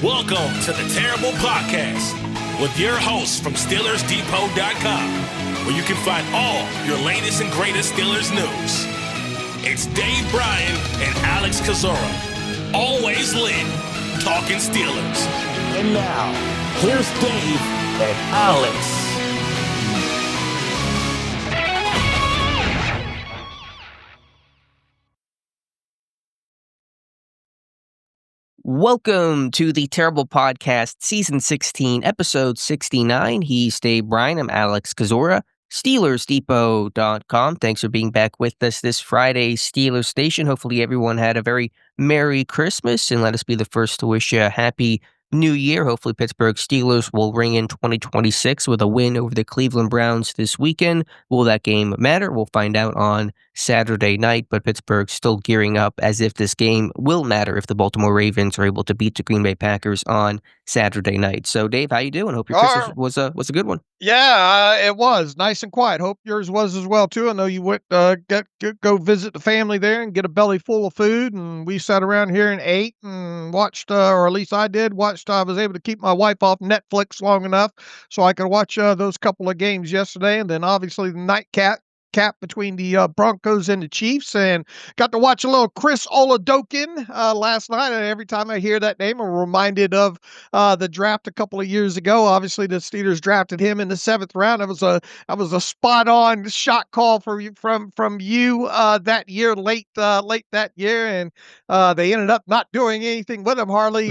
Welcome to the Terrible Podcast with your hosts from SteelersDepot.com, where you can find all your latest and greatest Steelers news. It's Dave Bryan and Alex Kozora, always lit, talking Steelers. And now, here's Dave and Alex. Welcome to the Terrible Podcast, Season 16, Episode 69. He's Dave Bryan. I'm Alex Kozora, SteelersDepot.com. Thanks for being back with us this Friday, Steelers Station. Hopefully everyone had a very Merry Christmas, and let us be the first to wish you a Happy New Year. Hopefully Pittsburgh Steelers will ring in 2026 with a win over the Cleveland Browns this weekend. Will that game matter? We'll find out on Saturday night, but Pittsburgh's still gearing up as if this game will matter if the Baltimore Ravens are able to beat the Green Bay Packers on Saturday night. So, Dave, how you doing? Hope your Christmas was a good one. Yeah, it was nice and quiet. Hope yours was as well too. I know you went go visit the family there and get a belly full of food, and we sat around here and ate and watched, or at least I did. I was able to keep my wife off Netflix long enough so I could watch those couple of games yesterday, and then obviously the nightcap between the Broncos and the Chiefs, and got to watch a little Chris Oladokun last night. And every time I hear that name, I'm reminded of the draft a couple of years ago. Obviously, the Steelers drafted him in the 7th round. That was a spot on shot call from you that year, late that year, and they ended up not doing anything with him. Hardly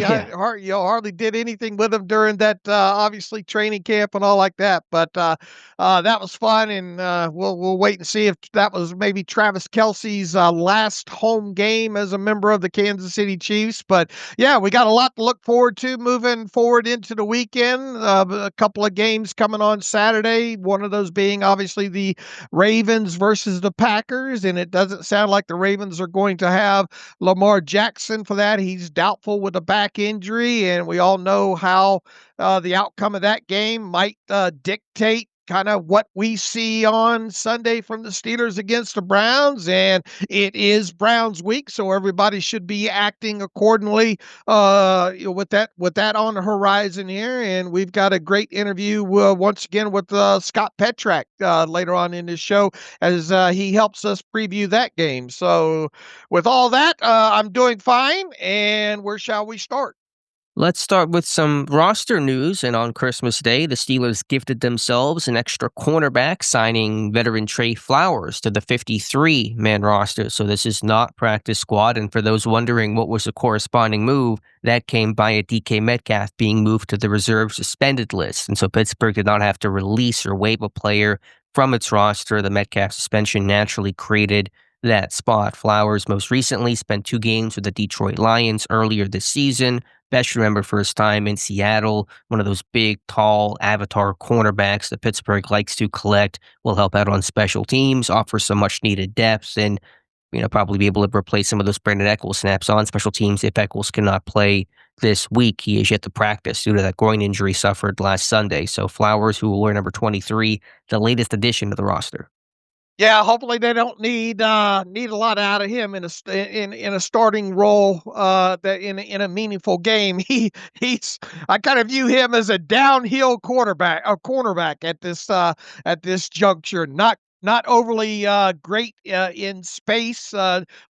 did anything with him during that obviously training camp and all like that. But that was fun, and we'll wait and see if that was maybe Travis Kelce's last home game as a member of the Kansas City Chiefs. But yeah, we got a lot to look forward to moving forward into the weekend. A couple of games coming on Saturday, one of those being obviously the Ravens versus the Packers, and it doesn't sound like the Ravens are going to have Lamar Jackson for that. He's doubtful with a back injury, and we all know how the outcome of that game might dictate kind of what we see on Sunday from the Steelers against the Browns. And it is Browns week, so everybody should be acting accordingly with that on the horizon here. And we've got a great interview once again with Scott Petrak later on in this show as he helps us preview that game. So with all that, I'm doing fine. And where shall we start? Let's start with some roster news, and on Christmas Day, the Steelers gifted themselves an extra cornerback, signing veteran Tre Flowers to the 53-man roster. So this is not practice squad, and for those wondering what was the corresponding move, that came via DK Metcalf being moved to the reserve suspended list. And so Pittsburgh did not have to release or waive a player from its roster. The Metcalf suspension naturally created that spot. Flowers most recently spent 2 games with the Detroit Lions earlier this season. Best remembered for his time in Seattle, one of those big, tall avatar cornerbacks that Pittsburgh likes to collect, will help out on special teams, offer some much-needed depth, and probably be able to replace some of those Brandon Echols snaps on special teams if Echols cannot play this week. He is yet to practice due to that groin injury suffered last Sunday. So Flowers, who will wear number 23, the latest addition to the roster. Yeah, hopefully they don't need a lot out of him in a starting role that in a meaningful game. I kind of view him as a downhill cornerback at this juncture. Not overly great in space.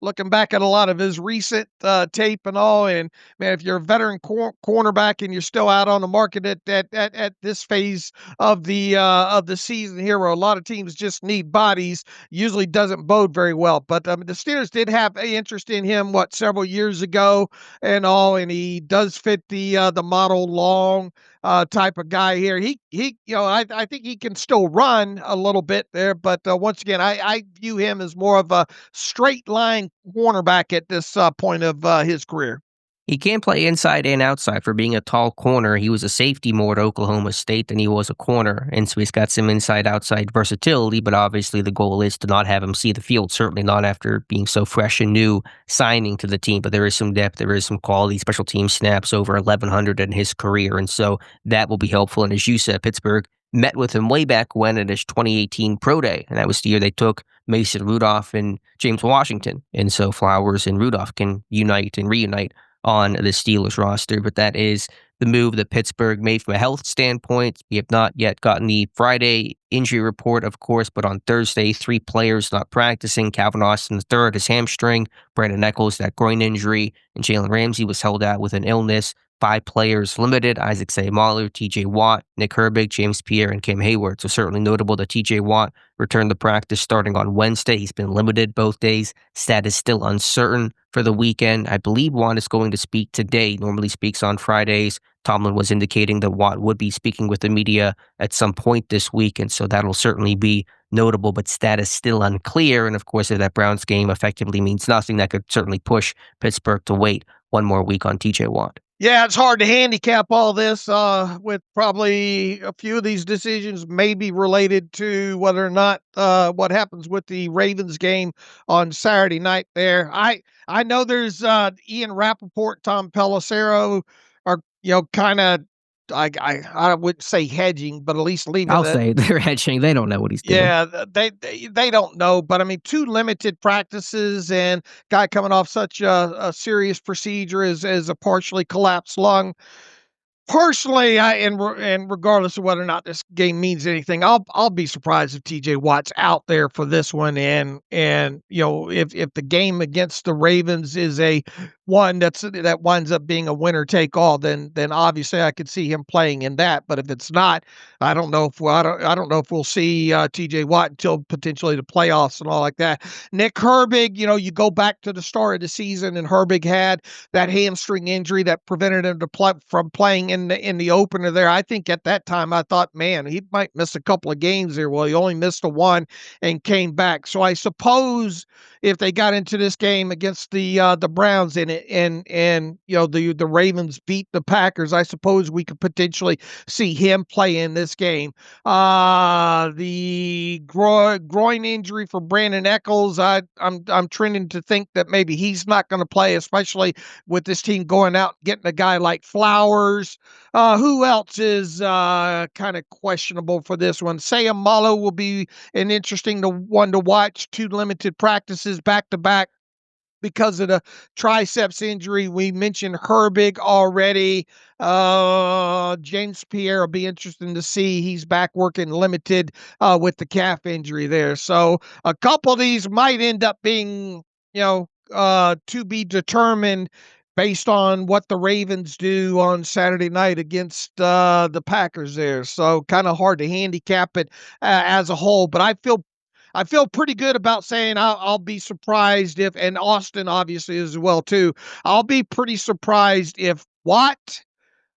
Looking back at a lot of his recent tape and all, and man, if you're a veteran cornerback and you're still out on the market at this phase of the season here, where a lot of teams just need bodies, usually doesn't bode very well. But the Steelers did have an interest in him several years ago and all, and he does fit the model long type of guy here. I think he can still run a little bit there, but once again, I view him as more of a straight line cornerback at this point of his career. He can play inside and outside. For being a tall corner, he was a safety more at Oklahoma State than he was a corner, and so he's got some inside-outside versatility, but obviously the goal is to not have him see the field, certainly not after being so fresh and new signing to the team. But there is some depth, there is some quality, special team snaps, over 1,100 in his career, and so that will be helpful. And as you said, Pittsburgh met with him way back when at his 2018 Pro Day, and that was the year they took Mason Rudolph and James Washington, and so Flowers and Rudolph can unite and reunite on the Steelers roster, but that is the move that Pittsburgh made from a health standpoint. We have not yet gotten the Friday injury report, of course, but on Thursday, 3 players not practicing. Calvin Austin III, his hamstring, Brandon Echols, that groin injury, and Jalen Ramsey was held out with an illness. 5 players limited: Isaac Seumalo, TJ Watt, Nick Herbig, James Pierre, and Cam Hayward. So certainly notable that TJ Watt returned to practice starting on Wednesday. He's been limited both days. Status still uncertain for the weekend. I believe Watt is going to speak today. Normally speaks on Fridays. Tomlin was indicating that Watt would be speaking with the media at some point this week, and so that'll certainly be notable, but status still unclear. And of course, if that Browns game effectively means nothing, that could certainly push Pittsburgh to wait one more week on TJ Watt. Yeah, it's hard to handicap all this with probably a few of these decisions maybe related to whether or not what happens with the Ravens game on Saturday night there. I know there's Ian Rappaport, Tom Pelissero are, kind of, I wouldn't say hedging, but at least leaving I'll say they're hedging. They don't know what he's doing. Yeah, they don't know, but I mean, 2 limited practices and guy coming off such a serious procedure as a partially collapsed lung. Personally, and regardless of whether or not this game means anything, I'll be surprised if TJ Watt's out there for this one. And if the game against the Ravens is a one that winds up being a winner take all, then obviously I could see him playing in that. But if it's not, I don't know if we'll see TJ Watt until potentially the playoffs and all like that. Nick Herbig, you go back to the start of the season, and Herbig had that hamstring injury that prevented him from playing in the opener there. I think at that time I thought, man, he might miss a couple of games there. Well, he only missed a one and came back. So I suppose if they got into this game against the Browns and the Ravens beat the Packers, I suppose we could potentially see him play in this game. The groin injury for Brandon Echols, I'm trending to think that maybe he's not going to play, especially with this team going out getting a guy like Flowers. Who else is kind of questionable for this one? Seumalo will be an interesting one to watch. 2 limited practices back to back because of the triceps injury. We mentioned Herbig already. James Pierre will be interesting to see. He's back working limited with the calf injury there. So a couple of these might end up being, to be determined based on what the Ravens do on Saturday night against the Packers there. So kind of hard to handicap it as a whole, but I feel pretty good about saying I'll be surprised if, and Austin obviously as well too, I'll be pretty surprised if Watt,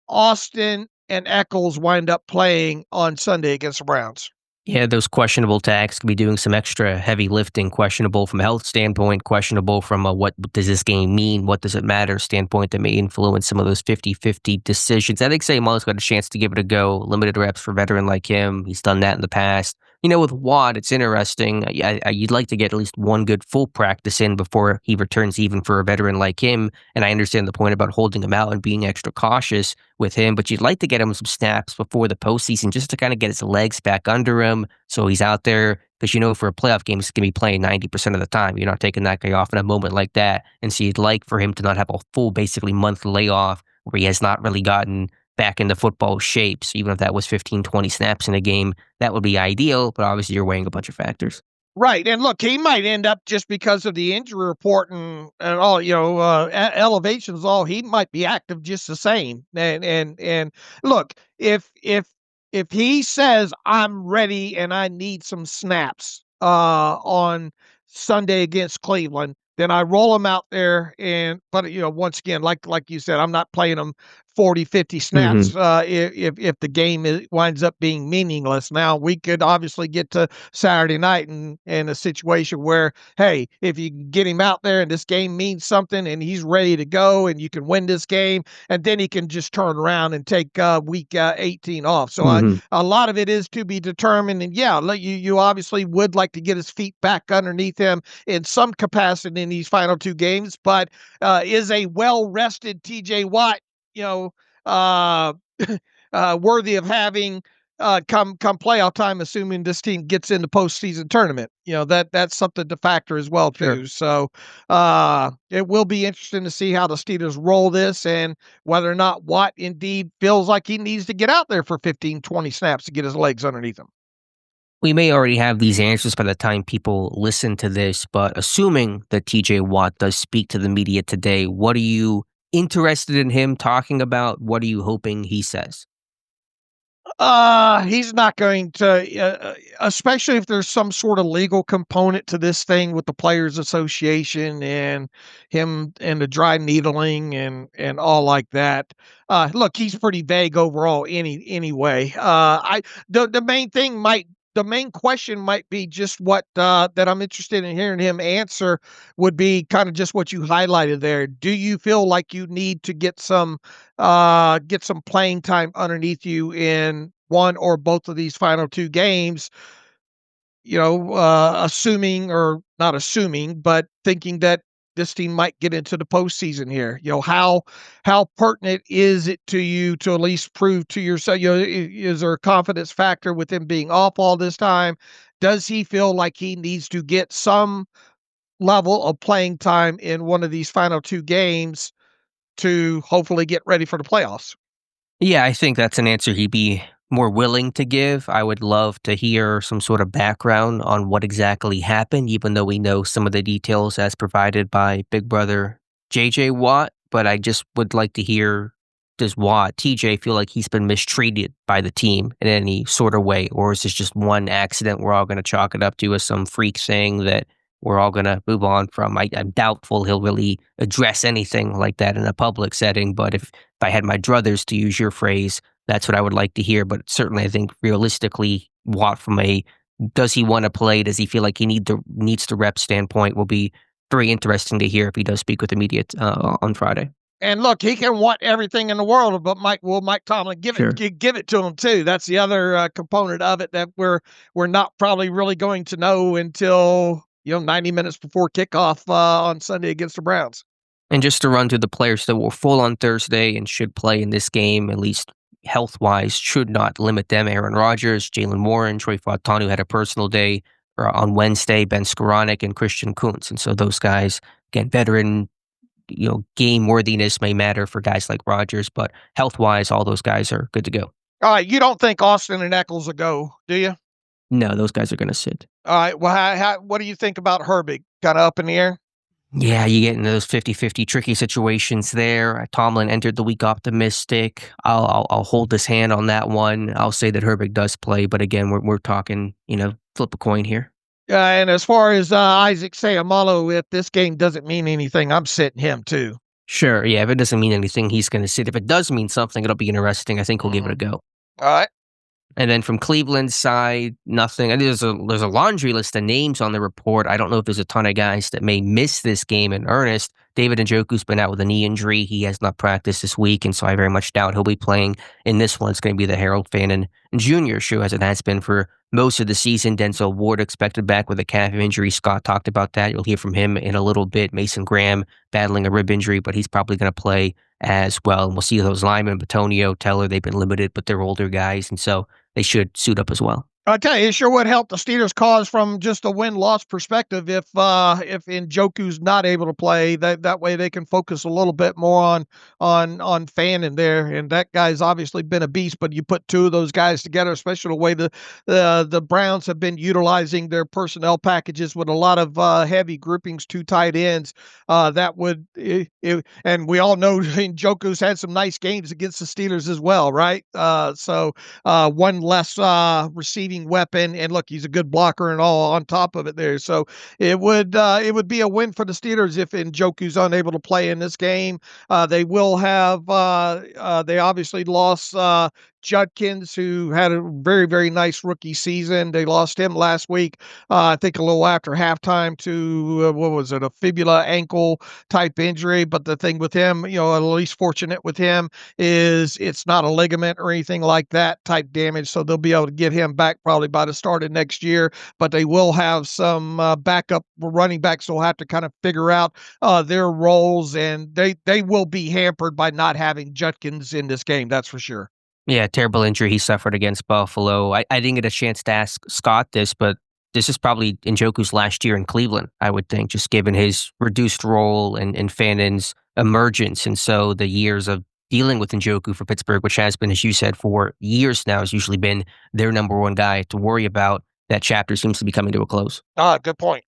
Austin, and Echols wind up playing on Sunday against the Browns. Yeah, those questionable tags could be doing some extra heavy lifting, questionable from a health standpoint, questionable from a what does this game mean, what does it matter standpoint that may influence some of those 50-50 decisions. I think Seumalo's got a chance to give it a go. Limited reps for a veteran like him. He's done that in the past. With Watt, it's interesting. You'd like to get at least one good full practice in before he returns, even for a veteran like him. And I understand the point about holding him out and being extra cautious with him, but you'd like to get him some snaps before the postseason just to kind of get his legs back under him so he's out there. Because, for a playoff game, he's going to be playing 90% of the time. You're not taking that guy off in a moment like that. And so you'd like for him to not have a full, basically, month layoff where he has not really gotten back into football shape. So even if that was 15, 20 snaps in a game, that would be ideal. But obviously, you're weighing a bunch of factors. Right. And look, he might end up just because of the injury report and all, elevations, all he might be active just the same. And look, if he says I'm ready and I need some snaps on Sunday against Cleveland, then I roll him out there. But once again, like you said, I'm not playing him 40, 50 snaps if the game winds up being meaningless. Now, we could obviously get to Saturday night and in a situation where, hey, if you can get him out there and this game means something and he's ready to go and you can win this game, and then he can just turn around and take week 18 off. So a lot of it is to be determined. And yeah, you obviously would like to get his feet back underneath him in some capacity in these final 2 games, but is a well-rested TJ Watt, worthy of having come playoff time, assuming this team gets in the postseason tournament. That's something to factor as well too. Sure. So it will be interesting to see how the Steelers roll this and whether or not Watt indeed feels like he needs to get out there for 15, 20 snaps to get his legs underneath him. We may already have these answers by the time people listen to this, but assuming that TJ Watt does speak to the media today, what are you interested in him talking about? What are you hoping he says? He's not going to, especially if there's some sort of legal component to this thing with the Players Association and him and the dry needling and all like that. Look, he's pretty vague overall. Anyway. The main question might be just what that I'm interested in hearing him answer would be kind of just what you highlighted there. Do you feel like you need to get some playing time underneath you in one or both of these final two games, assuming or not assuming, but thinking that this team might get into the postseason here? How pertinent is it to you to at least prove to yourself, is there a confidence factor with him being off all this time? Does he feel like he needs to get some level of playing time in one of these final two games to hopefully get ready for the playoffs? Yeah, I think that's an answer he'd be more willing to give. I would love to hear some sort of background on what exactly happened, even though we know some of the details as provided by Big Brother JJ Watt. But I just would like to hear, does TJ, feel like he's been mistreated by the team in any sort of way? Or is this just one accident we're all going to chalk it up to as some freak thing that we're all going to move on from? I'm doubtful he'll really address anything like that in a public setting. But if I had my druthers, to use your phrase, that's what I would like to hear. But certainly, I think realistically, Watt, from a does he want to play, does he feel like he needs the rep standpoint, will be very interesting to hear if he does speak with the media on Friday. And look, he can want everything in the world, but Mike Tomlin give Sure. give it to him too. That's the other component of it that we're not probably really going to know until 90 minutes before kickoff on Sunday against the Browns. And just to run through the players that were full on Thursday and should play in this game, at least health-wise, should not limit them. Aaron Rodgers, Jalen Warren, Troy Fautanu had a personal day on Wednesday, Ben Skoranek, and Christian Kuntz. And so those guys, again, veteran, game worthiness may matter for guys like Rodgers, but health-wise, all those guys are good to go. All right, you don't think Austin and Eccles will go, do you? No, those guys are going to sit. All right, well, what do you think about Herbig? Kind of up in the air? Yeah, you get into those 50-50 tricky situations there. Tomlin entered the week optimistic. I'll hold his hand on that one. I'll say that Herbig does play, but again, we're talking, flip a coin here. And as far as Isaac Seumalo, if this game doesn't mean anything, I'm sitting him too. Sure, yeah, if it doesn't mean anything, he's going to sit. If it does mean something, it'll be interesting. I think we'll give it a go. All right. And then from Cleveland's side, nothing. And there's a laundry list of names on the report. I don't know if there's a ton of guys that may miss this game in earnest. David Njoku's been out with a knee injury. He has not practiced this week, and so I very much doubt he'll be playing in this one. It's going to be the Harold Fannin Jr. show, as it has been for most of the season. Denzel Ward expected back with a calf injury. Scott talked about that. You'll hear from him in a little bit. Mason Graham battling a rib injury, but he's probably going to play as well. And we'll see those linemen, Batonio, Teller, they've been limited, but they're older guys, and so they should suit up as well. I tell you, it sure would help the Steelers' cause from just a win-loss perspective if Njoku's not able to play. That way they can focus a little bit more on Fannin there. And that guy's obviously been a beast. But you put two of those guys together, especially the way the Browns have been utilizing their personnel packages with a lot of heavy groupings, two tight ends. That would and we all know Njoku's had some nice games against the Steelers as well, right? So one less receiving weapon, and look, he's a good blocker and all on top of it there. So it would be a win for the Steelers if Njoku's unable to play in this game. They will have they obviously lost Judkins, who had a very, very nice rookie season. They lost him last week, I think a little after halftime to, what was it, a fibula ankle type injury. But the thing with him, at least fortunate with him, is it's not a ligament or anything like that type damage. So they'll be able to get him back probably by the start of next year. But they will have some backup running backs who will have to kind of figure out their roles. And they will be hampered by not having Judkins in this game. That's for sure. Yeah, terrible injury he suffered against Buffalo. I didn't get a chance to ask Scott this, but this is probably Njoku's last year in Cleveland, I would think, just given his reduced role and Fannon's emergence. And so the years of dealing with Njoku for Pittsburgh, which has been, as you said, for years now, has usually been their number one guy to worry about. That chapter seems to be coming to a close. Good point.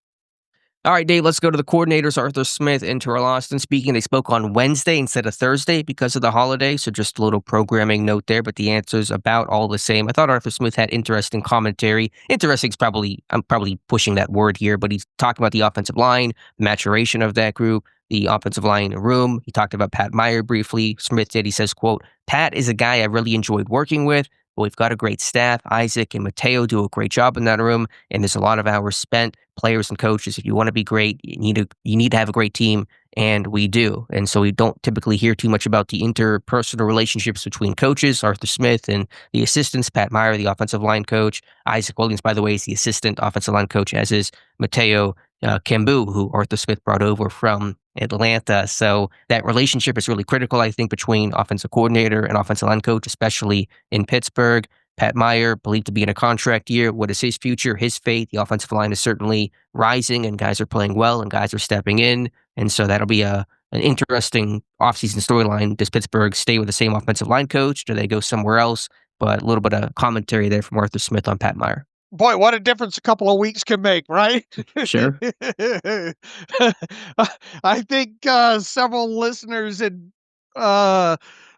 All right, Dave, let's go to the coordinators, Arthur Smith and Terrell Austin. Speaking, they spoke on Wednesday instead of Thursday because of the holiday, so just a little programming note there, but the answer's about all the same. I thought Arthur Smith had interesting commentary. Interesting is I'm probably pushing that word here, but he's talking about the offensive line, maturation of that group, the offensive line room. He talked about Pat Meyer briefly. Smith said, he says, quote, Pat is a guy I really enjoyed working with, but we've got a great staff. Isaac and Mateo do a great job in that room, and there's a lot of hours spent. Players and coaches, if you want to be great, you need to have a great team, and we do. And so we don't typically hear too much about the interpersonal relationships between coaches, Arthur Smith and the assistants, Pat Meyer, the offensive line coach. Isaac Williams, by the way, is the assistant offensive line coach, as is Mateo Cambu, who Arthur Smith brought over from Atlanta. So that relationship is really critical, I think, between offensive coordinator and offensive line coach, especially in Pittsburgh. Pat Meyer, believed to be in a contract year. What is his future, his fate? The offensive line is certainly rising, and guys are playing well, and guys are stepping in. And so that'll be an interesting offseason storyline. Does Pittsburgh stay with the same offensive line coach? Do they go somewhere else? But a little bit of commentary there from Arthur Smith on Pat Meyer. Boy, what a difference a couple of weeks can make, right? Sure. I think several listeners had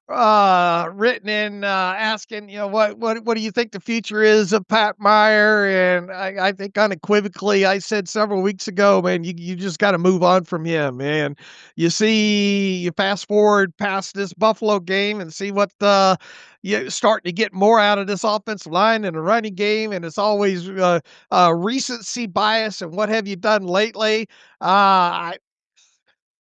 written in asking, what do you think the future is of Pat Meyer? And I think unequivocally, I said several weeks ago, man, you just got to move on from him, man. You fast forward past this Buffalo game and see what you're starting to get more out of this offensive line and the running game, and it's always recency bias and what have you done lately. I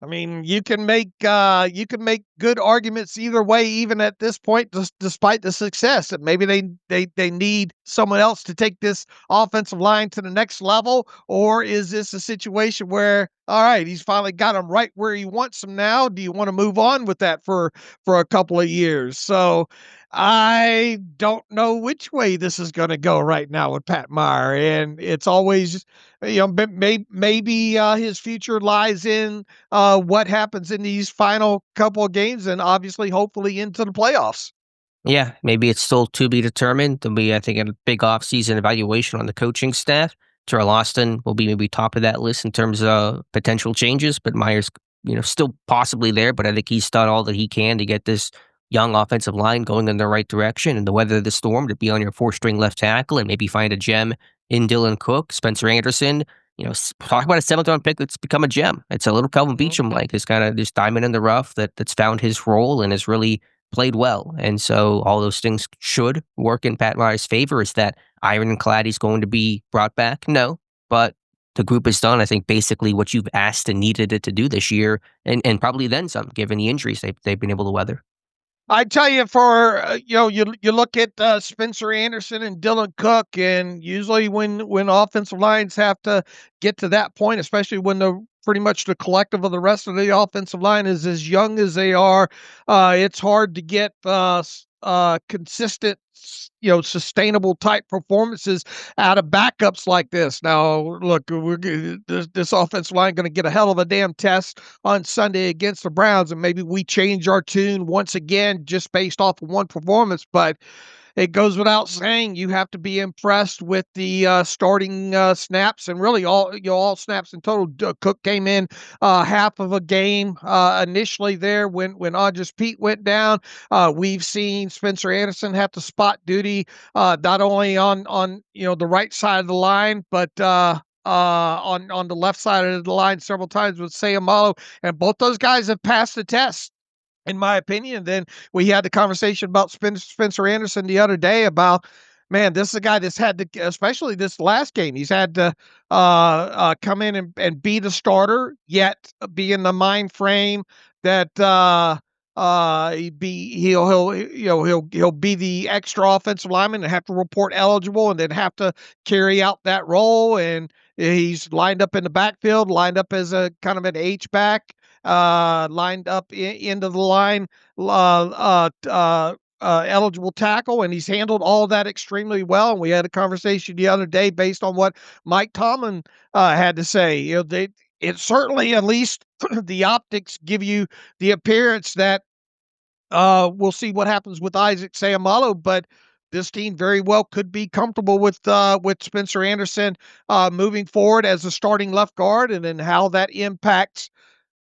mean, you can make good arguments either way, even at this point, despite the success. That maybe they need someone else to take this offensive line to the next level, or is this a situation where, all right, he's finally got them right where he wants them now? Do you want to move on with that for a couple of years? So I don't know which way this is going to go right now with Pat Meyer, and it's always, maybe his future lies in what happens in these final couple of games, and obviously, hopefully, into the playoffs. Yeah, maybe it's still to be determined. There'll be, I think, a big offseason evaluation on the coaching staff. Terrell Austin will be maybe top of that list in terms of potential changes, but Meyer's, still possibly there. But I think he's done all that he can to get this young offensive line going in the right direction and to weather the storm, to be on your four-string left tackle and maybe find a gem in Dylan Cook, Spencer Anderson. Talk about a seventh-round pick that's become a gem. It's a little Kelvin Beachum-like. It's kind of this diamond in the rough that's found his role and has really played well. And so all those things should work in Pat Meyer's favor. Is that ironclad he's going to be brought back? No. But the group has done, I think, basically what you've asked and needed it to do this year, and probably then some, given the injuries they've been able to weather. I tell you, for you look at Spencer Anderson and Dylan Cook, and usually when offensive lines have to get to that point, especially when pretty much the collective of the rest of the offensive line is as young as they are, it's hard to get consistent, sustainable type performances out of backups like this. Now, look, this offensive line going to get a hell of a damn test on Sunday against the Browns, and maybe we change our tune once again just based off of one performance. But it goes without saying, you have to be impressed with the starting snaps, and really all snaps in total. Cook came in half of a game initially there when Andres Pete went down. We've seen Spencer Anderson have to spot duty not only on the right side of the line, but on the left side of the line several times with Sayamalo, and both those guys have passed the test, in my opinion. Then we had the conversation about Spencer Anderson the other day about, man, this is a guy that's had to, especially this last game, he's had to come in and be the starter, yet be in the mind frame that he'll be the extra offensive lineman and have to report eligible and then have to carry out that role. And he's lined up in the backfield, lined up as a kind of an H-back, lined up into the line, eligible tackle, and he's handled all that extremely well. And we had a conversation the other day based on what Mike Tomlin had to say. It certainly, at least the optics give you the appearance that we'll see what happens with Isaac Seumalo, but this team very well could be comfortable with Spencer Anderson moving forward as a starting left guard, and then how that impacts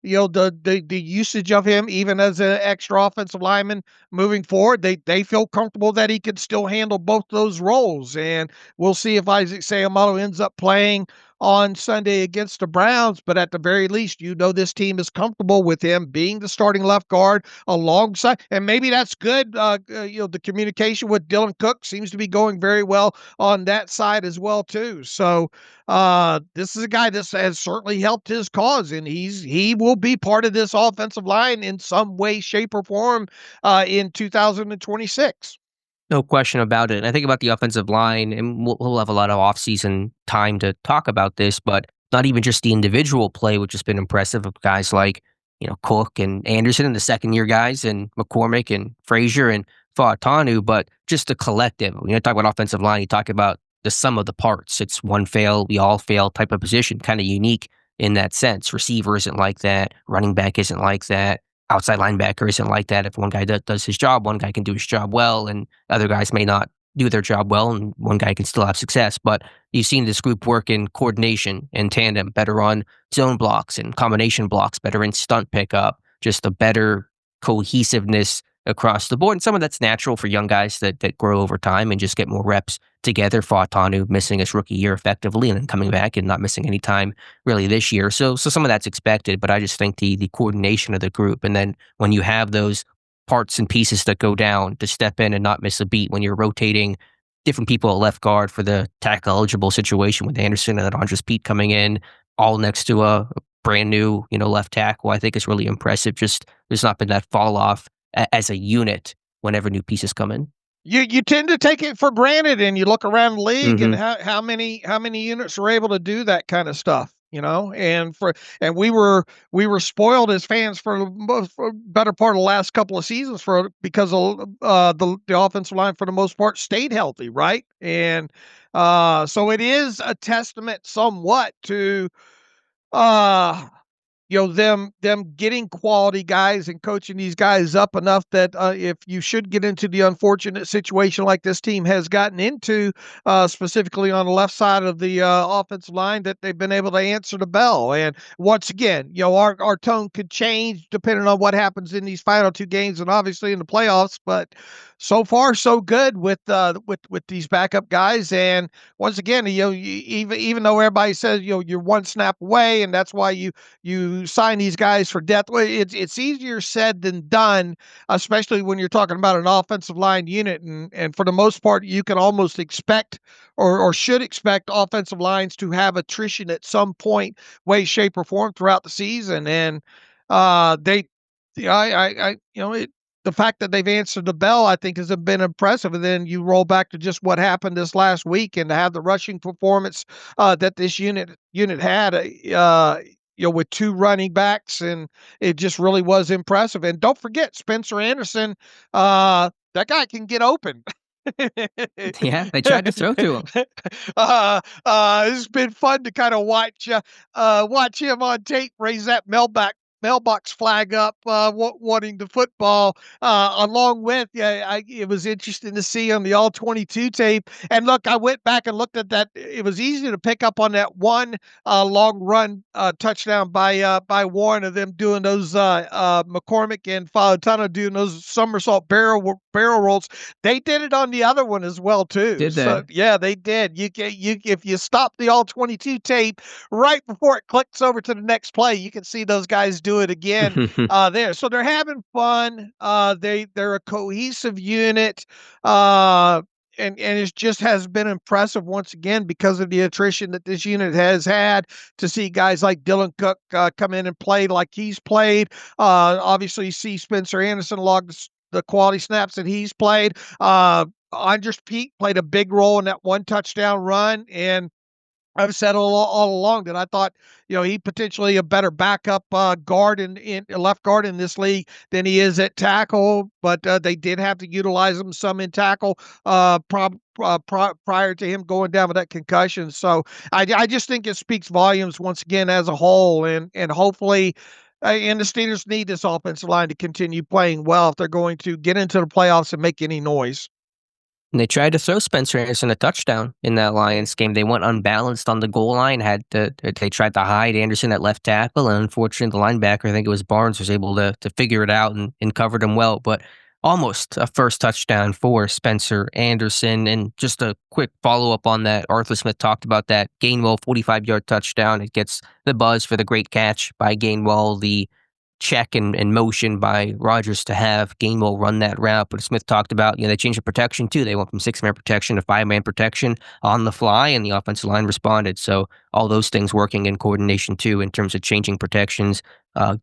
the usage of him even as an extra offensive lineman moving forward. They feel comfortable that he could still handle both those roles, and we'll see if Isaac Seumalo ends up playing on Sunday against the Browns. But at the very least, this team is comfortable with him being the starting left guard alongside, and maybe that's good. The communication with Dylan Cook seems to be going very well on that side as well too. So this is a guy that has certainly helped his cause, and he will be part of this offensive line in some way, shape, or form in 2026. No question about it. And I think about the offensive line, and we'll have a lot of offseason time to talk about this, but not even just the individual play, which has been impressive of guys like, Cook and Anderson and the second-year guys, and McCormick and Frazier and Fautanu, but just the collective. When you talk about offensive line, you talk about the sum of the parts. It's one fail, we all fail type of position, kind of unique in that sense. Receiver isn't like that. Running back isn't like that. Outside linebacker isn't like that. If one guy does his job, one guy can do his job well, and other guys may not do their job well, and one guy can still have success. But you've seen this group work in coordination and tandem, better on zone blocks and combination blocks, better in stunt pickup, just a better cohesiveness across the board. And some of that's natural for young guys that grow over time and just get more reps together. Fautanu missing his rookie year effectively and then coming back and not missing any time really this year. So some of that's expected, but I just think the coordination of the group, and then when you have those parts and pieces that go down to step in and not miss a beat, when you're rotating different people at left guard for the tackle eligible situation with Anderson and then Andres Pete coming in all next to a brand new, left tackle, I think is really impressive. Just there's not been that fall off as a unit whenever new pieces come in. You tend to take it for granted, and you look around the league and how many units are able to do that kind of stuff, and we were spoiled as fans for the better part of the last couple of seasons because of the offensive line for the most part stayed healthy, right? And so it is a testament somewhat to them getting quality guys and coaching these guys up enough that if you should get into the unfortunate situation like this team has gotten into, specifically on the left side of the offensive line, that they've been able to answer the bell. And once again, our tone could change depending on what happens in these final two games and obviously in the playoffs. But so far, so good with these backup guys. And once again, even though everybody says you're one snap away, and that's why you sign these guys for depth. It's easier said than done, especially when you're talking about an offensive line unit. And for the most part, you can almost expect or should expect offensive lines to have attrition at some point, way, shape, or form throughout the season. And the fact that they've answered the bell, I think, has been impressive. And then you roll back to just what happened this last week, and to have the rushing performance that this unit had, with two running backs, and it just really was impressive. And don't forget Spencer Anderson, that guy can get open. Yeah, they tried to throw to him. It's been fun to kind of watch him on tape raise that mailbox flag up, wanting the football, along with, it was interesting to see on the all-22 tape. And look, I went back and looked at that. It was easy to pick up on that one long run touchdown by Warren, of them doing those McCormick and Fautanu doing those somersault barrel rolls. They did it on the other one as well too. Did they? So, yeah, they did. If you stop the all-22 tape right before it clicks over to the next play, you can see those guys do it again there. So they're having fun. They're a cohesive unit. And it just has been impressive once again because of the attrition that this unit has had, to see guys like Dylan Cook come in and play like he's played. Obviously, you see Spencer Anderson log the quality snaps that he's played. Andres Pete played a big role in that one touchdown run, and I've said all along that I thought, he potentially a better backup guard in left guard in this league than he is at tackle. But they did have to utilize him some in tackle prior to him going down with that concussion. So I just think it speaks volumes once again as a whole, and hopefully. And the Steelers need this offensive line to continue playing well if they're going to get into the playoffs and make any noise. And they tried to throw Spencer Anderson a touchdown in that Lions game. They went unbalanced on the goal line. They tried to hide Anderson at left tackle, and unfortunately, the linebacker, I think it was Barnes, was able to figure it out and covered him well. But almost a first touchdown for Spencer Anderson. And just a quick follow up on that, Arthur Smith talked about that Gainwell 45-yard touchdown. It gets the buzz for the great catch by Gainwell. The check and motion by Rodgers to have Gainwell run that route. But Smith talked about, they changed the protection too. They went from 6-man protection to 5-man protection on the fly, and the offensive line responded. So all those things working in coordination too in terms of changing protections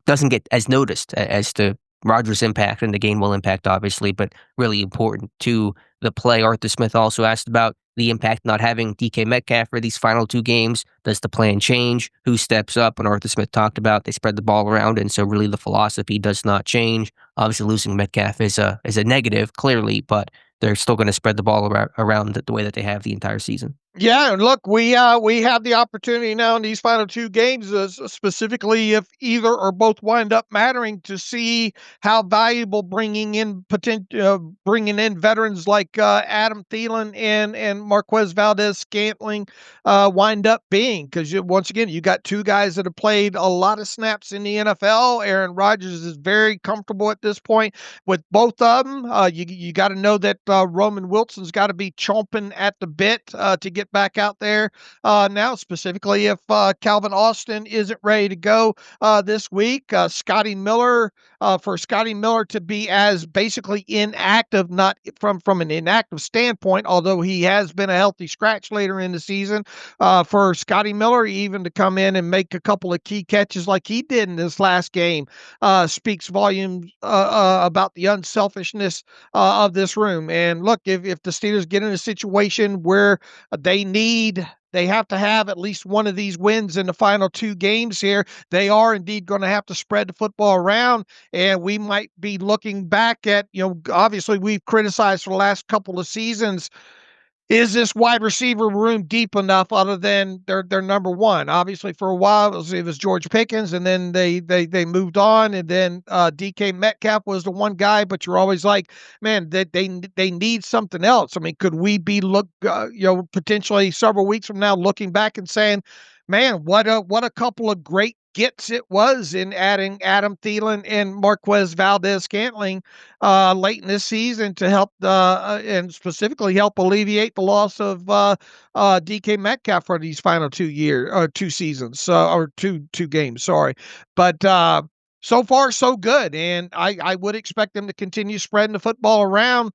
doesn't get as noticed as to Rodgers' impact and the Gainwell impact, obviously, but really important to the play. Arthur Smith also asked about the impact not having DK Metcalf for these final two games. Does the plan change? Who steps up? And Arthur Smith talked about they spread the ball around, and so really the philosophy does not change. Obviously, losing Metcalf is a negative, clearly, but they're still going to spread the ball around the way that they have the entire season. Yeah, and look, we have the opportunity now in these final two games, specifically if either or both wind up mattering, to see how valuable bringing in veterans like Adam Thielen and Marquez Valdez-Scantling wind up being. Because once again, you got two guys that have played a lot of snaps in the NFL. Aaron Rodgers is very comfortable at this point with both of them. You got to know that Roman Wilson's got to be chomping at the bit to get back out there now, specifically if Calvin Austin isn't ready to go this week. Scotty Miller, for Scotty Miller to be as basically inactive, not from an inactive standpoint, although he has been a healthy scratch later in the season, for Scotty Miller even to come in and make a couple of key catches like he did in this last game speaks volumes about the unselfishness of this room. And look, if the Steelers get in a situation where they have to have at least one of these wins in the final two games here, they are indeed going to have to spread the football around. And we might be looking back at, obviously we've criticized for the last couple of seasons, is this wide receiver room deep enough other than their number one? Obviously, for a while, it was George Pickens, and then they moved on, and then DK Metcalf was the one guy, but you're always like, man, they need something else. I mean, could we be potentially several weeks from now looking back and saying, man, what a couple of great gets it was in adding Adam Thielen and Marquez Valdez-Scantling late in this season to help and specifically help alleviate the loss of DK Metcalf for these final 2 seasons, or two games. Sorry, but so far so good, and I would expect them to continue spreading the football around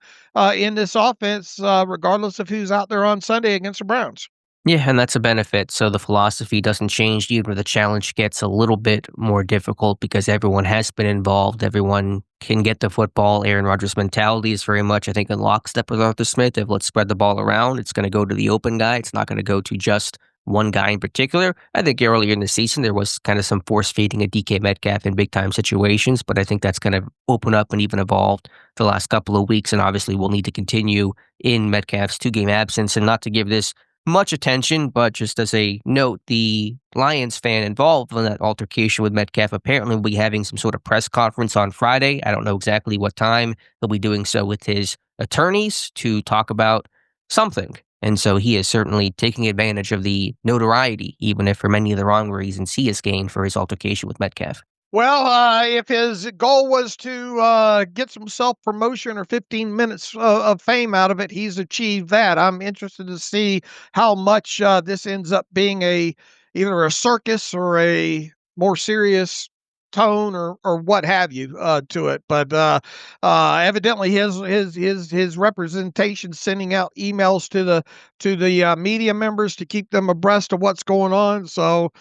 in this offense, regardless of who's out there on Sunday against the Browns. Yeah, and that's a benefit. So the philosophy doesn't change, even where the challenge gets a little bit more difficult because everyone has been involved. Everyone can get the football. Aaron Rodgers' mentality is very much, I think, in lockstep with Arthur Smith. If let's spread the ball around, it's going to go to the open guy. It's not going to go to just one guy in particular. I think earlier in the season, there was kind of some force feeding of DK Metcalf in big time situations, but I think that's going to open up and even evolved the last couple of weeks. And obviously, we'll need to continue in Metcalf's 2-game absence. And not to give this much attention, but just as a note, the Lions fan involved in that altercation with Metcalf apparently will be having some sort of press conference on Friday. I don't know exactly what time. He'll be doing so with his attorneys to talk about something. And so he is certainly taking advantage of the notoriety, even if for many of the wrong reasons he has gained for his altercation with Metcalf. Well, if his goal was to get some self-promotion or 15 minutes of fame out of it, he's achieved that. I'm interested to see how much this ends up being either a circus or a more serious tone or what have you to it. But evidently his representation sending out emails to the media members to keep them abreast of what's going on. So,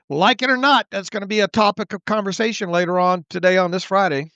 like it or not, that's going to be a topic of conversation later on today on this Friday.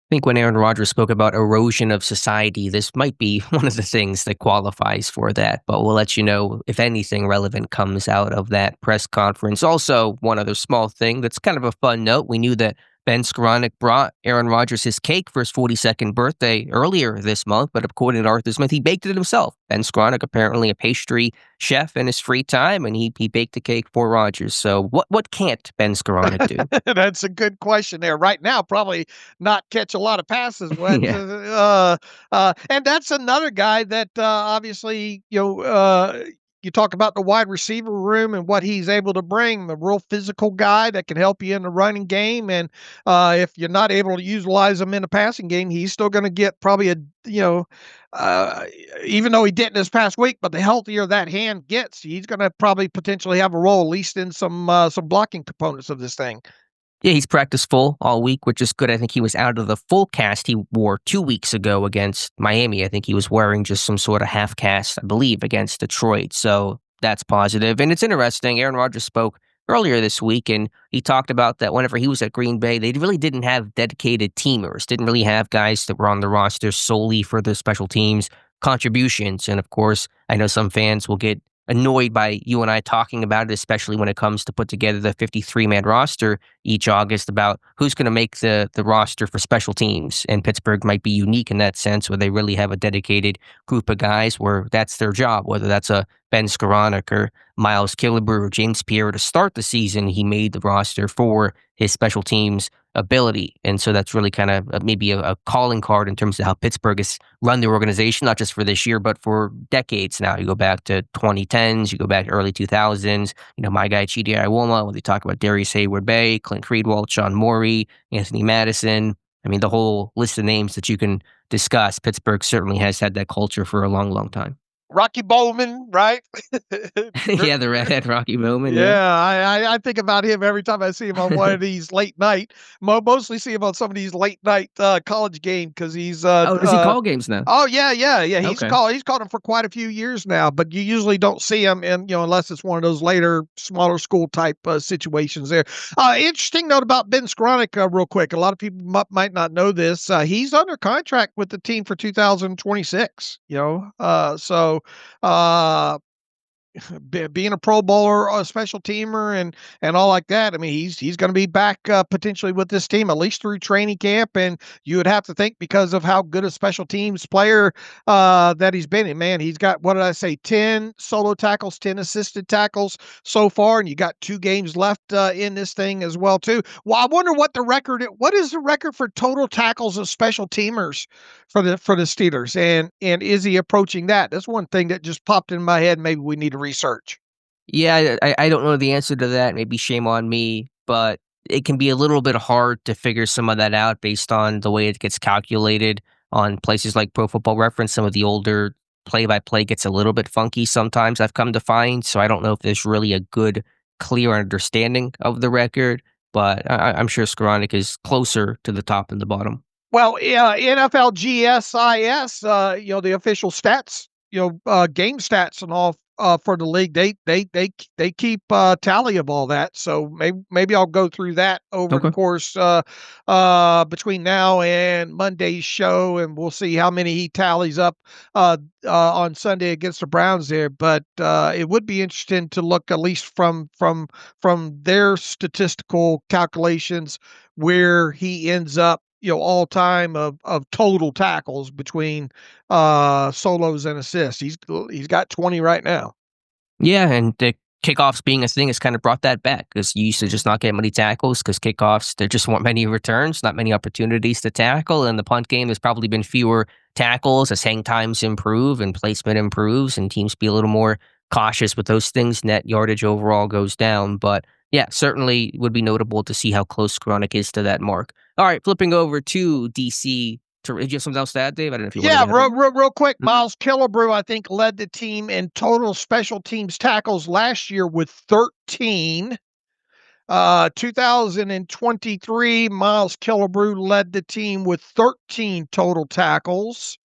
think when Aaron Rodgers spoke about erosion of society, this might be one of the things that qualifies for that. But we'll let you know if anything relevant comes out of that press conference. Also, one other small thing that's kind of a fun note. We knew that Ben Skoranek brought Aaron Rodgers his cake for his 42nd birthday earlier this month, but according to Arthur Smith, he baked it himself. Ben Skoranek, apparently a pastry chef in his free time, and he baked the cake for Rodgers. So what can't Ben Skoranek do? That's a good question there. Right now, probably not catch a lot of passes. Yeah. And that's another guy that obviously, you talk about the wide receiver room and what he's able to bring, the real physical guy that can help you in the running game. And if you're not able to utilize him in the passing game, he's still going to get probably uh, even though he didn't this past week, but the healthier that hand gets, he's going to probably potentially have a role, at least in some blocking components of this thing. Yeah, he's practiced full all week, which is good. I think he was out of the full cast he wore 2 weeks ago against Miami. I think he was wearing just some sort of half cast, I believe, against Detroit. So that's positive. And it's interesting. Aaron Rodgers spoke earlier this week, and he talked about that whenever he was at Green Bay, they really didn't have dedicated teamers, didn't really have guys that were on the roster solely for the special teams contributions. And of course, I know some fans will get annoyed by you and I talking about it, especially when it comes to put together the 53-man roster each August about who's going to make the roster for special teams. And Pittsburgh might be unique in that sense where they really have a dedicated group of guys where that's their job, whether that's a Ben Skoranek or Miles Killebrew or James Pierre to start the season. He made the roster for his special teams ability. And so that's really kind of maybe a calling card in terms of how Pittsburgh has run their organization, not just for this year, but for decades now. You go back to 2010s, you go back to early 2000s, my guy Chidi Iwoma, when they talk about Darius Hayward-Bay, Clint Creedwell, Sean Morey, Anthony Madison. I mean, the whole list of names that you can discuss. Pittsburgh certainly has had that culture for a long, long time. Rocky Bowman, right? Yeah, the redhead Rocky Bowman. Yeah, I think about him every time I see him on one of these late night. Mostly see him on some of these late night college games because he's. Does he call games now? Oh yeah. He's Okay. he's called him for quite a few years now, but you usually don't see him in unless it's one of those later smaller school type situations there. Interesting note about Ben Skoranek, real quick. A lot of people might not know this. He's under contract with the team for 2026. So uh, being a Pro Bowler, a special teamer, and all like that. I mean, he's going to be back potentially with this team at least through training camp, and you would have to think because of how good a special teams player that he's been in. Man, he's got, what did I say, 10 solo tackles, 10 assisted tackles so far, and you got 2 games left in this thing as well too. Well, I wonder what is the record for total tackles of special teamers for the Steelers, and is he approaching that? That's one thing that just popped in my head. Maybe we need to research. Yeah, I don't know the answer to that. Maybe shame on me, but it can be a little bit hard to figure some of that out based on the way it gets calculated on places like Pro Football Reference. Some of the older play-by-play gets a little bit funky sometimes, I've come to find. So I don't know if there's really a good, clear understanding of the record, but I'm sure Skoranek is closer to the top than the bottom. Well, yeah, NFL GSIS, the official stats, game stats and all for the league. They keep tally of all that. So maybe I'll go through that over the Okay. course between now and Monday's show, and we'll see how many he tallies up on Sunday against the Browns there. But it would be interesting to look at least from their statistical calculations where he ends up all time of total tackles between solos and assists. He's got 20 right now. Yeah, and the kickoffs being a thing has kind of brought that back because you used to just not get many tackles because kickoffs, there just weren't many returns, not many opportunities to tackle. And the punt game, there's probably been fewer tackles as hang times improve and placement improves and teams be a little more cautious with those things. Net yardage overall goes down. But yeah, certainly would be notable to see how close Skoranek is to that mark. All right, flipping over to DC. Do you have something else to add, Dave? I don't know if you want to real quick. Mhm. Miles Killebrew, I think, led the team in total special teams tackles last year with 13. 2023, Miles Killebrew led the team with 13 total tackles.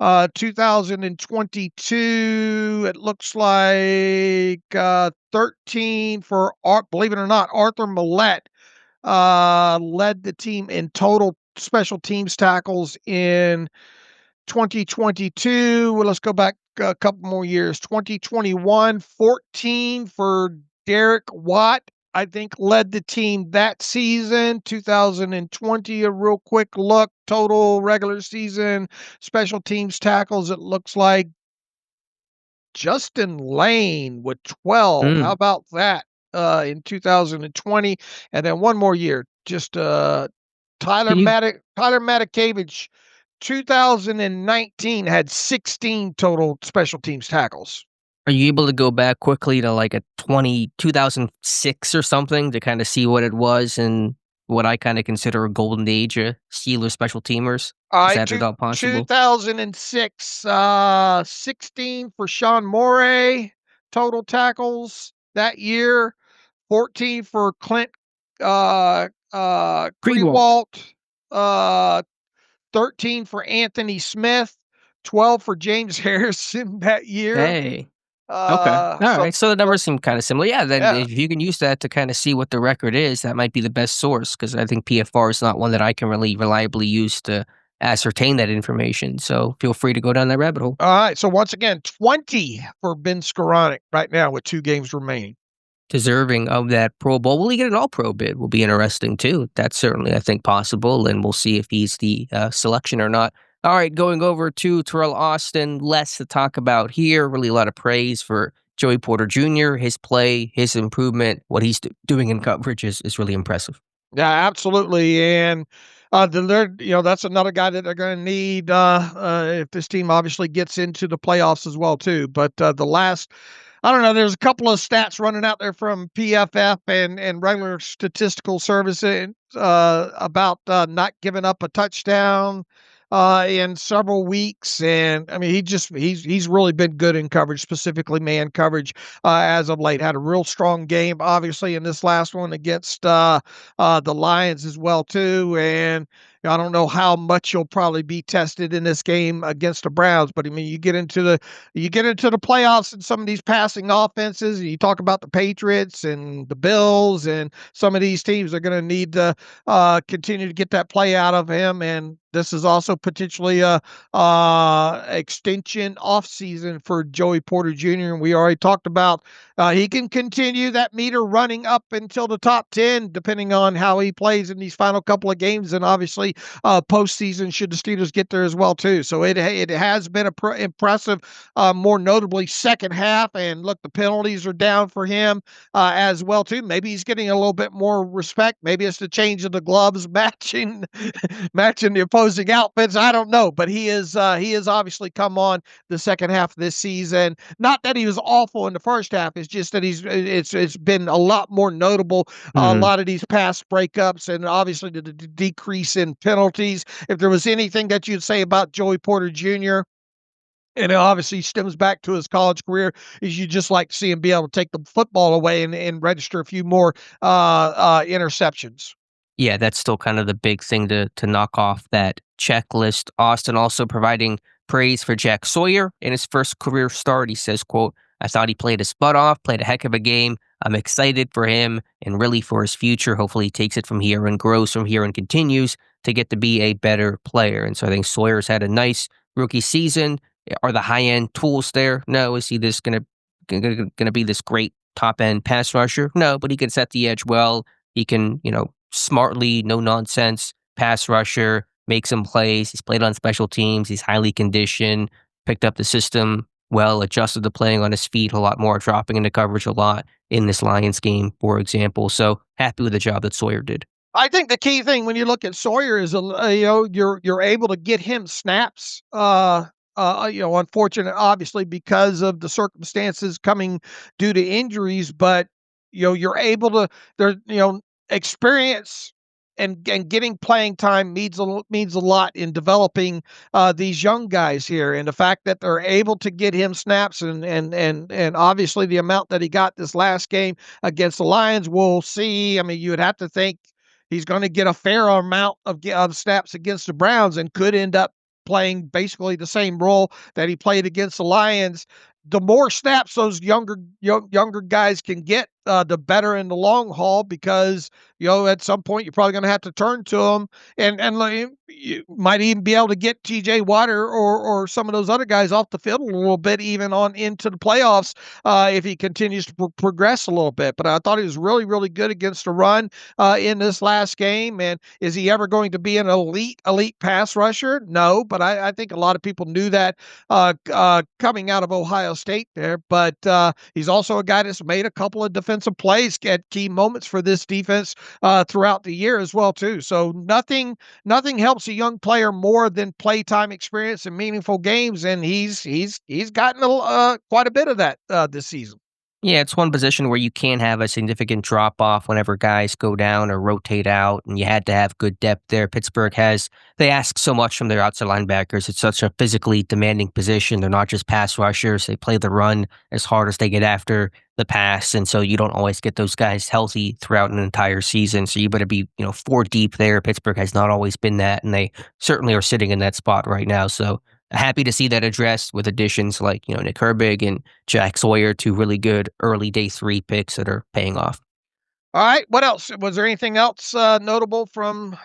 2022, it looks like 13 for believe it or not, Arthur Millette led the team in total special teams tackles in 2022. Well, let's go back a couple more years. 2021, 14 for Derek Watt, I think led the team that season. 2020, a real quick look, total regular season special teams tackles, it looks like Justin Lane with 12. How Mm. about that in 2020? And then one more year, just Can you Tyler Matakevich, 2019 had 16 total special teams tackles. Are you able to go back quickly to like a 2006 or something to kind of see what it was and what I kind of consider a golden age of Steelers special teamers? All Is right, that at all possible? 2006, 16 for Sean Morey, total tackles that year, 14 for Clint Greenwald. Greenwalt, uh, 13 for Anthony Smith, 12 for James Harrison that year. Hey. Okay. All So right. So the numbers seem kind of similar. Yeah. Then yeah. if you can use that to kind of see what the record is, that might be the best source because I think PFR is not one that I can really reliably use to ascertain that information. So feel free to go down that rabbit hole. All right. So once again, 20 for Ben Skoranek right now with 2 games remaining. Deserving of that Pro Bowl. Will he get an All-Pro bid? Will be interesting too. That's certainly, I think, possible, and we'll see if he's the selection or not. All right, going over to Terrell Austin. Less to talk about here. Really a lot of praise for Joey Porter Jr., his play, his improvement, what he's doing in coverage is really impressive. Yeah, absolutely. And that's another guy that they're going to need if this team obviously gets into the playoffs as well too. But I don't know. There's a couple of stats running out there from PFF and regular statistical services about not giving up a touchdown in several weeks, and I mean he's really been good in coverage, specifically man coverage as of late. Had a real strong game, obviously in this last one against the Lions as well too, and I don't know how much you'll probably be tested in this game against the Browns, but I mean, you get into the playoffs and some of these passing offenses, and you talk about the Patriots and the Bills and some of these teams are going to need to continue to get that play out of him. And this is also potentially a extension off season for Joey Porter Jr. And we already talked about he can continue that meter running up until the top 10, depending on how he plays in these final couple of games. And obviously postseason should the Steelers get there as well too. So it has been impressive, more notably second half. And look, the penalties are down for him as well too. Maybe he's getting a little bit more respect. Maybe it's the change of the gloves matching the opposing outfits. I don't know, but he is obviously come on the second half of this season. Not that he was awful in the first half. It's just that it's been a lot more notable. A lot of these pass breakups and obviously the decrease in penalties. If there was anything that you'd say about Joey Porter Jr., and it obviously stems back to his college career, is you just like to see him be able to take the football away and register a few more interceptions. Yeah, that's still kind of the big thing to knock off that checklist. Austin also providing praise for Jack Sawyer in his first career start. He says, quote, I thought he played his butt off, played a heck of a game. I'm excited for him and really for his future. Hopefully he takes it from here and grows from here and continues to get to be a better player. And so I think Sawyer's had a nice rookie season. Are the high-end tools there? No. Is he this gonna be this great top-end pass rusher? No, but he can set the edge well. He can, smartly, no nonsense pass rusher, make some plays. He's played on special teams. He's highly conditioned, picked up the system well, adjusted to playing on his feet a lot more, dropping into coverage a lot in this Lions game, for example. So happy with the job that Sawyer did. I think the key thing when you look at Sawyer is you're able to get him snaps. Unfortunate, obviously, because of the circumstances coming due to injuries, but you're able to experience and getting playing time means a lot in developing these young guys here, and the fact that they're able to get him snaps and obviously the amount that he got this last game against the Lions, we'll see. I mean, you would have to think he's going to get a fair amount of snaps against the Browns and could end up playing basically the same role that he played against the Lions. The more snaps those younger guys can get, the better in the long haul, because at some point you're probably going to have to turn to him, and like, you might even be able to get T.J. Watt or some of those other guys off the field a little bit, even on into the playoffs, if he continues to progress a little bit. But I thought he was really, really good against the run in this last game. And is he ever going to be an elite pass rusher? No, but I think a lot of people knew that coming out of Ohio State there. But he's also a guy that's made a couple of defensive plays at key moments for this defense throughout the year as well too. So nothing helps a young player more than playtime experience in meaningful games, and he's gotten quite a bit of that this season. Yeah, it's one position where you can have a significant drop off whenever guys go down or rotate out, and you had to have good depth there. They ask so much from their outside linebackers. It's such a physically demanding position. They're not just pass rushers. They play the run as hard as they get after the pass, and so you don't always get those guys healthy throughout an entire season. So you better be, four deep there. Pittsburgh has not always been that, and they certainly are sitting in that spot right now. So happy to see that addressed with additions like, Nick Herbig and Jack Sawyer, two really good early day 3 picks that are paying off. All right, what else? Was there anything else notable from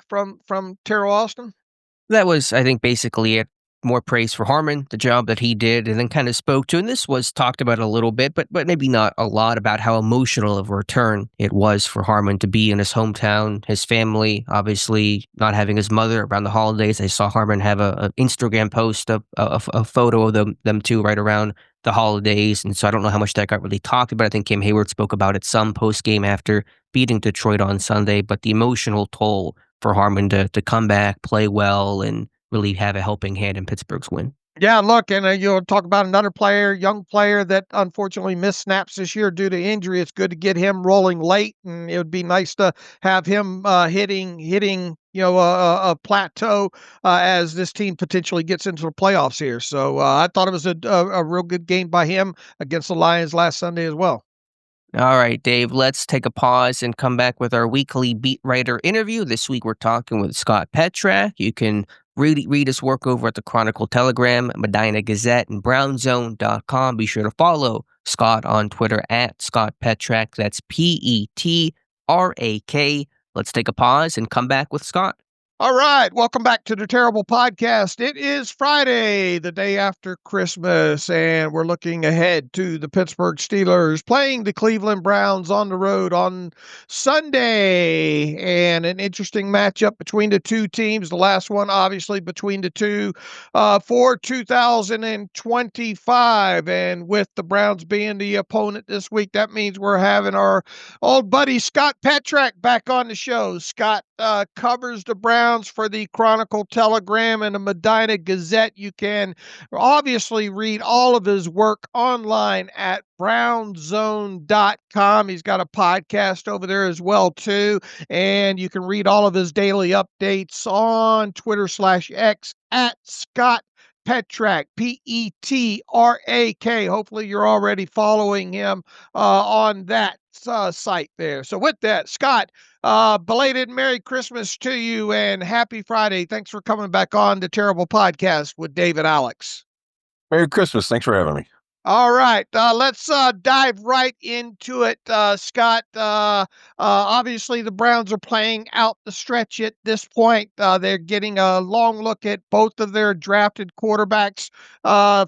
Terrell Austin? That was, I think, basically it. More praise for Harmon, the job that he did, and then kind of spoke to, and this was talked about a little bit, but maybe not a lot, about how emotional of a return it was for Harmon to be in his hometown, his family, obviously not having his mother around the holidays. I saw Harmon have a Instagram post of a photo of them two right around the holidays, and so I don't know how much that got really talked about. I think Cam Hayward spoke about it some post-game after beating Detroit on Sunday, but the emotional toll for Harmon to come back, play well, and really have a helping hand in Pittsburgh's win. Yeah, look, and you'll talk about another player, young player that unfortunately missed snaps this year due to injury. It's good to get him rolling late, and it would be nice to have him hitting a plateau as this team potentially gets into the playoffs here. So I thought it was a real good game by him against the Lions last Sunday as well. All right, Dave, let's take a pause and come back with our weekly beat writer interview. This week we're talking with Scott Petrak. You can read his work over at the Chronicle Telegram, Medina Gazette, and brownzone.com. Be sure to follow Scott on Twitter at Scott Petrak. That's Petrak. Let's take a pause and come back with Scott. All right, welcome back to the Terrible Podcast. It is Friday, the day after Christmas, and we're looking ahead to the Pittsburgh Steelers playing the Cleveland Browns on the road on Sunday, and an interesting matchup between the two teams. The last one, obviously, between the two for 2025, and with the Browns being the opponent this week, that means we're having our old buddy Scott Petrak back on the show. Scott covers the Browns for the Chronicle Telegram and the Medina Gazette. You can obviously read all of his work online at brownzone.com. He's got a podcast over there as well too, and you can read all of his daily updates on Twitter/X at Scott Petrak, Petrak. Hopefully you're already following him on that site there. So with that, Scott, belated Merry Christmas to you and Happy Friday. Thanks for coming back on the Terrible Podcast with David Alex. Merry Christmas. Thanks for having me. All right, let's dive right into it, Scott. Obviously, the Browns are playing out the stretch at this point. They're getting a long look at both of their drafted quarterbacks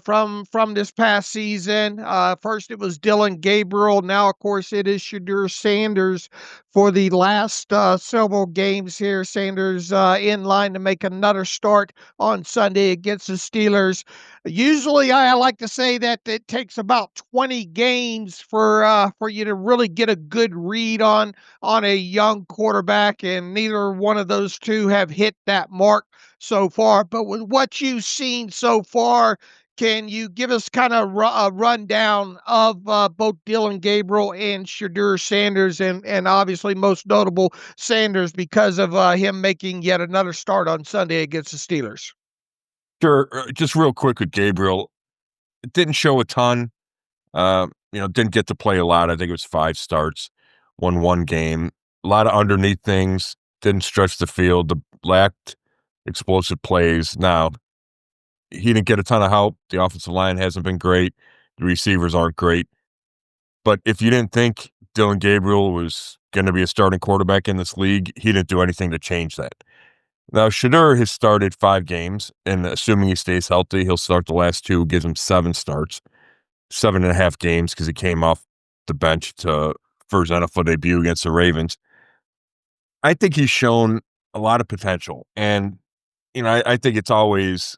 from this past season. First, it was Dylan Gabriel. Now, of course, it is Shedeur Sanders for the last several games here. Sanders in line to make another start on Sunday against the Steelers. Usually, I like to say that it takes about 20 games for you to really get a good read on a young quarterback, and neither one of those two have hit that mark so far. But with what you've seen so far, can you give us kind of a rundown of both Dylan Gabriel and Shedeur Sanders, and obviously most notable Sanders because of him making yet another start on Sunday against the Steelers? Sure. Just real quick with Gabriel, it didn't show a ton. Didn't get to play a lot. I think it was 5 starts, won 1 game. A lot of underneath things. Didn't stretch the field. Lacked explosive plays. Now, he didn't get a ton of help. The offensive line hasn't been great. The receivers aren't great. But if you didn't think Dylan Gabriel was going to be a starting quarterback in this league. He didn't do anything to change that. Now, Shedeur has started 5 games, and assuming he stays healthy, he'll start the last 2, gives him 7 starts, 7.5 games because he came off the bench for his NFL debut against the Ravens. I think he's shown a lot of potential, and I think it's always,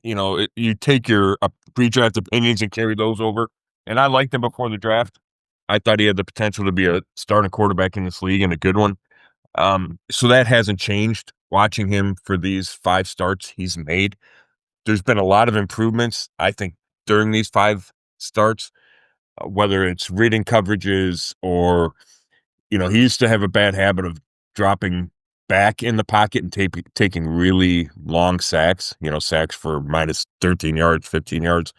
you take your pre-draft opinions and carry those over. And I liked him before the draft. I thought he had the potential to be a starting quarterback in this league and a good one. So that hasn't changed. Watching him for these 5 starts he's made, there's been a lot of improvements, I think, during these 5 starts, whether it's reading coverages or, he used to have a bad habit of dropping back in the pocket and taking really long sacks, sacks for minus 13 yards, 15 yards.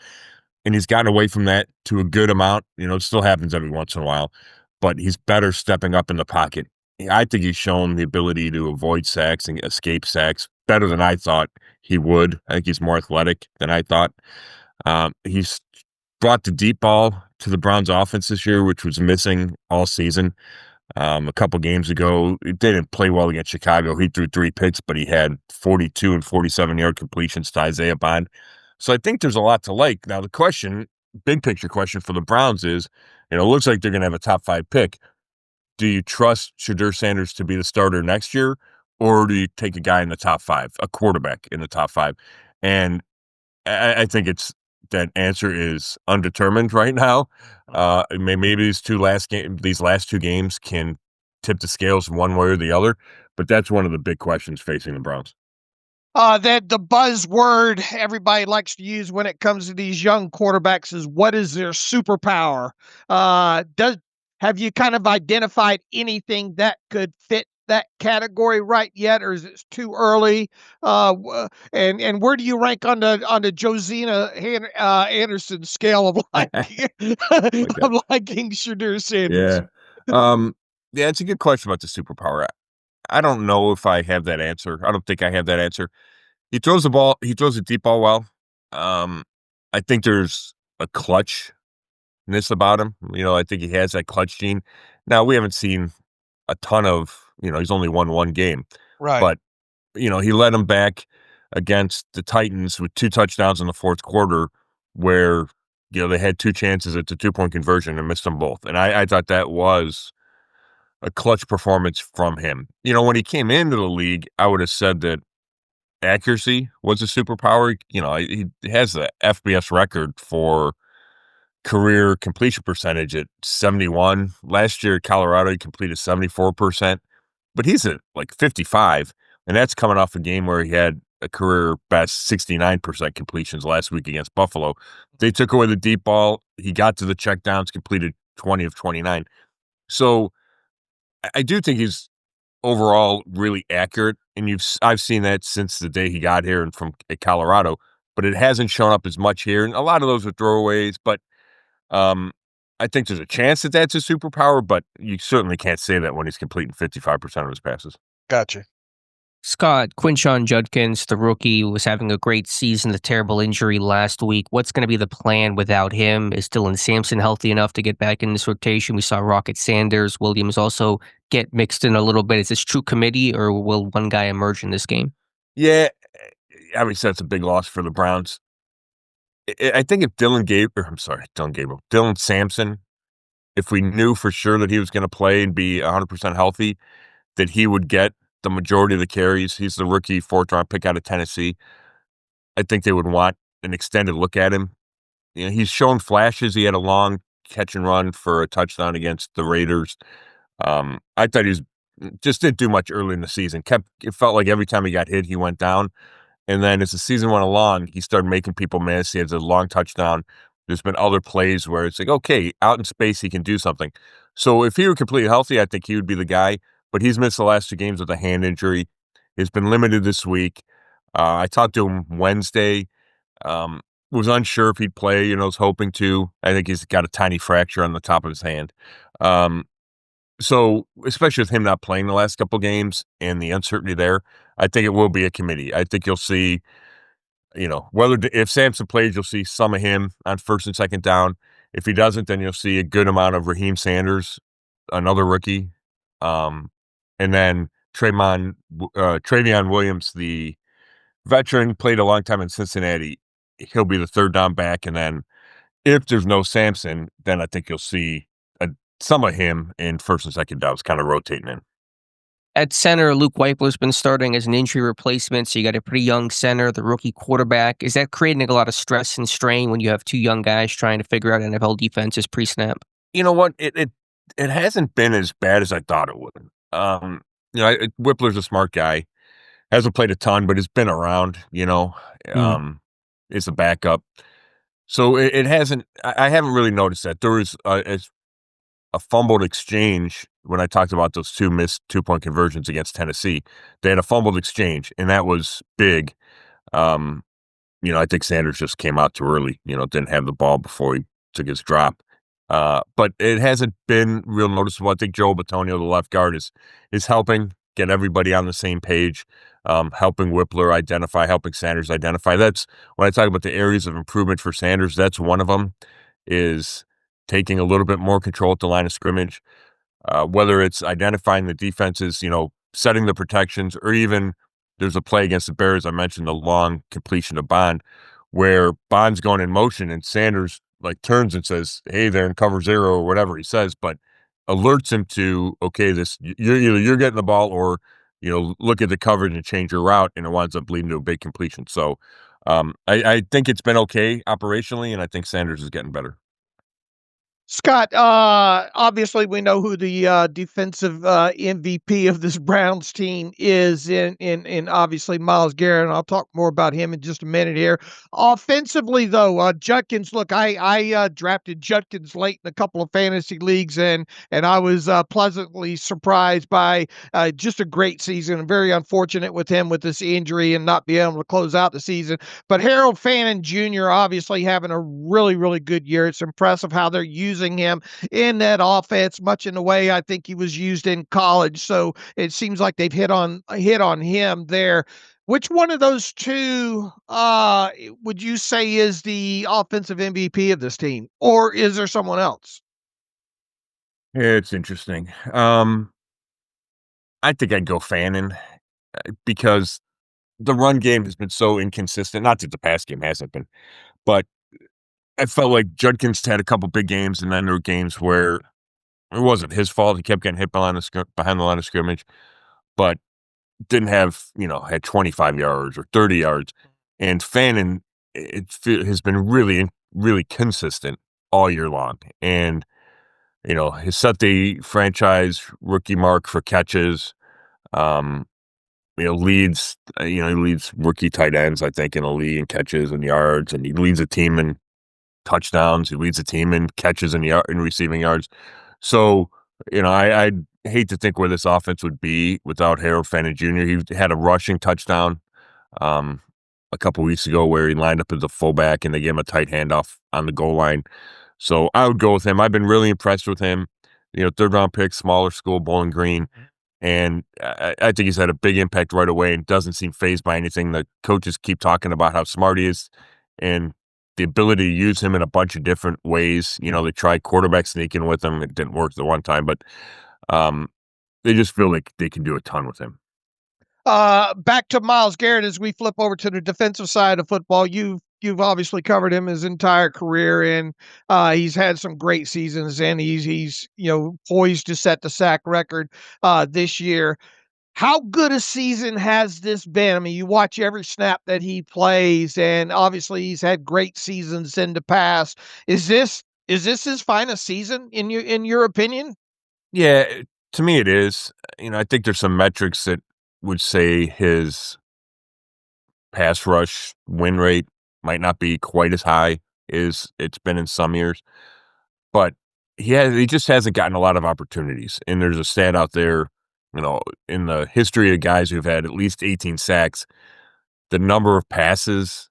And he's gotten away from that to a good amount. It still happens every once in a while, but he's better stepping up in the pocket. I think he's shown the ability to avoid sacks and escape sacks better than I thought he would. I think he's more athletic than I thought. He's brought the deep ball to the Browns offense this year, which was missing all season. A couple games ago, he didn't play well against Chicago. He threw 3 picks, but he had 42 and 47-yard completions to Isaiah Bond. So I think there's a lot to like. Now, the question, big picture question for the Browns is, it looks like they're going to have a top 5 pick. Do you trust Shedeur Sanders to be the starter next year, or do you take a guy in the top 5, a quarterback in the top 5? And I think that answer is undetermined right now. Maybe these last 2 games can tip the scales one way or the other, but that's one of the big questions facing the Browns. That the buzzword everybody likes to use when it comes to these young quarterbacks is, what is their superpower? Have you kind of identified anything that could fit that category right yet, or is it too early? And where do you rank on the Josina Anderson scale of liking of liking Shedeur Sanders? Yeah, it's a good question about the superpower. I don't know if I have that answer. I don't think I have that answer. He throws the deep ball well. I think there's a clutchness about him. I think he has that clutch gene. Now, we haven't seen a ton of, he's only won 1 game. Right. But, he led him back against the Titans with 2 touchdowns in the 4th quarter where, they had 2 chances at the 2-point conversion and missed them both. And I thought that was a clutch performance from him. When he came into the league, I would have said that accuracy was a superpower. He has the FBS record for career completion percentage at 71. Last year at Colorado, he completed 74%, but he's at like 55, and that's coming off a game where he had a career best 69% completions last week against Buffalo. They took away the deep ball. He got to the checkdowns, completed 20 of 29. So I do think he's overall really accurate, and I've seen that since the day he got here and at Colorado, but it hasn't shown up as much here, and a lot of those are throwaways. But I think there's a chance that that's a superpower, but you certainly can't say that when he's completing 55% of his passes. Gotcha. Scott, Quinshon Judkins, the rookie, was having a great season, a terrible injury last week. What's going to be the plan without him? Is Dylan Sampson healthy enough to get back in this rotation? We saw Rocket Sanders, Williams also get mixed in a little bit. Is this true committee, or will one guy emerge in this game? Yeah, obviously that's a big loss for the Browns. I think if Dylan Sampson, if we knew for sure that he was going to play and be 100% healthy, that he would get the majority of the carries. He's the rookie 4th-round pick out of Tennessee. I think they would want an extended look at him. He's shown flashes. He had a long catch and run for a touchdown against the Raiders. I thought he just didn't do much early in the season. It felt like every time he got hit, he went down. And then as the season went along, he started making people miss. He has a long touchdown. There's been other plays where it's like, okay, out in space, he can do something. So if he were completely healthy, I think he would be the guy. But he's missed the last 2 games with a hand injury. He's been limited this week. I talked to him Wednesday. Was unsure if he'd play, was hoping to. I think he's got a tiny fracture on the top of his hand. So especially with him not playing the last couple games and the uncertainty there, I think it will be a committee. I think you'll see, if Sampson plays, you'll see some of him on 1st and 2nd down. If he doesn't, then you'll see a good amount of Raheem Sanders, another rookie, and then Travion Williams, the veteran, played a long time in Cincinnati. He'll be the third down back, and then if there's no Sampson, then I think you'll see some of him in first and second downs, kind of rotating in. At center, Luke Weichler's been starting as an injury replacement, so you got a pretty young center, the rookie quarterback. Is that creating a lot of stress and strain when you have two young guys trying to figure out NFL defenses pre-snap? You know what? It hasn't been as bad as I thought it would. Whippler's a smart guy. Hasn't played a ton, but has been around. Is a backup. So it hasn't. I haven't really noticed that. There was a fumbled exchange when I talked about those two missed 2-point conversions against Tennessee. They had a fumbled exchange, and that was big. I think Sanders just came out too early. Didn't have the ball before he took his drop. But it hasn't been real noticeable. I think Joe Batonio, the left guard, is helping get everybody on the same page, helping Whippler identify, helping Sanders identify. That's when I talk about the areas of improvement for Sanders. That's one of them, is taking a little bit more control at the line of scrimmage, whether it's identifying the defenses, setting the protections, or even there's a play against the Bears. I mentioned the long completion of Bond, where Bond's going in motion and Sanders turns and says, "Hey, they're in cover 0," or whatever he says, but alerts him to, okay, you're getting the ball, or look at the coverage and change your route, and it winds up leading to a big completion. So I think it's been okay operationally, and I think Sanders is getting better. Scott, obviously we know who the defensive MVP of this Browns team is in obviously Myles Garrett, and I'll talk more about him in just a minute here. Offensively, though, Judkins, look, I drafted Judkins late in a couple of fantasy leagues, and I was pleasantly surprised by just a great season. I'm very unfortunate with him with this injury and not being able to close out the season. But Harold Fannin Jr. obviously having a really, really good year. It's impressive how they're using him in that offense, much in the way I think he was used in college. So it seems like they've hit on him there. Which one of those two would you say is the offensive MVP of this team, or is there someone else? It's interesting. I think I'd go Fannin, because the run game has been so inconsistent. Not that the pass game hasn't been, but I felt like Judkins had a couple big games, and then there were games where it wasn't his fault. He kept getting hit behind the line of scrimmage, but didn't have, had 25 yards or 30 yards. And Fannin has been really, really consistent all year long. And, he set the franchise rookie mark for catches. Leads rookie tight ends, I think, in the league in catches and yards, and he leads a team in touchdowns. He leads the team in catches and receiving yards. So, I hate to think where this offense would be without Harold Fannin Jr. He had a rushing touchdown a couple weeks ago where he lined up as a fullback and they gave him a tight handoff on the goal line. So I would go with him. I've been really impressed with him. Third round pick, smaller school, Bowling Green. And I think he's had a big impact right away and doesn't seem fazed by anything. The coaches keep talking about how smart he is and the ability to use him in a bunch of different ways. They tried quarterback sneaking with him. It didn't work the one time, but they just feel like they can do a ton with him. Back to Myles Garrett as we flip over to the defensive side of football. You've obviously covered him his entire career, and he's had some great seasons, and he's poised to set the sack record this year. How good a season has this been? I mean, you watch every snap that he plays, and obviously he's had great seasons in the past. Is this his finest season in your opinion? Yeah, to me it is. I think there's some metrics that would say his pass rush win rate might not be quite as high as it's been in some years, but he just hasn't gotten a lot of opportunities. And there's a stat out there, in the history of guys who've had at least 18 sacks, the number of passes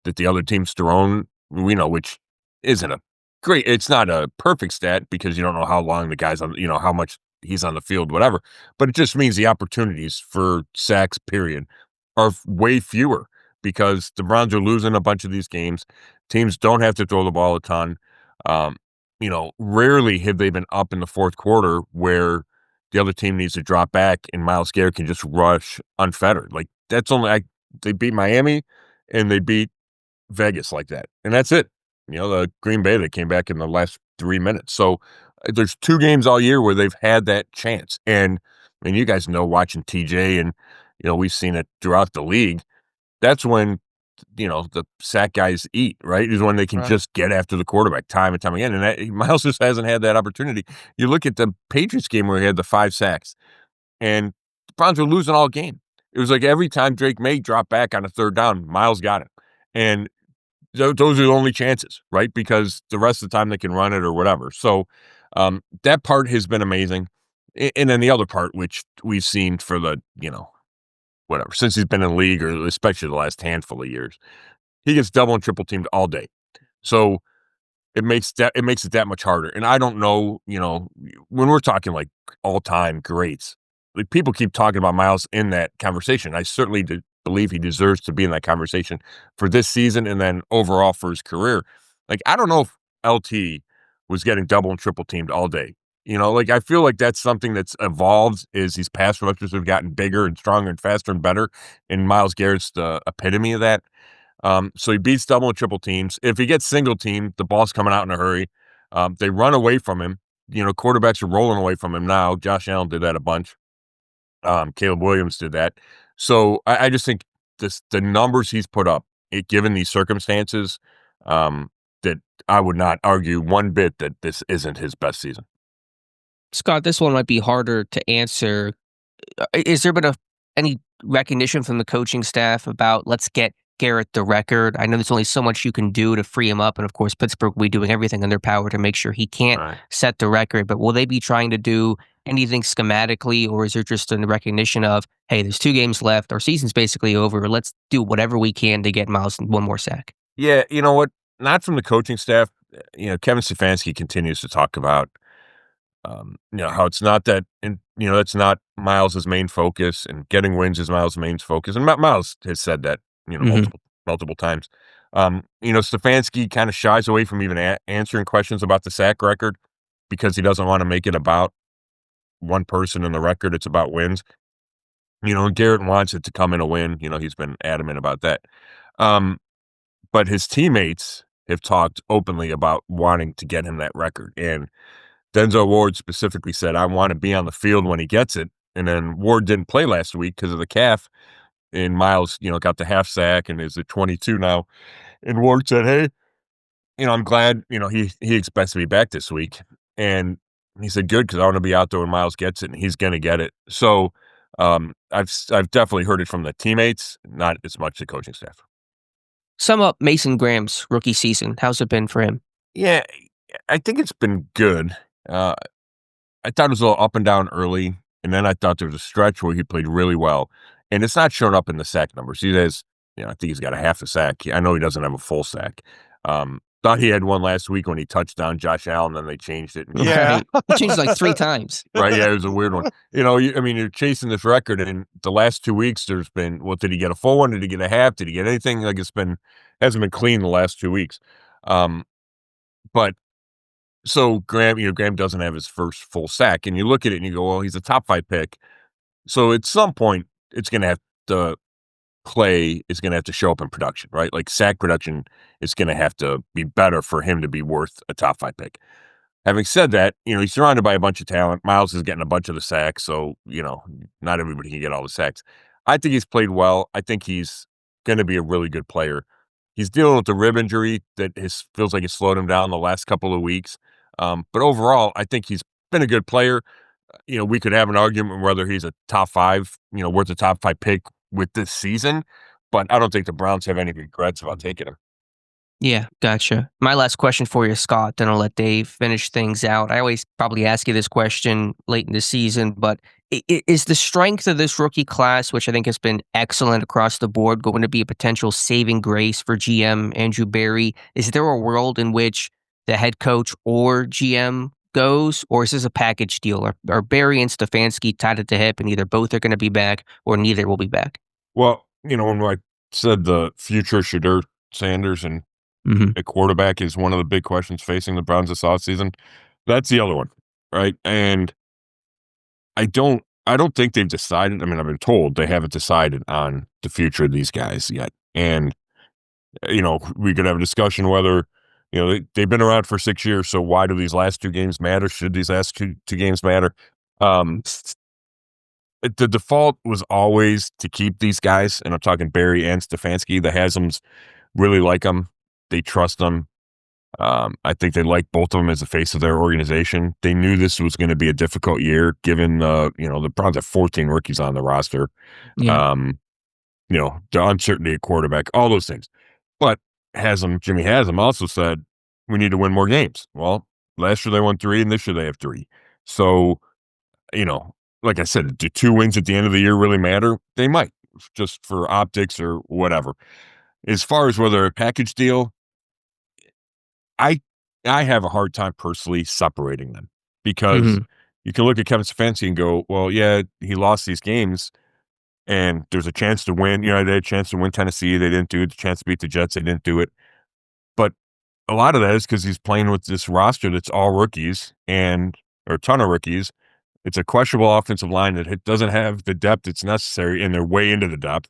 that the other team's thrown, which isn't it's not a perfect stat because you don't know how long the guy's on, how much he's on the field, whatever. But it just means the opportunities for sacks, period, are way fewer because the Browns are losing a bunch of these games. Teams don't have to throw the ball a ton. rarely have they been up in the fourth quarter where the other team needs to drop back and Myles Garrett can just rush unfettered. Like that's they beat Miami and they beat Vegas like that. And that's it. The Green Bay that came back in the last 3 minutes. So there's 2 games all year where they've had that chance. And you guys know watching TJ and we've seen it throughout the league. That's when the sack guys eat, right? Is when they can just get after the quarterback time and time again. And Myles just hasn't had that opportunity. You look at the Patriots game where he had the 5 sacks and the Browns were losing all game. It was like every time Drake May dropped back on a third down, Myles got it. And those are the only chances, right? Because the rest of the time they can run it or whatever. So that part has been amazing. And then the other part, which we've seen for the, whatever, since he's been in the league, or especially the last handful of years, he gets double and triple teamed all day. So it makes it that much harder. And I don't know, when we're talking like all-time greats, like people keep talking about Myles in that conversation. I certainly believe he deserves to be in that conversation for this season and then overall for his career. Like, I don't know if LT was getting double and triple teamed all day. Like I feel like that's something that's evolved as these pass rushers have gotten bigger and stronger and faster and better. And Myles Garrett's the epitome of that. So he beats double and triple teams. If he gets single teamed, the ball's coming out in a hurry. They run away from him. Quarterbacks are rolling away from him now. Josh Allen did that a bunch. Caleb Williams did that. So I just think the numbers he's put up, given these circumstances, that I would not argue one bit that this isn't his best season. Scott, this one might be harder to answer. Is there been any recognition from the coaching staff about let's get Garrett the record? I know there's only so much you can do to free him up, and of course Pittsburgh will be doing everything in their power to make sure he can't set the record, but will they be trying to do anything schematically, or is there just a recognition of, hey, there's 2 games left, our season's basically over, let's do whatever we can to get Myles one more sack? Yeah, you know what? Not from the coaching staff. Kevin Stefanski continues to talk about how it's not that, and that's not Myles' main focus, and getting wins is Myles' main focus. And Myles has said that, multiple times. Stefanski kind of shies away from even answering questions about the sack record because he doesn't want to make it about one person in the record. It's about wins. Garrett wants it to come in a win. He's been adamant about that. But his teammates have talked openly about wanting to get him that record. And Denzel Ward specifically said, I want to be on the field when he gets it. And then Ward didn't play last week because of the calf. And Myles, got the half sack and is at 22 now. And Ward said, hey, I'm glad, he expects to be back this week. And he said, good, because I want to be out there when Myles gets it, and he's going to get it. So I've definitely heard it from the teammates, not as much the coaching staff. Sum up Mason Graham's rookie season. How's it been for him? Yeah, I think it's been good. I thought it was a little up and down early, and then I thought there was a stretch where he played really well. And it's not shown up in the sack numbers. He has, I think he's got a half a sack. I know he doesn't have a full sack. Thought he had one last week when he touched down Josh Allen, then they changed it. Yeah. He changed like 3 times. Right, yeah, it was a weird one. You're chasing this record, and in the last 2 weeks, there's been, did he get a full one? Did he get a half? Did he get anything? Like, hasn't been clean the last 2 weeks. But so Graham doesn't have his first full sack, and you look at it and you go, well, he's a top 5 pick. So at some point, it's going to have to play, is going to have to show up in production, right? Like sack production is going to have to be better for him to be worth a top 5 pick. Having said that, he's surrounded by a bunch of talent. Myles is getting a bunch of the sacks, so, not everybody can get all the sacks. I think he's played well. I think he's going to be a really good player. He's dealing with the rib injury that feels like it's slowed him down the last couple of weeks. But overall, I think he's been a good player. We could have an argument whether he's a top 5, worth a top 5 pick with this season, but I don't think the Browns have any regrets about taking him. Yeah, gotcha. My last question for you, Scott, then I'll let Dave finish things out. I always probably ask you this question late in the season, but is the strength of this rookie class, which I think has been excellent across the board, going to be a potential saving grace for GM Andrew Berry? Is there a world in which the head coach or GM goes, or is this a package deal? Are Berry and Stefanski tied at the hip, and either both are going to be back or neither will be back? Well, when I said the future Shadur Sanders and at quarterback is one of the big questions facing the Browns this offseason. That's the other one, right? And I don't think they've decided. I mean, I've been told they haven't decided on the future of these guys yet. And we could have a discussion whether they've been around for 6 years, so why do these last 2 games matter? Should these last two games matter? The default was always to keep these guys, and I'm talking Barry and Stefanski. The Haslam's really like them. They trust them. I think they like both of them as the face of their organization. They knew this was going to be a difficult year, given the Browns have 14 rookies on the roster. Yeah. The uncertainty at quarterback, all those things. But Jimmy Haslam also said we need to win more games. Well, last year they won 3, and this year they have 3. So, like I said, do 2 wins at the end of the year really matter? They might, just for optics or whatever. As far as whether a package deal, I have a hard time personally separating them, because you can look at Kevin Stefanski and go, well, yeah, he lost these games and there's a chance to win. They had a chance to win Tennessee. They didn't do it. The chance to beat the Jets. They didn't do it. But a lot of that is because he's playing with this roster that's all rookies or a ton of rookies. It's a questionable offensive line that doesn't have the depth that's necessary, and they're way into the depth.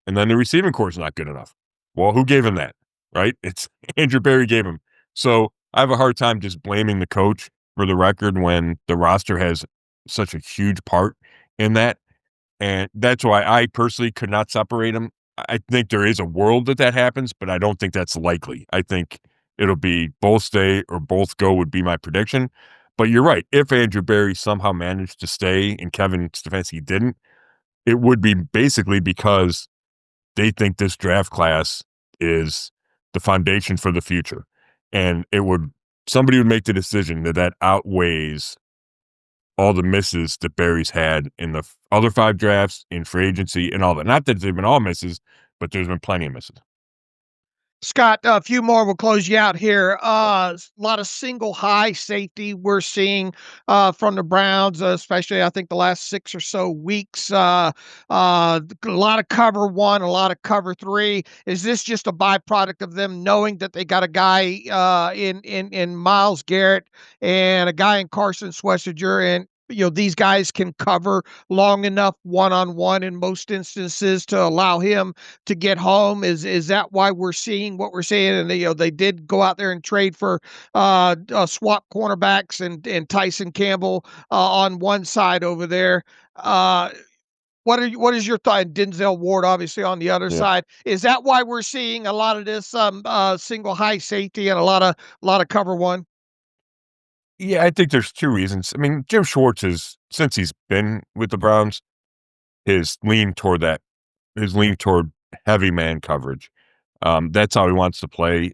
And then the receiving core is not good enough. Well, who gave him that, right? It's Andrew Berry gave him. So I have a hard time just blaming the coach for the record when the roster has such a huge part in that. And that's why I personally could not separate them. I think there is a world that happens, but I don't think that's likely. I think it'll be both stay or both go would be my prediction. But you're right. If Andrew Berry somehow managed to stay and Kevin Stefanski didn't, it would be basically because they think this draft class is the foundation for the future. And somebody would make the decision that outweighs all the misses that Barry's had in the other 5 drafts, in free agency, and all that. Not that they've been all misses, but there's been plenty of misses. Scott, a few more. We'll close you out here. A lot of single high safety we're seeing from the Browns, especially I think the last 6 or so weeks. A lot of cover 1, a lot of cover 3. Is this just a byproduct of them knowing that they got a guy in Myles Garrett and a guy in Carson Schwarzenegger, and these guys can cover long enough one-on-one in most instances to allow him to get home? Is that why we're seeing what we're seeing? And they did go out there and trade for swap cornerbacks and Tyson Campbell on one side over there. What is your thought? Denzel Ward, obviously, on the other side. Is that why we're seeing a lot of this single high safety and a lot of cover 1? Yeah, I think there's 2 reasons. I mean, Jim Schwartz since he's been with the Browns, his lean toward heavy man coverage. That's how he wants to play.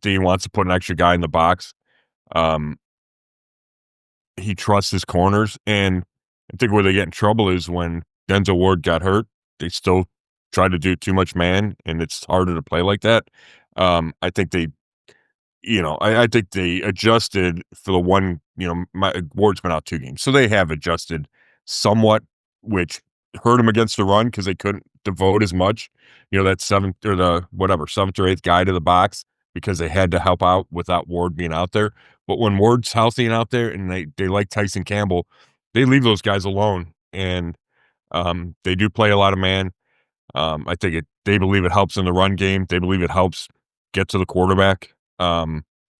He wants to put an extra guy in the box. He trusts his corners, and I think where they get in trouble is when Denzel Ward got hurt. They still try to do too much man, and it's harder to play like that. I think I think they adjusted for the one, Ward's been out 2 games. So they have adjusted somewhat, which hurt him against the run because they couldn't devote as much, that 7th or 7th or 8th guy to the box, because they had to help out without Ward being out there. But when Ward's healthy and out there, and they like Tyson Campbell, they leave those guys alone. And they do play a lot of man. I think they believe it helps in the run game. They believe it helps get to the quarterback.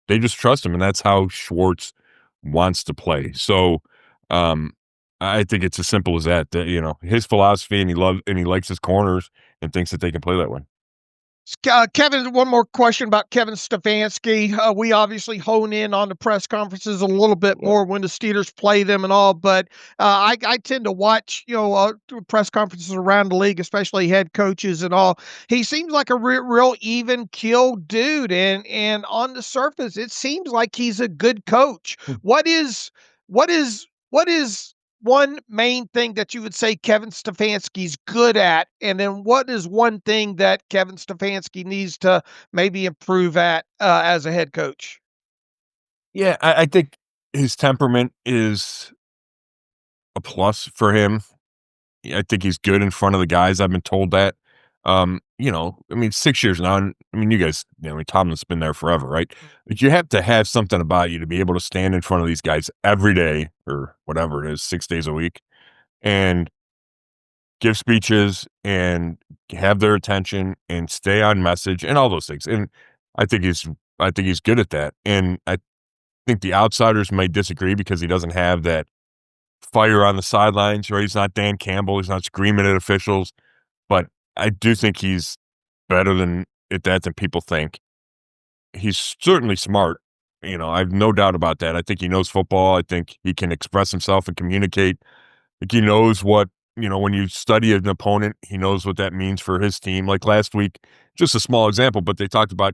They just trust him, and that's how Schwartz wants to play. So, I think it's as simple as that. His philosophy, and he likes his corners, and thinks that they can play that way. Kevin, one more question about Kevin Stefanski. We obviously hone in on the press conferences a little bit more when the Steelers play them and all, but I tend to watch, press conferences around the league, especially head coaches and all. He seems like a real even keel dude, and on the surface, it seems like he's a good coach. What is one main thing that you would say Kevin Stefanski's good at, and then what is one thing that Kevin Stefanski needs to maybe improve at as a head coach? Yeah, I think his temperament is a plus for him. I think he's good in front of the guys. I've been told that. I mean, 6 years now. And I mean, you guys, Tomlin's been there forever, right? But you have to have something about you to be able to stand in front of these guys every day or whatever it is, 6 days a week, and give speeches and have their attention and stay on message and all those things. And I think he's good at that. And I think the outsiders may disagree because he doesn't have that fire on the sidelines, right? He's not Dan Campbell. He's not screaming at officials, but I do think he's better at that than people think. He's certainly smart. I have no doubt about that. I think he knows football. I think he can express himself and communicate. Like he knows what, when you study an opponent, he knows what that means for his team. Like last week, just a small example, but they talked about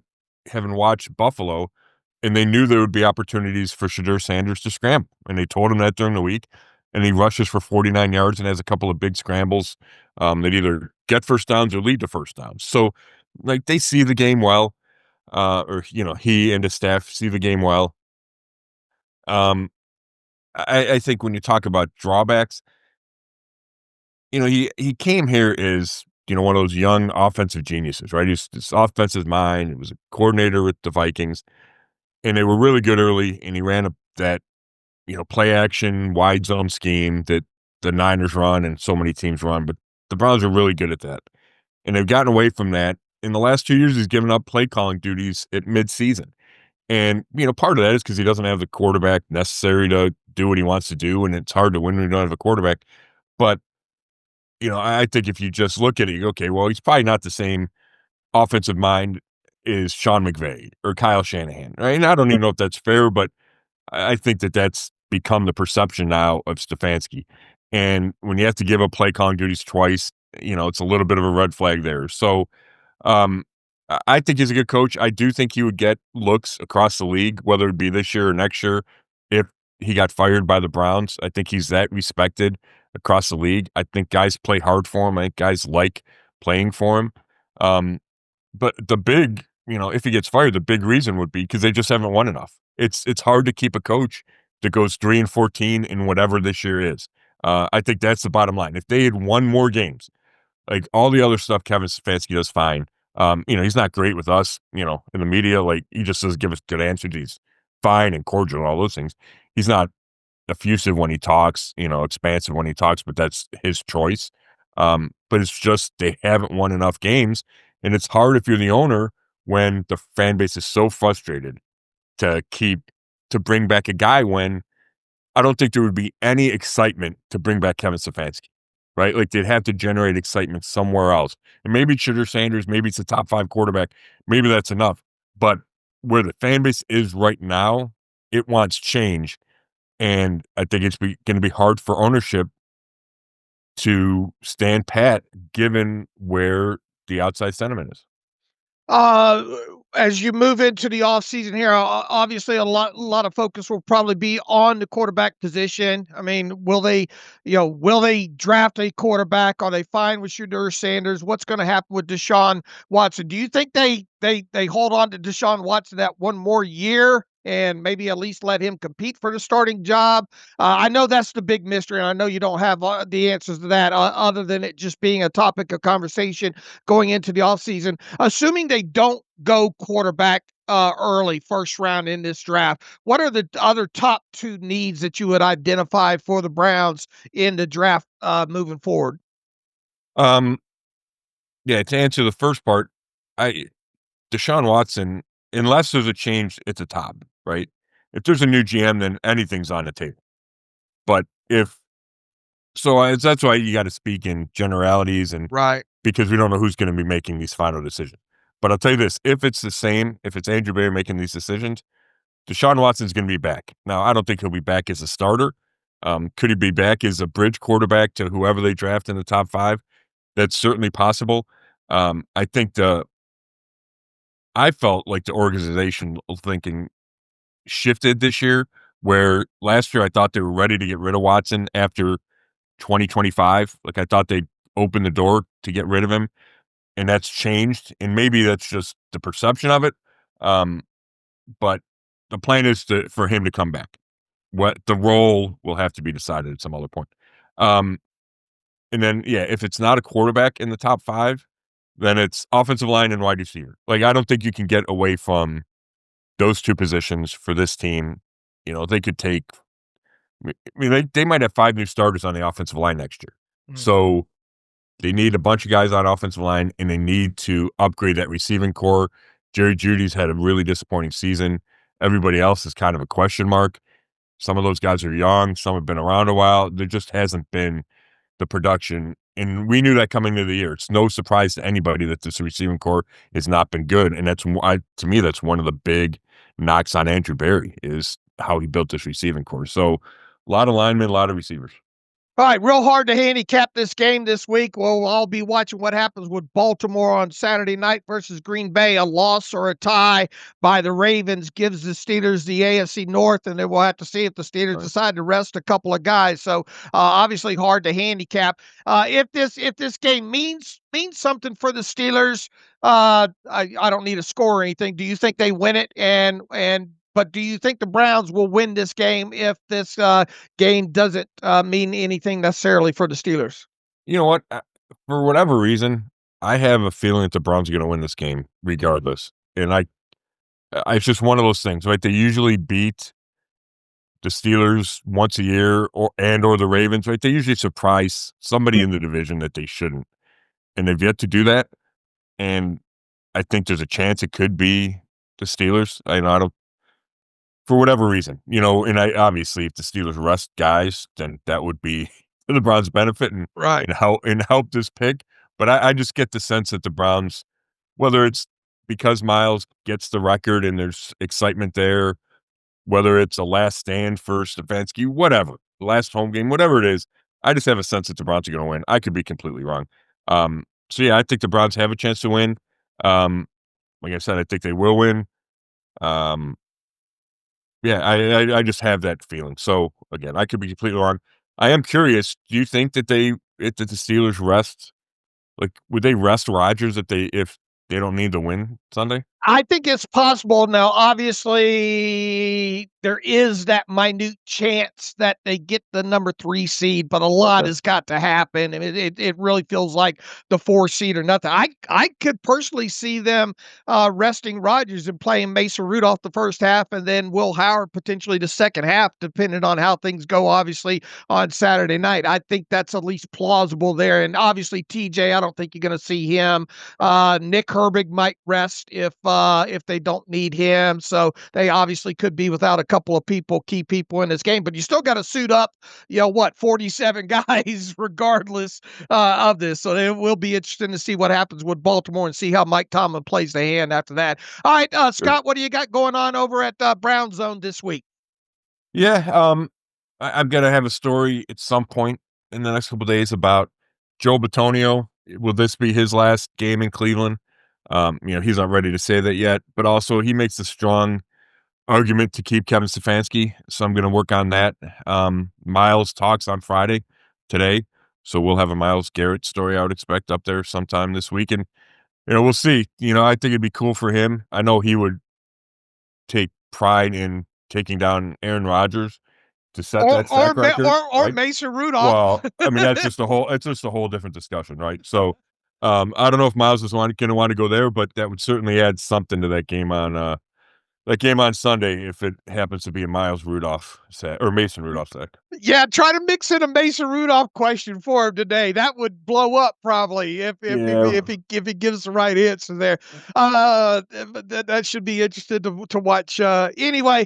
having watched Buffalo and they knew there would be opportunities for Shadur Sanders to scramble. And they told him that during the week. And he rushes for 49 yards and has a couple of big scrambles that either get first downs or lead to first downs. So, like, they see the game well, or, he and his staff see the game well. I think when you talk about drawbacks, he came here as, one of those young offensive geniuses, right? He's this offensive mind. He was a coordinator with the Vikings, and they were really good early, and he ran that play action, wide zone scheme that the Niners run and so many teams run, but the Browns are really good at that. And they've gotten away from that. In the last 2 years, he's given up play calling duties at midseason. And, part of that is because he doesn't have the quarterback necessary to do what he wants to do, and it's hard to win when you don't have a quarterback. But, I think if you just look at it, you go, okay, well, he's probably not the same offensive mind as Sean McVay or Kyle Shanahan, right? And I don't even know if that's fair, but I think that's become the perception now of Stefanski. And when you have to give up play calling duties twice, it's a little bit of a red flag there. So I think he's a good coach. I do think he would get looks across the league, whether it be this year or next year, if he got fired by the Browns. I think he's that respected across the league. I think guys play hard for him. I think guys like playing for him. But the big, if he gets fired, the big reason would be because they just haven't won enough. It's hard to keep a coach that goes 3-14 in whatever this year is. I think that's the bottom line. If they had won more games, like all the other stuff, Kevin Stefanski does fine. He's not great with us, in the media. Like he just doesn't give us good answers. He's fine and cordial and all those things. He's not effusive when he talks, expansive when he talks, but that's his choice. But it's just they haven't won enough games. And it's hard if you're the owner when the fan base is so frustrated to bring back a guy when I don't think there would be any excitement to bring back Kevin Stefanski, right? Like they'd have to generate excitement somewhere else. And maybe it's Shadur Sanders, maybe it's a top 5 quarterback, maybe that's enough. But where the fan base is right now, it wants change. And I think it's going to be hard for ownership to stand pat given where the outside sentiment is. As you move into the offseason here, obviously a lot of focus will probably be on the quarterback position. I mean, will they draft a quarterback? Are they fine with Shadur Sanders? What's going to happen with Deshaun Watson? Do you think they hold on to Deshaun Watson that one more year and maybe at least let him compete for the starting job? I know that's the big mystery, and I know you don't have the answers to that other than it just being a topic of conversation going into the offseason. Assuming they don't go quarterback early, first round in this draft, what are the other top 2 needs that you would identify for the Browns in the draft moving forward? Yeah, to answer the first part, Deshaun Watson, unless there's a change at the top, right? If there's a new GM, then anything's on the table. But that's why you got to speak in generalities and Right. because we don't know who's going to be making these final decisions. But I'll tell you this, if it's the same, if it's Andrew Berry making these decisions, Deshaun Watson's going to be back. Now, I don't think he'll be back as a starter. Could he be back as a bridge quarterback to whoever they draft in the top 5? That's certainly possible. I felt like the organizational thinking shifted this year, where last year I thought they were ready to get rid of Watson after 2025. Like I thought they'd open the door to get rid of him, and that's changed. And maybe that's just the perception of it. But the plan is for him to come back. What the role will have to be decided at some other point. And then, if it's not a quarterback in the top 5, then it's offensive line and wide receiver. Like, I don't think you can get away from those two positions for this team. You know, they could take, I mean, they might have 5 new starters on the offensive line next year. So they need a bunch of guys on offensive line, and they need to upgrade that receiving core. Jerry Jeudy's had a really disappointing season. Everybody else is kind of a question mark. Some of those guys are young. Some have been around a while. There just hasn't been the production, and we knew that coming into the year. It's no surprise to anybody that this receiving core has not been good, and that's to me, that's one of the big knocks on Andrew Berry is how he built this receiving core. So a lot of linemen, a lot of receivers. All right, real hard to handicap this game this week. We'll all be watching what happens with Baltimore on Saturday night versus Green Bay. A loss or a tie by the Ravens gives the Steelers the AFC North, and then we'll have to see if the Steelers decide to rest a couple of guys. So obviously hard to handicap. If this game means something for the Steelers, I don't need a score or anything. Do you think they win it? But do you think the Browns will win this game if this game doesn't mean anything necessarily for the Steelers? You know what? For whatever reason, I have a feeling that the Browns are going to win this game regardless. And it's just one of those things, right? They usually beat the Steelers once a year or the Ravens, right? They usually surprise somebody in the division that they shouldn't. And they've yet to do that. And I think there's a chance it could be the Steelers. I don't, for whatever reason, and obviously if the Steelers rest guys, then that would be to the Browns' benefit and help this pick. But I just get the sense that the Browns, whether it's because Miles gets the record and there's excitement there, whether it's a last stand for Stefanski, whatever, last home game, whatever it is, I just have a sense that the Browns are going to win. I could be completely wrong. So yeah, I think the Browns have a chance to win. Like I said, I think they will win. Yeah, I just have that feeling. So again, I could be completely wrong. I am curious. Do you think that the Steelers rest? Like, would they rest Rodgers if they don't need to win Sunday? I think it's possible. Now, obviously, there is that minute chance that they get the number 3 seed, but a lot has got to happen. I mean, it really feels like the 4 seed or nothing. I could personally see them resting Rodgers and playing Mason Rudolph the first half, and then Will Howard potentially the second half, depending on how things go, obviously, on Saturday night. I think that's at least plausible there. And obviously, TJ, I don't think you're going to see him. Nick Herbig might rest if they don't need him. So they obviously could be without a couple of key people in this game, but you still got to suit up, 47 guys regardless of this. So it will be interesting to see what happens with Baltimore and see how Mike Tomlin plays the hand after that. All right, Scott, what do you got going on over at Brown Zone this week? Yeah, I'm going to have a story at some point in the next couple of days about Joe Bitonio. Will this be his last game in Cleveland? He's not ready to say that yet, but also he makes a strong argument to keep Kevin Stefanski. So I'm going to work on that. Miles talks on Friday today. So we'll have a Myles Garrett story, I would expect, up there sometime this week. And, we'll see. I think it'd be cool for him. I know he would take pride in taking down Aaron Rodgers to set that sack record. Or right? Mason Rudolph. Well, I mean, it's just a whole different discussion, right? So I don't know if Miles is going to want to go there, but that would certainly add something to that game on Sunday if it happens to be a Miles Rudolph sack or Mason Rudolph sack. Yeah, try to mix in a Mason Rudolph question for him today. That would blow up probably if he gives the right answer there. That should be interesting to watch. Anyway,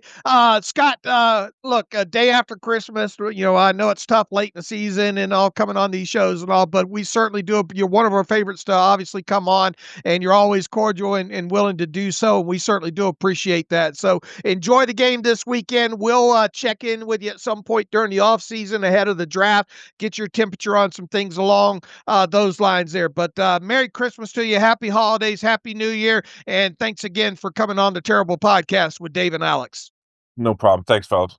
Scott, look, a day after Christmas, I know it's tough late in the season and all coming on these shows and all, but we certainly do. You're one of our favorites to obviously come on, and you're always cordial and willing to do so. We certainly do appreciate that. So enjoy the game this weekend. We'll check in with you at some point during the off season ahead of the draft, get your temperature on some things along those lines there. But Merry Christmas to you. Happy holidays. Happy New Year. And thanks again for coming on the Terrible Podcast with Dave and Alex. No problem. Thanks, fellas.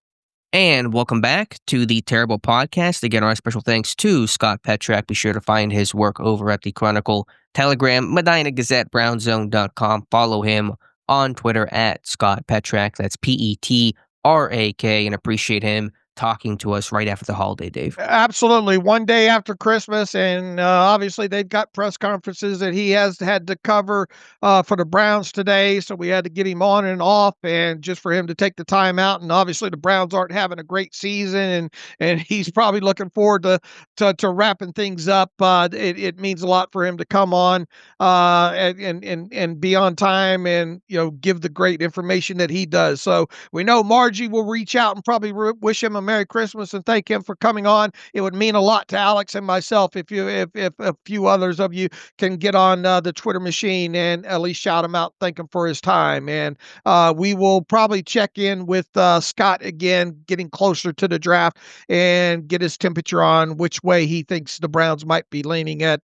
And welcome back to the Terrible Podcast. Again, our special thanks to Scott Petrak. Be sure to find his work over at the Chronicle, Telegram, Medina Gazette, BrownZone.com. Follow him on Twitter at Scott Petrak. That's Petrak, and appreciate him talking to us right after the holiday, Dave. Absolutely. One day after Christmas, and obviously they've got press conferences that he has had to cover for the Browns today, so we had to get him on and off, and just for him to take the time out. And obviously the Browns aren't having a great season, and he's probably looking forward to wrapping things up. It means a lot for him to come on and be on time, and give the great information that he does. So we know Margie will reach out and probably wish him a Merry Christmas and thank him for coming on. It would mean a lot to Alex and myself if a few others of you can get on the Twitter machine and at least shout him out, thank him for his time. And we will probably check in with Scott again, getting closer to the draft, and get his temperature on which way he thinks the Browns might be leaning at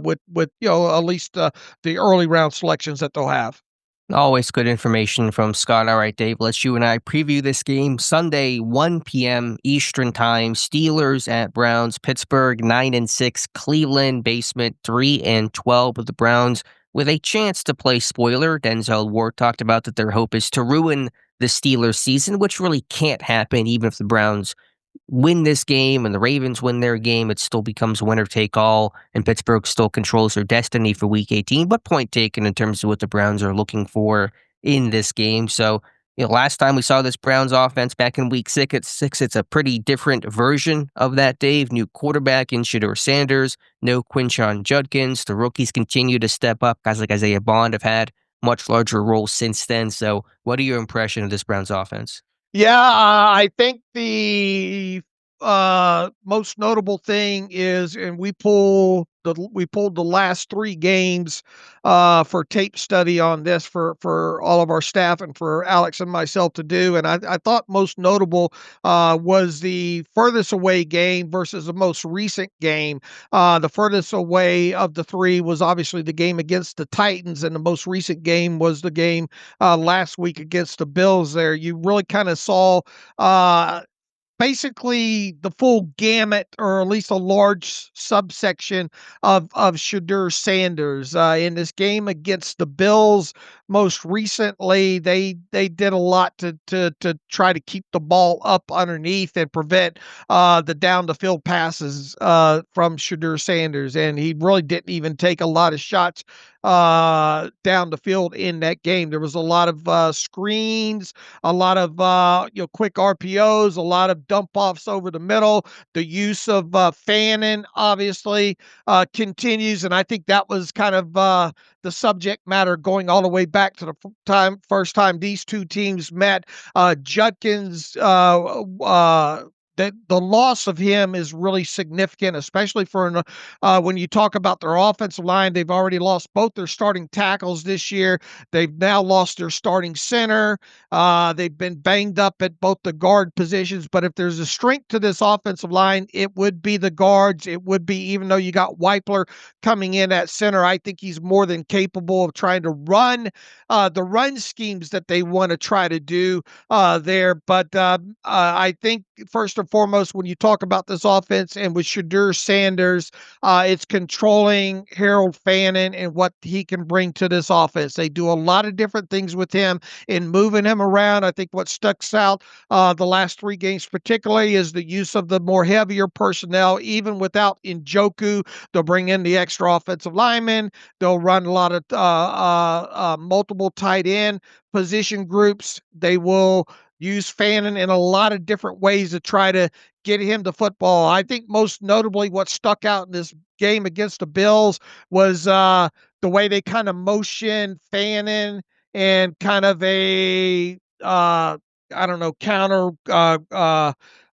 with at least the early round selections that they'll have. Always good information from Scott. All right, Dave, let's you and I preview this game. Sunday, 1 p.m. Eastern Time. Steelers at Browns. Pittsburgh 9-6. Cleveland basement 3-12 with the Browns with a chance to play spoiler. Denzel Ward talked about that their hope is to ruin the Steelers season, which really can't happen even if the Browns win this game and the Ravens win their game. It still becomes winner take all, and Pittsburgh still controls their destiny for week 18. But point taken in terms of what the Browns are looking for in this game. So, last time we saw this Browns offense back in week 6, it's a pretty different version of that, Dave. New quarterback in Shedeur Sanders, no Quinshon Judkins. The rookies continue to step up. Guys like Isaiah Bond have had much larger roles since then. So what are your impression of this Browns offense? Yeah, I think the most notable thing is, and we pulled the last 3 games for tape study on this for all of our staff and for Alex and myself to do. And I thought most notable was the furthest away game versus the most recent game. The furthest away of the 3 was obviously the game against the Titans, and the most recent game was the game last week against the Bills. There, you really kind of saw basically the full gamut, or at least a large subsection of Shedeur Sanders in this game against the Bills. Most recently, they did a lot to try to keep the ball up underneath and prevent the down the field passes from Shedeur Sanders, and he really didn't even take a lot of shots down the field in that game. There was a lot of screens, a lot of quick RPOs, a lot of dump offs over the middle. The use of Fannin obviously continues, and I think that was kind of the subject matter going all the way back to the first time these two teams met. Judkins, the loss of him is really significant, especially for when you talk about their offensive line. They've already lost both their starting tackles this year. They've now lost their starting center. They've been banged up at both the guard positions. But if there's a strength to this offensive line, it would be the guards. It would be, even though you got Weipler coming in at center, I think he's more than capable of trying to run the run schemes that they want to try to do there. But I think first and foremost, when you talk about this offense and with Shedeur Sanders, it's controlling Harold Fannin and what he can bring to this offense. They do a lot of different things with him in moving him around. I think what sticks out the last 3 games particularly is the use of the more heavier personnel. Even without Njoku, they'll bring in the extra offensive linemen. They'll run a lot of multiple tight end position groups. They will use Fannin in a lot of different ways to try to get him the football. I think most notably what stuck out in this game against the Bills was the way they kind of motion Fannin and kind of a counter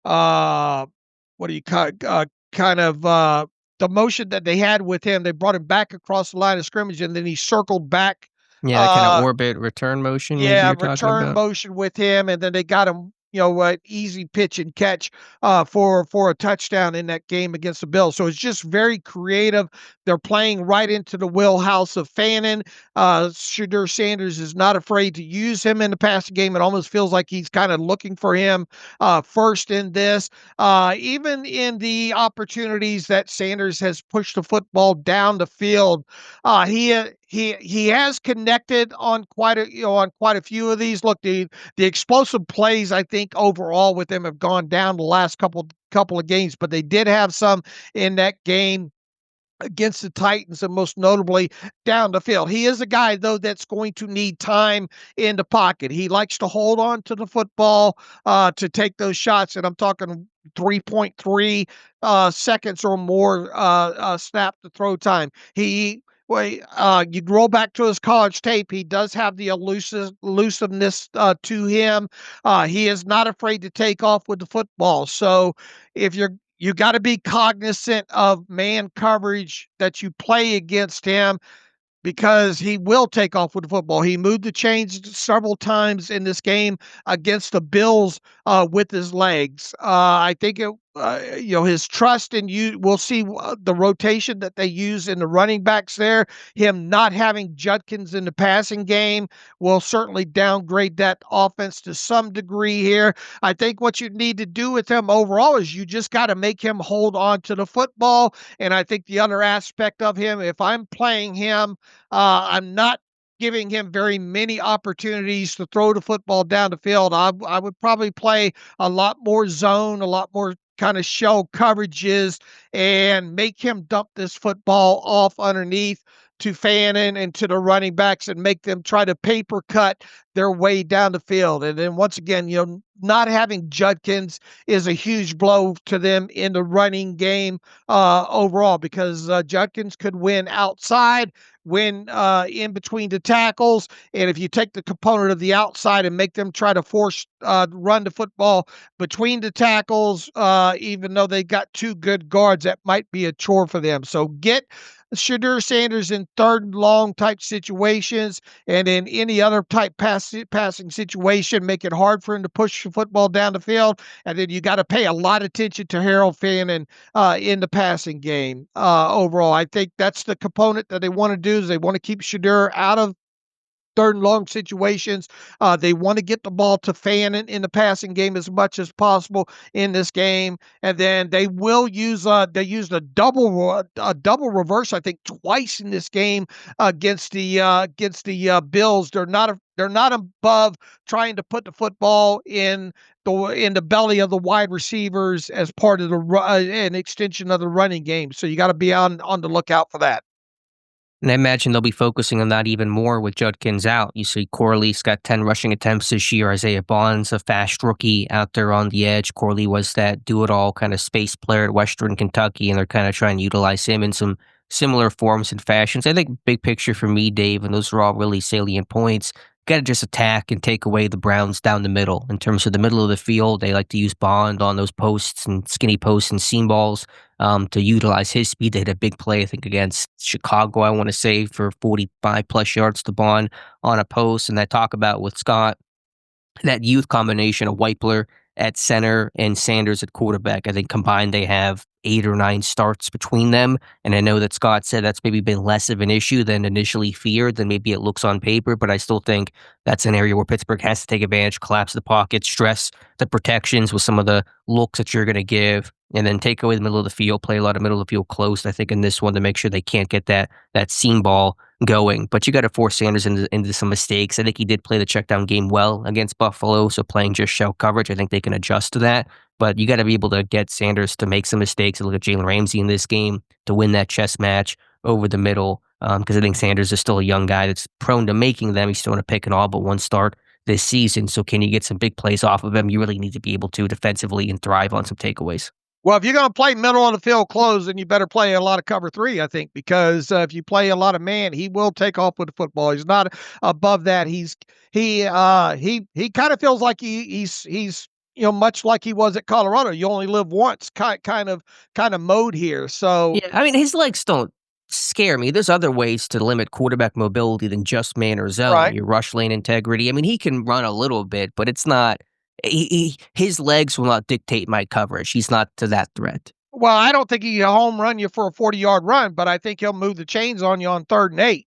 what do you kind of the motion that they had with him. They brought him back across the line of scrimmage, and then he circled back. Yeah, kind of orbit return motion. Maybe Yeah, you're talking return about. motion with him, and then they got him, easy pitch and catch for a touchdown in that game against the Bills. So it's just very creative. They're playing right into the wheelhouse of Fannin. Shedeur Sanders is not afraid to use him in the passing game. It almost feels like he's kind of looking for him first in this. Even in the opportunities that Sanders has pushed the football down the field, he has connected on quite a few of these. Look, the explosive plays, I think overall with them have gone down the last couple of games, but they did have some in that game against the Titans, and most notably down the field. He is a guy, though, that's going to need time in the pocket. He likes to hold on to the football to take those shots, and I'm talking 3.3 seconds or more snap to throw time. You roll back to his college tape. He does have the elusiveness to him. He is not afraid to take off with the football. So if you got to be cognizant of man coverage that you play against him, because he will take off with the football. He moved the chains several times in this game against the Bills with his legs. I think his trust in you. We'll see the rotation that they use in the running backs there. Him not having Judkins in the passing game will certainly downgrade that offense to some degree here. I think what you need to do with him overall is you just got to make him hold on to the football. And I think the other aspect of him, if I'm playing him, I'm not giving him very many opportunities to throw the football down the field. I would probably play a lot more zone, a lot more kind of shell coverages, and make him dump this football off underneath to Fannin and to the running backs and make them try to paper cut their way down the field. And then once again, not having Judkins is a huge blow to them in the running game overall, because Judkins could win outside, win in between the tackles. And if you take the component of the outside and make them try to force run the football between the tackles, even though they got two good guards, that might be a chore for them. So get Shedeur Sanders in third and long type situations, and in any other type passing situation, make it hard for him to push the football down the field. And then you got to pay a lot of attention to Harold Fannin in the passing game overall. I think that's the component that they want to do, is they want to keep Shedeur out of third and long situations. They want to get the ball to Fannin in the passing game as much as possible in this game, and then they will use they used a double reverse, I think, twice in this game against the Bills. They're not above trying to put the football in the belly of the wide receivers as part of an extension of the running game. So you got to be on the lookout for that. And I imagine they'll be focusing on that even more with Judkins out. You see Corley's got 10 rushing attempts this year. Isaiah Bond's a fast rookie out there on the edge. Corley was that do-it-all kind of space player at Western Kentucky, and they're kind of trying to utilize him in some similar forms and fashions. I think big picture for me, Dave, and those are all really salient points, got to just attack and take away the Browns down the middle. In terms of the middle of the field, they like to use Bond on those posts and skinny posts and seam balls to utilize his speed. They had a big play, I think, against Chicago, I want to say, for 45-plus yards to Bond on a post. And I talk about with Scott, that youth combination of Weipler at center and Sanders at quarterback. I think combined they have 8 or 9 starts between them. And I know that Scott said that's maybe been less of an issue than initially feared, than maybe it looks on paper. But I still think that's an area where Pittsburgh has to take advantage, collapse the pocket, stress the protections with some of the looks that you're going to give, and then take away the middle of the field, play a lot of middle of the field closed, I think, in this one, to make sure they can't get that seam ball going. But you got to force Sanders into some mistakes. I think he did play the check down game well against Buffalo, so playing just shell coverage, I think they can adjust to that. But you got to be able to get Sanders to make some mistakes. Look at Jalen Ramsey in this game to win that chess match over the middle, because I think Sanders is still a young guy that's prone to making them. He's still in a pick and all but one start this season. So can you get some big plays off of him? You really need to be able to defensively and thrive on some takeaways. Well, if you're going to play middle of the field closed, then you better play a lot of cover 3, I think, because if you play a lot of man, he will take off with the football. He's not above that. He kind of feels like he's much like he was at Colorado. You only live once kind of mode here. So yeah, I mean, his legs don't scare me. There's other ways to limit quarterback mobility than just man or zone. Right. Your rush lane integrity. I mean, he can run a little bit, but it's not. His legs will not dictate my coverage. He's not to that threat. Well, I don't think he can home run you for a 40-yard run, but I think he'll move the chains on you on 3rd and 8,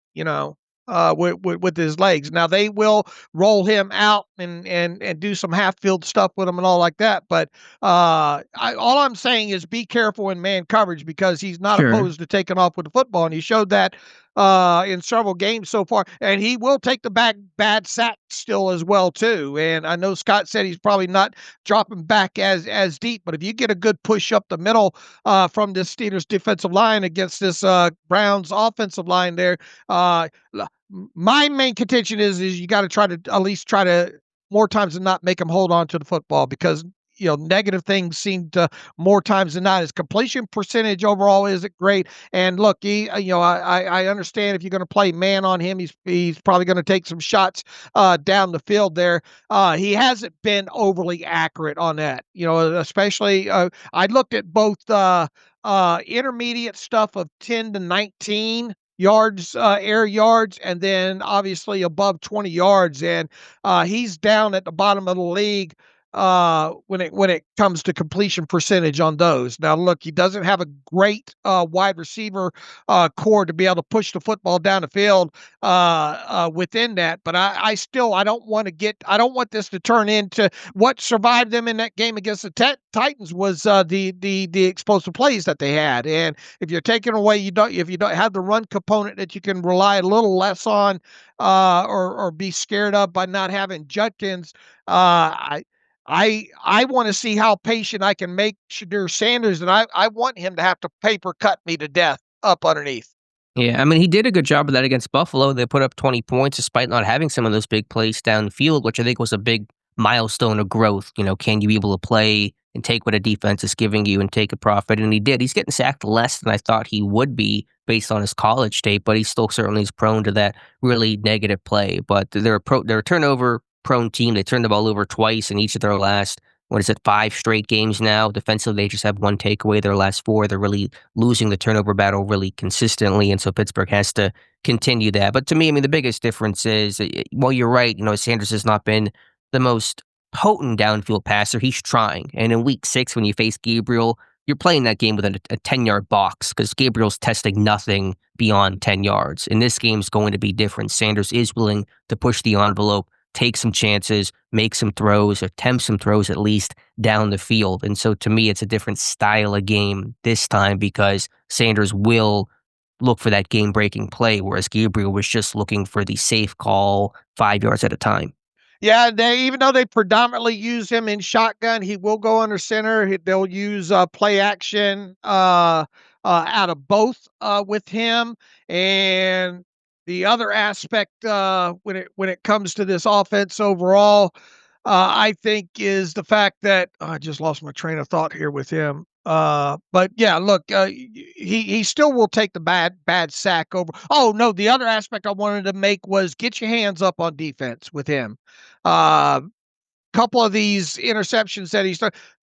with his legs. Now, they will roll him out and do some half-field stuff with him and all like that, but all I'm saying is be careful in man coverage, because he's not opposed to taking off with the football, and he showed that in several games so far, and he will take the bad sack still as well too. And I know Scott said he's probably not dropping back as deep, but if you get a good push up the middle from this Steelers defensive line against this Browns offensive line there, my main contention is you got to try to at least try to more times than not make them hold on to the football, because negative things seem to more times than not. His completion percentage overall isn't great. And look, I understand if you're going to play man on him, he's probably going to take some shots down the field there. He hasn't been overly accurate on that, especially I looked at both intermediate stuff of 10 to 19 yards, air yards, and then obviously above 20 yards. And he's down at the bottom of the league when it comes to completion percentage on those. Now, look, he doesn't have a great wide receiver core to be able to push the football down the field within that. But I don't want this to turn into what survived them in that game against the Titans was the explosive plays that they had. And if you're taking away, if you don't have the run component that you can rely a little less on or be scared of by not having Judkins, I want to see how patient I can make Shadur Sanders, and I want him to have to paper cut me to death up underneath. Yeah, I mean, he did a good job of that against Buffalo. They put up 20 points despite not having some of those big plays downfield, which I think was a big milestone of growth. Can you be able to play and take what a defense is giving you and take a profit? And he did. He's getting sacked less than I thought he would be based on his college tape, but he still certainly is prone to that really negative play. But they're a turnover-prone team. They turned the ball over twice in each of their last 5 straight games now. Defensively, they just have one takeaway. Their last 4, they're really losing the turnover battle really consistently, and so Pittsburgh has to continue that. But to me, I mean, the biggest difference is, well, you're right, Sanders has not been the most potent downfield passer. He's trying. And in week 6, when you face Gabriel, you're playing that game with a 10-yard box because Gabriel's testing nothing beyond 10 yards. And this game's going to be different. Sanders is willing to push the envelope, take some chances, make some throws, attempt some throws at least down the field. And so to me, it's a different style of game this time because Sanders will look for that game-breaking play, whereas Gabriel was just looking for the safe call 5 yards at a time. Yeah, even though they predominantly use him in shotgun, he will go under center. They'll use play action out of both with him. And the other aspect when it comes to this offense overall, I think is the fact that I just lost my train of thought here with him. But yeah, look, he still will take the bad sack over. Oh no, the other aspect I wanted to make was get your hands up on defense with him. Couple of these interceptions that he's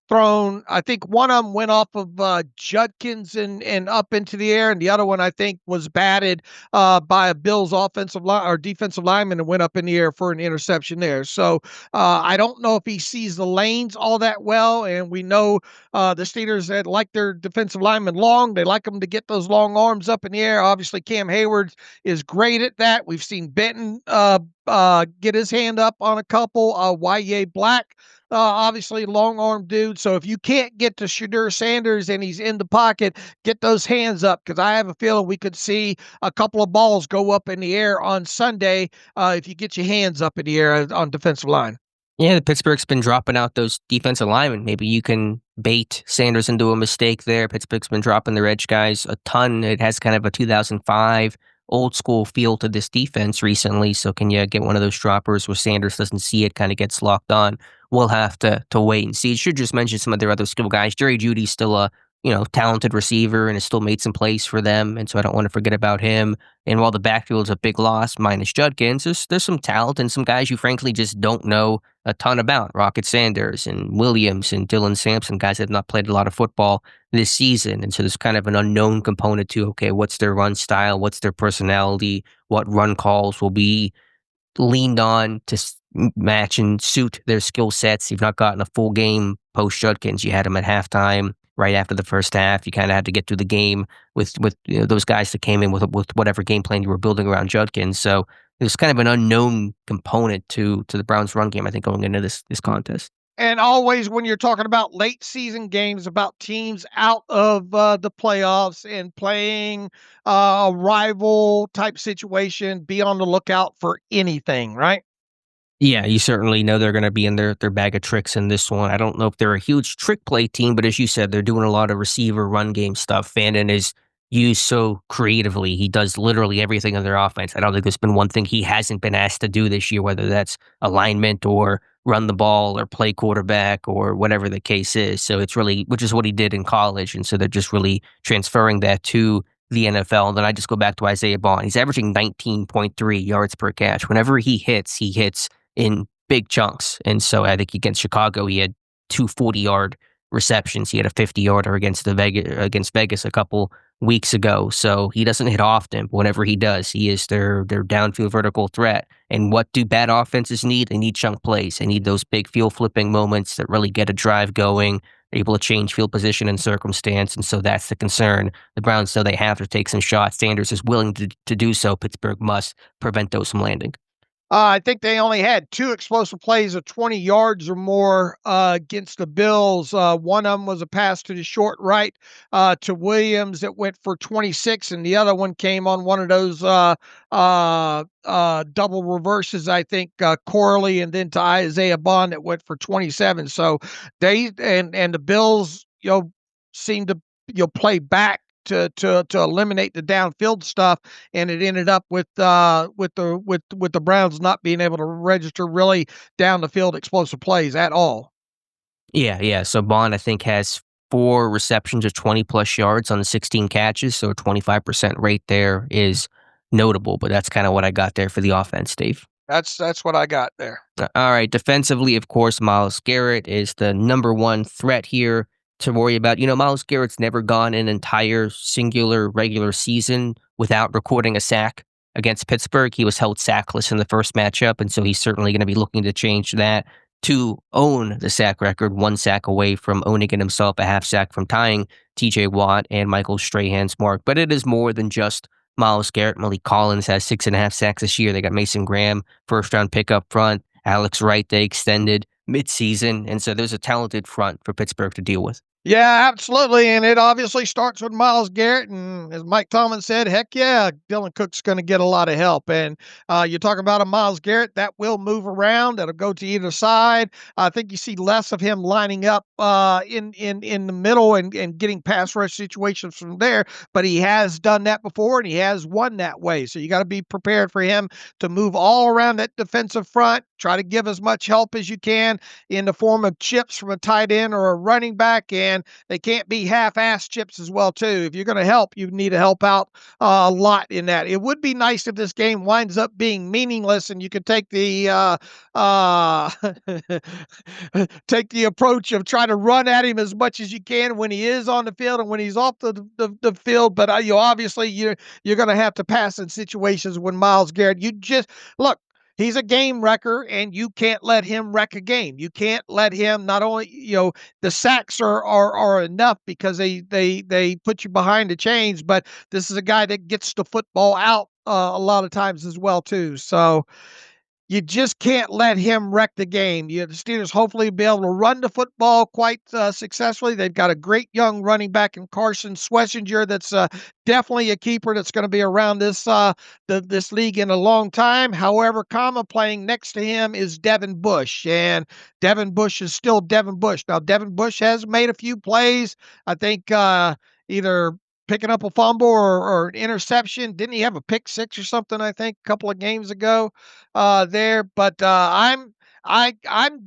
thrown, I think one of them went off of Judkins and up into the air, and the other one I think was batted by a Bills offensive line or defensive lineman and went up in the air for an interception there. So I don't know if he sees the lanes all that well, and we know the Steelers that like their defensive linemen long. They like them to get those long arms up in the air. Obviously, Cam Hayward is great at that. We've seen Benton get his hand up on a couple. Y.A. Black, obviously long arm dude. So if you can't get to Shadur Sanders and he's in the pocket, get those hands up, because I have a feeling we could see a couple of balls go up in the air on Sunday if you get your hands up in the air on defensive line. Yeah, the Pittsburgh's been dropping out those defensive linemen. Maybe you can bait Sanders into a mistake there. Pittsburgh's been dropping their edge guys a ton. It has kind of a 2005 old school feel to this defense recently. So can you get one of those droppers where Sanders doesn't see it, kind of gets locked on? We'll have to wait and see. Should just mention some of their other skill guys. Jerry Jeudy's still a talented receiver and has still made some plays for them. And so I don't want to forget about him. And while the backfield's a big loss, minus Judkins, there's some talent and some guys you frankly just don't know a ton about. Rocket Sanders and Williams and Dylan Sampson, guys that have not played a lot of football this season. And so there's kind of an unknown component to, okay, what's their run style? What's their personality? What run calls will be leaned on to match and suit their skill sets? You've not gotten a full game post Judkins. You had him at halftime. Right after the first half, you kind of had to get through the game with those guys that came in with whatever game plan you were building around Judkins. So there's kind of an unknown component to the Browns' run game, I think, going into this contest. And always when you're talking about late season games, about teams out of the playoffs and playing a rival type situation, be on the lookout for anything, right? Yeah, you certainly know they're going to be in their bag of tricks in this one. I don't know if they're a huge trick play team, but as you said, they're doing a lot of receiver run game stuff. Fannin is used so creatively. He does literally everything in their offense. I don't think there's been one thing he hasn't been asked to do this year, whether that's alignment or run the ball or play quarterback or whatever the case is. So it's really, which is what he did in college. And so they're just really transferring that to the NFL. And then I just go back to Isaiah Bond. He's averaging 19.3 yards per catch. Whenever he hits in big chunks. And so I think against Chicago, he had two 40-yard receptions. He had a 50-yarder against Vegas a couple weeks ago. So he doesn't hit often, but whenever he does, he is their downfield vertical threat. And what do bad offenses need? They need chunk plays. They need those big field flipping moments that really get a drive going, able to change field position and circumstance. And so that's the concern. The Browns know they have to take some shots. Sanders is willing to do so. Pittsburgh must prevent those from landing. I think they only had 2 explosive plays of 20 yards or more against the Bills. One of them was a pass to the short right to Williams that went for 26, and the other one came on one of those double reverses, I think, Corley, and then to Isaiah Bond that went for 27. So they and the Bills, seem to play back to eliminate the downfield stuff, and it ended up with the Browns not being able to register really down the field explosive plays at all. Yeah. So Bond, I think, has 4 receptions of 20-plus yards on the 16 catches, so a 25% rate there is notable, but that's kind of what I got there for the offense, Dave. That's what I got there. All right, defensively, of course, Myles Garrett is the number one threat here to worry about. Myles Garrett's never gone an entire singular regular season without recording a sack against Pittsburgh. He was held sackless in the first matchup, and so he's certainly going to be looking to change that to own the sack record, 1 sack away from owning it himself, a half sack from tying TJ Watt and Michael Strahan's mark. But it is more than just Myles Garrett. Malik Collins has 6.5 sacks this year. They got Mason Graham, first-round pick up front. Alex Wright, they extended mid-season. And so there's a talented front for Pittsburgh to deal with. Yeah, absolutely. And it obviously starts with Myles Garrett. And as Mike Tomlin said, heck yeah, Dylan Cook's going to get a lot of help. And you're talking about a Myles Garrett that will move around. That'll go to either side. I think you see less of him lining up in the middle and getting pass rush situations from there. But he has done that before, and he has won that way. So you got to be prepared for him to move all around that defensive front. Try to give as much help as you can in the form of chips from a tight end or a running back, and they can't be half-ass chips as well, too. If you're going to help, you need to help out a lot in that. It would be nice if this game winds up being meaningless and you could take the take the approach of trying to run at him as much as you can when he is on the field and when he's off the field. But obviously you're going to have to pass in situations when Myles Garrett, you just look. He's a game wrecker, and you can't let him wreck a game. You can't let him. Not only the sacks are enough because they put you behind the chains, but this is a guy that gets the football out a lot of times as well too. So you just can't let him wreck the game. The Steelers hopefully be able to run the football quite successfully. They've got a great young running back in Carson Schlesinger that's definitely a keeper that's going to be around this this league in a long time. However, playing next to him is Devin Bush, and Devin Bush is still Devin Bush. Now, Devin Bush has made a few plays. I think either picking up a fumble or an interception. Didn't he have a pick 6 or something, I think, a couple of games ago there? But I'm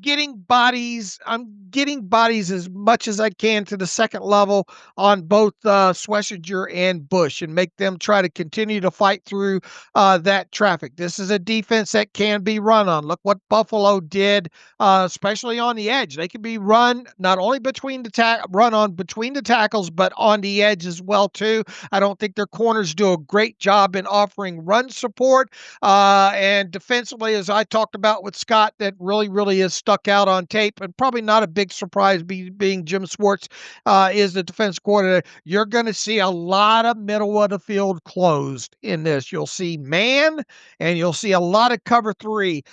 getting bodies. I'm getting bodies as much as I can to the second level on both Schlesinger and Bush and make them try to continue to fight through that traffic. This is a defense that can be run on. Look what Buffalo did, especially on the edge. They can be run not only between the tackles, but on the edge as well too. I don't think their corners do a great job in offering run support. And defensively, as I talked about with Scott, that really, really is stuck out on tape, and probably not a big surprise being Jim Schwartz is the defense coordinator. You're going to see a lot of middle of the field closed in this. You'll see man, and you'll see a lot of cover three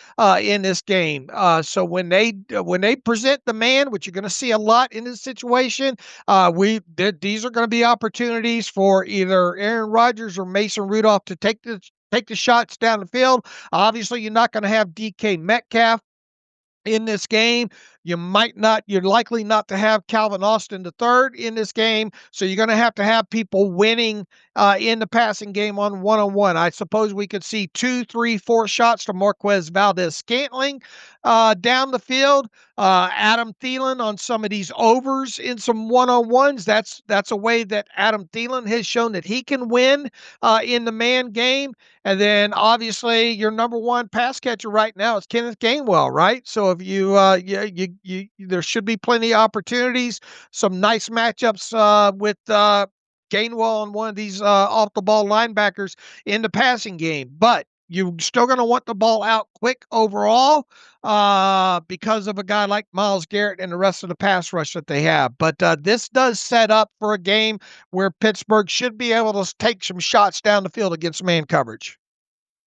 in this game. So when they present the man, which you're going to see a lot in this situation, these are going to be opportunities for either Aaron Rodgers or Mason Rudolph to take the shots down the field. Obviously, you're not going to have DK Metcalf in this game. You're likely not to have Calvin Austin III in this game. So you're going to have people winning in the passing game on one-on-one. I suppose we could see 2, 3, 4 shots to Marquez Valdez-Scantling down the field. Adam Thielen on some of these overs in some one-on-ones. That's a way that Adam Thielen has shown that he can win in the man game. And then obviously your number one pass catcher right now is Kenneth Gainwell, right? So if there should be plenty of opportunities, some nice matchups with Gainwell and one of these off the ball linebackers in the passing game. But you're still going to want the ball out quick overall because of a guy like Myles Garrett and the rest of the pass rush that they have. But this does set up for a game where Pittsburgh should be able to take some shots down the field against man coverage.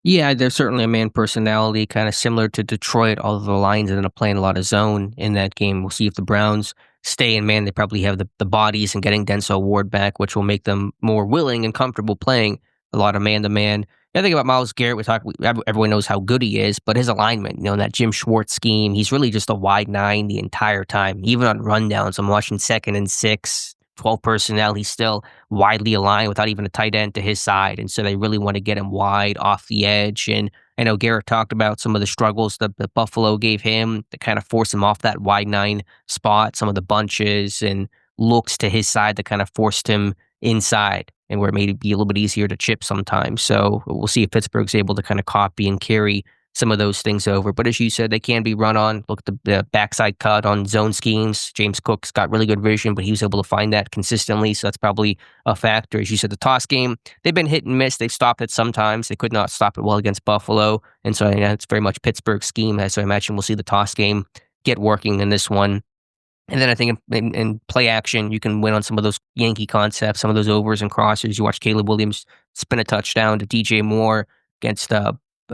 Yeah, there's certainly a man personality, kind of similar to Detroit, although the Lions ended up playing a lot of zone in that game. We'll see if the Browns stay in man. They probably have the bodies and getting Denzel Ward back, which will make them more willing and comfortable playing a lot of man-to-man. The other thing about Myles Garrett, everyone knows how good he is, but his alignment, in that Jim Schwartz scheme, he's really just a wide 9 the entire time. Even on rundowns, I'm watching 2nd and 6, 12 personnel, he's still widely aligned without even a tight end to his side. And so they really want to get him wide off the edge. And I know Garrett talked about some of the struggles that Buffalo gave him to kind of force him off that wide 9 spot, some of the bunches and looks to his side that kind of forced him inside and where it made it be a little bit easier to chip sometimes. So we'll see if Pittsburgh's able to kind of copy and carry some of those things over. But as you said, they can be run on. Look at the backside cut on zone schemes. James Cook's got really good vision, but he was able to find that consistently. So that's probably a factor. As you said, the toss game, they've been hit and miss. They've stopped it sometimes. They could not stop it well against Buffalo. And so it's very much Pittsburgh's scheme. So I imagine we'll see the toss game get working in this one. And then I think in play action, you can win on some of those Yankee concepts, some of those overs and crosses. You watch Caleb Williams spin a touchdown to DJ Moore against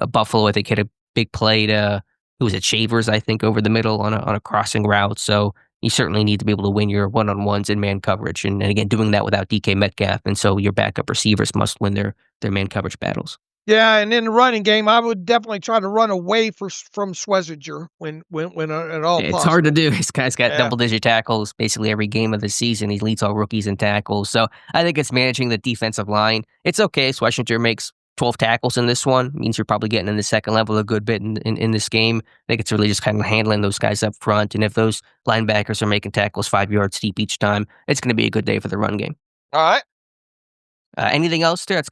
Buffalo. I think hit a big play to, who was it, Shavers, I think, over the middle on a crossing route. So you certainly need to be able to win your one-on-ones in man coverage. And again, doing that without DK Metcalf. And so your backup receivers must win their man coverage battles. Yeah, and in the running game, I would definitely try to run away from Schwezzinger when at all It's possible. hard to do. This guy's got double-digit tackles basically every game of the season. He leads all rookies in tackles. So I think it's managing the defensive line. It's okay. Schwezzinger makes 12 tackles in this one. It means you're probably getting in the second level a good bit in this game. I think it's really just kind of handling those guys up front. And if those linebackers are making tackles 5 yards deep each time, it's going to be a good day for the run game. All right. Anything else there?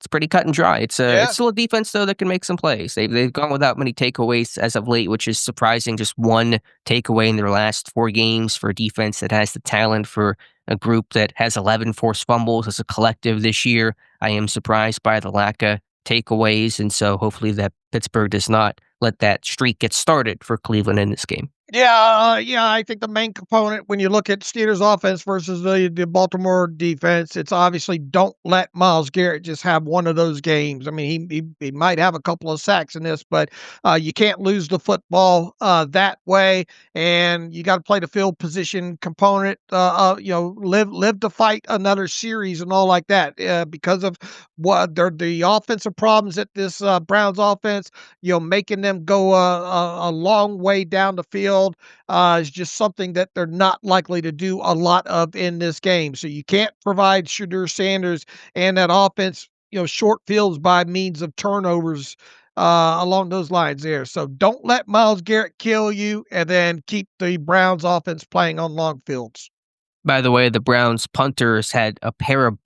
It's pretty cut and dry. It's still a defense though that can make some plays. They've gone without many takeaways as of late, which is surprising. Just one takeaway in their last 4 games for a defense that has the talent for a group that has 11 forced fumbles as a collective this year. I am surprised by the lack of takeaways, and so hopefully that Pittsburgh does not let that streak get started for Cleveland in this game. Yeah, I think the main component when you look at Steelers offense versus the Baltimore defense, it's obviously don't let Myles Garrett just have one of those games. I mean, he might have a couple of sacks in this, but you can't lose the football that way, and you got to play the field position component. Live to fight another series and all like that because of what the offensive problems at this Browns offense. Making them go a long way down the field is just something that they're not likely to do a lot of in this game. So you can't provide Shadur Sanders and that offense, short fields by means of turnovers along those lines there. So don't let Myles Garrett kill you, and then keep the Browns offense playing on long fields. By the way, the Browns punters had a pair of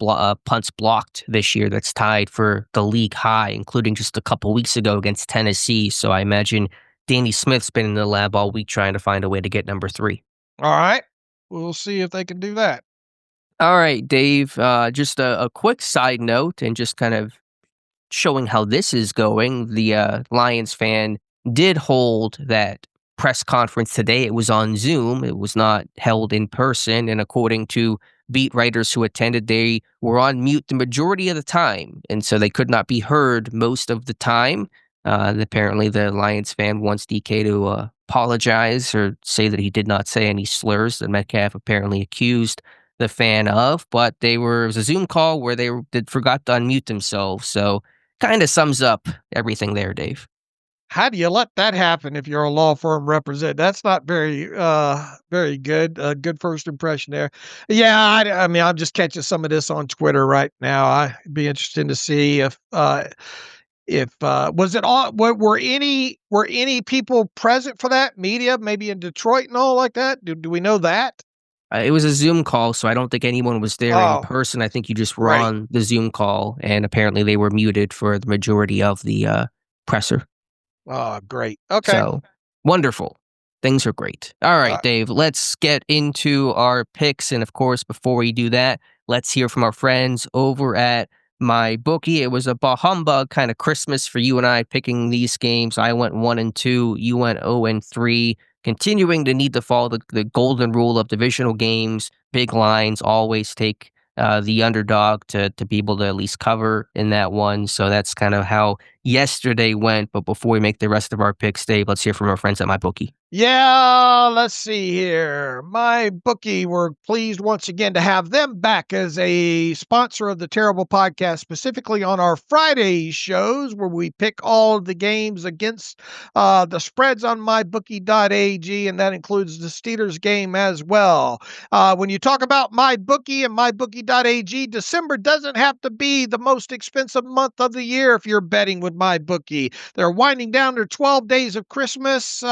punts blocked this year that's tied for the league high, including just a couple weeks ago against Tennessee. So I imagine Danny Smith's been in the lab all week trying to find a way to get number 3. All right. We'll see if they can do that. All right, Dave, just a quick side note and just kind of showing how this is going. The Lions fan did hold that press conference today, it was on Zoom. It was not held in person. And according to beat writers who attended, they were on mute the majority of the time. And so they could not be heard most of the time. Apparently, the Lions fan wants DK to apologize or say that he did not say any slurs that Metcalf apparently accused the fan of. But it was a Zoom call where they forgot to unmute themselves. So kind of sums up everything there, Dave. How do you let that happen if you're a law firm representative? That's not very good. Good first impression there. Yeah, I mean, I'm just catching some of this on Twitter right now. I'd be interested to see if was it all? Were any people present for that? Media, maybe in Detroit and all like that? Do we know that? It was a Zoom call, so I don't think anyone was there in person. I think you just were on the Zoom call, and apparently they were muted for the majority of the presser. Oh, great. Okay. So, wonderful. Things are great. All right, Dave, let's get into our picks. And of course, before we do that, let's hear from our friends over at MyBookie. It was a bah humbug kind of Christmas for you and I picking these games. I went 1-2. You went 0-3. Continuing to need to follow the golden rule of divisional games. Big lines always take the underdog to be able to at least cover in that one. So that's kind of how yesterday went. But before we make the rest of our picks, Dave, let's hear from our friends at MyBookie. Yeah, let's see here. MyBookie, we're pleased once again to have them back as a sponsor of the Terrible Podcast, specifically on our Friday shows where we pick all of the games against the spreads on mybookie.ag, and that includes the Steelers game as well. When you talk about MyBookie and mybookie.ag, December doesn't have to be the most expensive month of the year if you're betting with MyBookie. They're winding down their 12 days of Christmas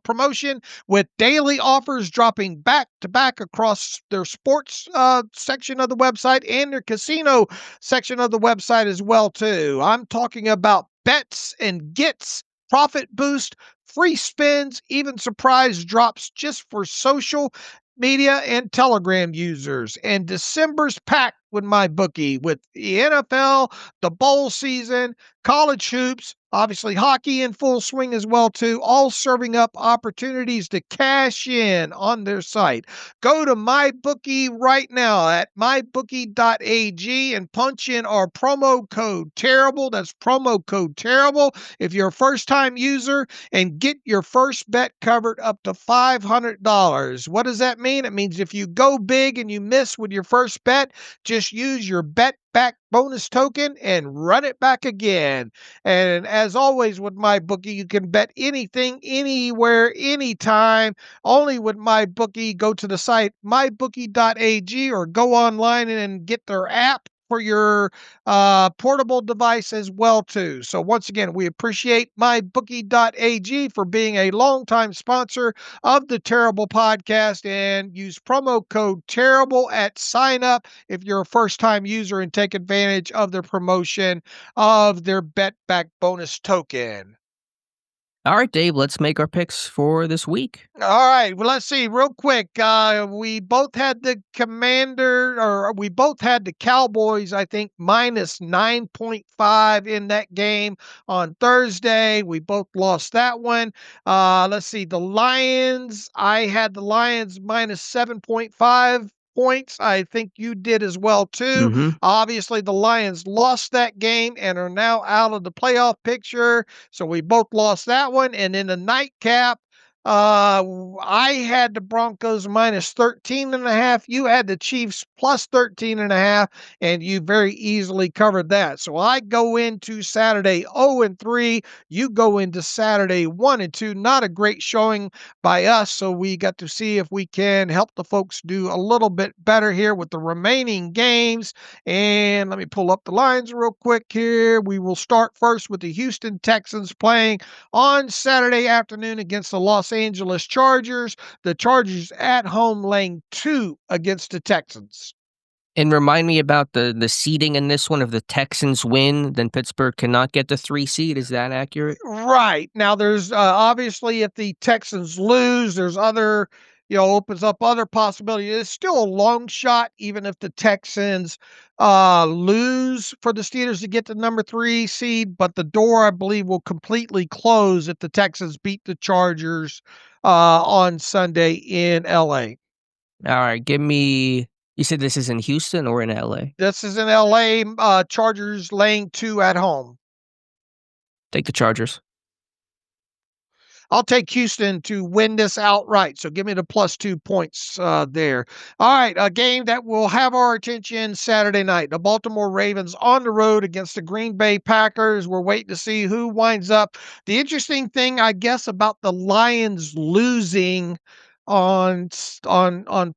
promotion with daily offers dropping back to back across their sports section of the website and their casino section of the website as well too. I'm talking about bets and gets, profit boost, free spins, even surprise drops just for social media and Telegram users. And December's packed with MyBookie with the NFL, the bowl season, college hoops, obviously hockey in full swing as well too, all serving up opportunities to cash in on their site. Go to MyBookie right now at mybookie.ag and punch in our promo code TERRIBLE. That's promo code TERRIBLE if you're a first-time user, and get your first bet covered up to $500. What does that mean? It means if you go big and you miss with your first bet, just use your bet back bonus token and run it back again. And as always with MyBookie, you can bet anything, anywhere, anytime. Only with MyBookie, go to the site mybookie.ag or go online and get their app for your portable device as well too. So once again, we appreciate mybookie.ag for being a longtime sponsor of the Terrible Podcast, and use promo code TERRIBLE at sign up if you're a first-time user and take advantage of their promotion of their bet back bonus token. All right, Dave, let's make our picks for this week. All right. Well, let's see real quick. We both had the we both had the Cowboys, I think, minus 9.5 in that game on Thursday. We both lost that one. Let's see. The Lions, I had the Lions minus 7.5 points. I think you did as well too. Mm-hmm. Obviously, the Lions lost that game and are now out of the playoff picture. So we both lost that one. And in the nightcap, I had the Broncos minus 13.5. You had the Chiefs plus 13.5, and you very easily covered that. So I go into Saturday 0-3. You go into Saturday 1-2. Not a great showing by us. So we got to see if we can help the folks do a little bit better here with the remaining games. And let me pull up the lines real quick here. We will start first with the Houston Texans playing on Saturday afternoon against the Los Angeles Chargers. The Chargers at home laying 2 against the Texans. And remind me about the seeding in this one. If the Texans win, then Pittsburgh cannot get the 3 seed. Is that accurate? Right. Now, there's obviously if the Texans lose, there's other opens up other possibilities. It's still a long shot, even if the Texans lose for the Steelers to get the number 3 seed, but the door, I believe, will completely close if the Texans beat the Chargers on Sunday in LA. All right, you said this is in Houston or in LA? This is in LA, Chargers laying 2 at home. Take the Chargers. I'll take Houston to win this outright. So give me the +2 points there. All right, a game that will have our attention Saturday night. The Baltimore Ravens on the road against the Green Bay Packers. We're waiting to see who winds up. The interesting thing, I guess, about the Lions losing on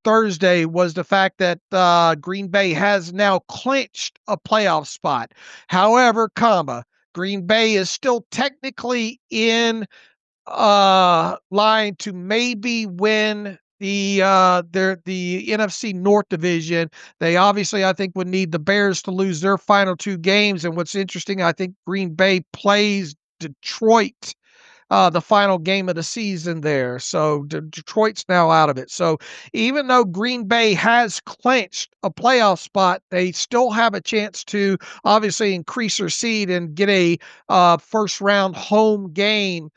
Thursday was the fact that Green Bay has now clinched a playoff spot. However, Green Bay is still technically in line to maybe win the NFC North division. They obviously, I think, would need the Bears to lose their final 2 games. And what's interesting, I think Green Bay plays Detroit the final game of the season there. So Detroit's now out of it. So even though Green Bay has clinched a playoff spot, they still have a chance to obviously increase their seed and get a first round home game.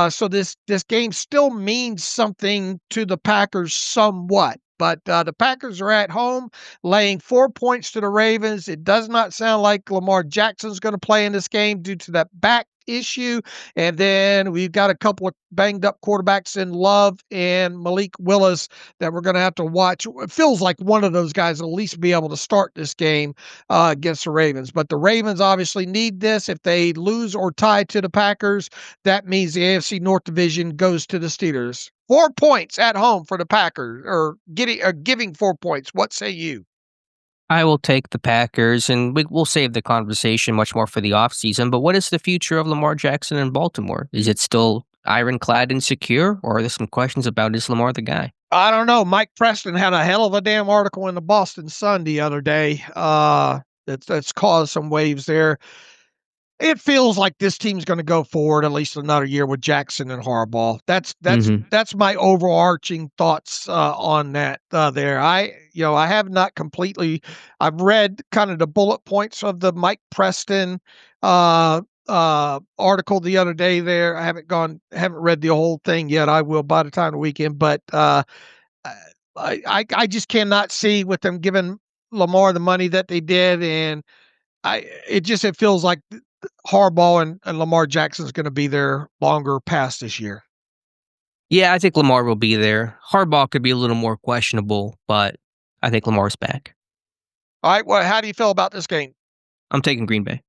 So this game still means something to the Packers somewhat. But the Packers are at home, laying 4 points to the Ravens. It does not sound like Lamar Jackson's going to play in this game due to that back issue. And then we've got a couple of banged up quarterbacks in Love and Malik Willis that we're going to have to watch. It feels like one of those guys will at least be able to start this game against the Ravens. But the Ravens obviously need this. If they lose or tie to the Packers, that means the AFC North division goes to the Steelers. 4 points at home for the Packers, or giving 4 points. What say you? I will take the Packers, and we'll save the conversation much more for the offseason. But what is the future of Lamar Jackson in Baltimore? Is it still ironclad and secure, or are there some questions about is Lamar the guy? I don't know. Mike Preston had a hell of a damn article in the Boston Sun the other day. That's caused some waves there. It feels like this team's going to go forward at least another year with Jackson and Harbaugh. That's my overarching thoughts on that there. I have not completely. I've read kind of the bullet points of the Mike Preston article the other day there. I haven't read the whole thing yet. I will by the time of the weekend, but I just cannot see with them giving Lamar the money that they did, and it feels like Harbaugh and Lamar Jackson is going to be there longer past this year. Yeah, I think Lamar will be there. Harbaugh could be a little more questionable, but I think Lamar's back. All right. Well, how do you feel about this game? I'm taking Green Bay.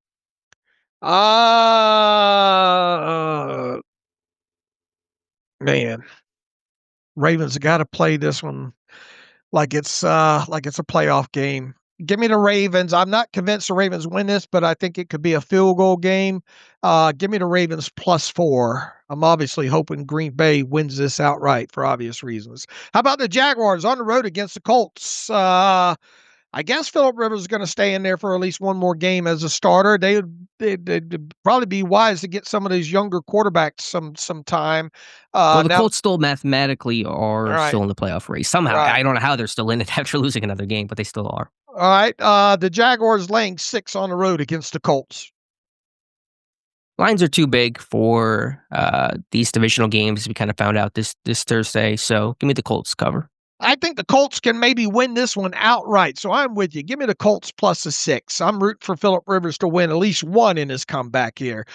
Man, Ravens got to play this one like it's a playoff game. Give me the Ravens. I'm not convinced the Ravens win this, but I think it could be a field goal game. Give me the Ravens +4. I'm obviously hoping Green Bay wins this outright for obvious reasons. How about the Jaguars on the road against the Colts? I guess Phillip Rivers is going to stay in there for at least one more game as a starter. They'd probably be wise to get some of these younger quarterbacks some time. Well, the Colts still mathematically are still in the playoff race. Somehow, Right. I don't know how they're still in it after losing another game, but they still are. All right. The Jaguars laying 6 on the road against the Colts. Lines are too big for these divisional games. We kind of found out this Thursday. So give me the Colts cover. I think the Colts can maybe win this one outright. So I'm with you. Give me the Colts +6. I'm rooting for Phillip Rivers to win at least one in his comeback here.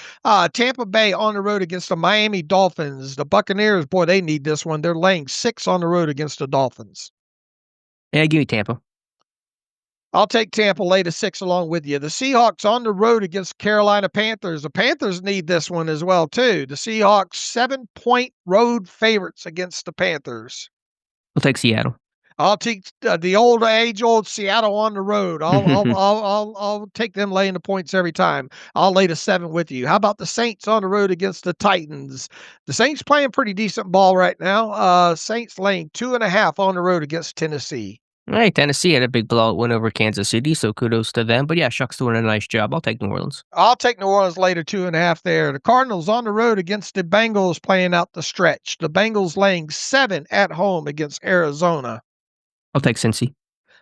Tampa Bay on the road against the Miami Dolphins. The Buccaneers, boy, they need this one. They're laying 6 on the road against the Dolphins. Yeah, give me Tampa. I'll take Tampa, lay the 6 along with you. The Seahawks on the road against Carolina Panthers. The Panthers need this one as well, too. The Seahawks 7-point road favorites against the Panthers. We'll take Seattle. I'll take the age-old Seattle on the road. I'll take them laying the points every time. I'll lay the 7 with you. How about the Saints on the road against the Titans? The Saints playing pretty decent ball right now. Saints laying 2.5 on the road against Tennessee. All right, Tennessee had a big blowout win over Kansas City, so kudos to them. But yeah, Shuck's doing a nice job. I'll take New Orleans. I'll take New Orleans later, 2.5 there. The Cardinals on the road against the Bengals playing out the stretch. The Bengals laying 7 at home against Arizona. I'll take Cincy.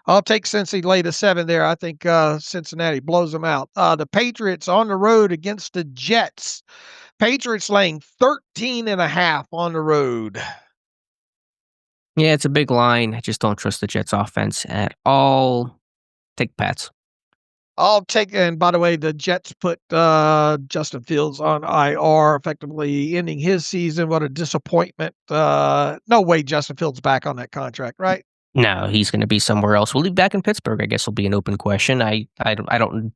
I'll take Cincy lay to 7 there. I think Cincinnati blows them out. The Patriots on the road against the Jets. Patriots laying 13.5 on the road. Yeah, it's a big line. I just don't trust the Jets offense at all. Take Pats. I'll take, and by the way, the Jets put Justin Fields on IR, effectively ending his season. What a disappointment. No way Justin Fields back on that contract, right? No, he's going to be somewhere else. Will he be back in Pittsburgh? I guess will be an open question. I don't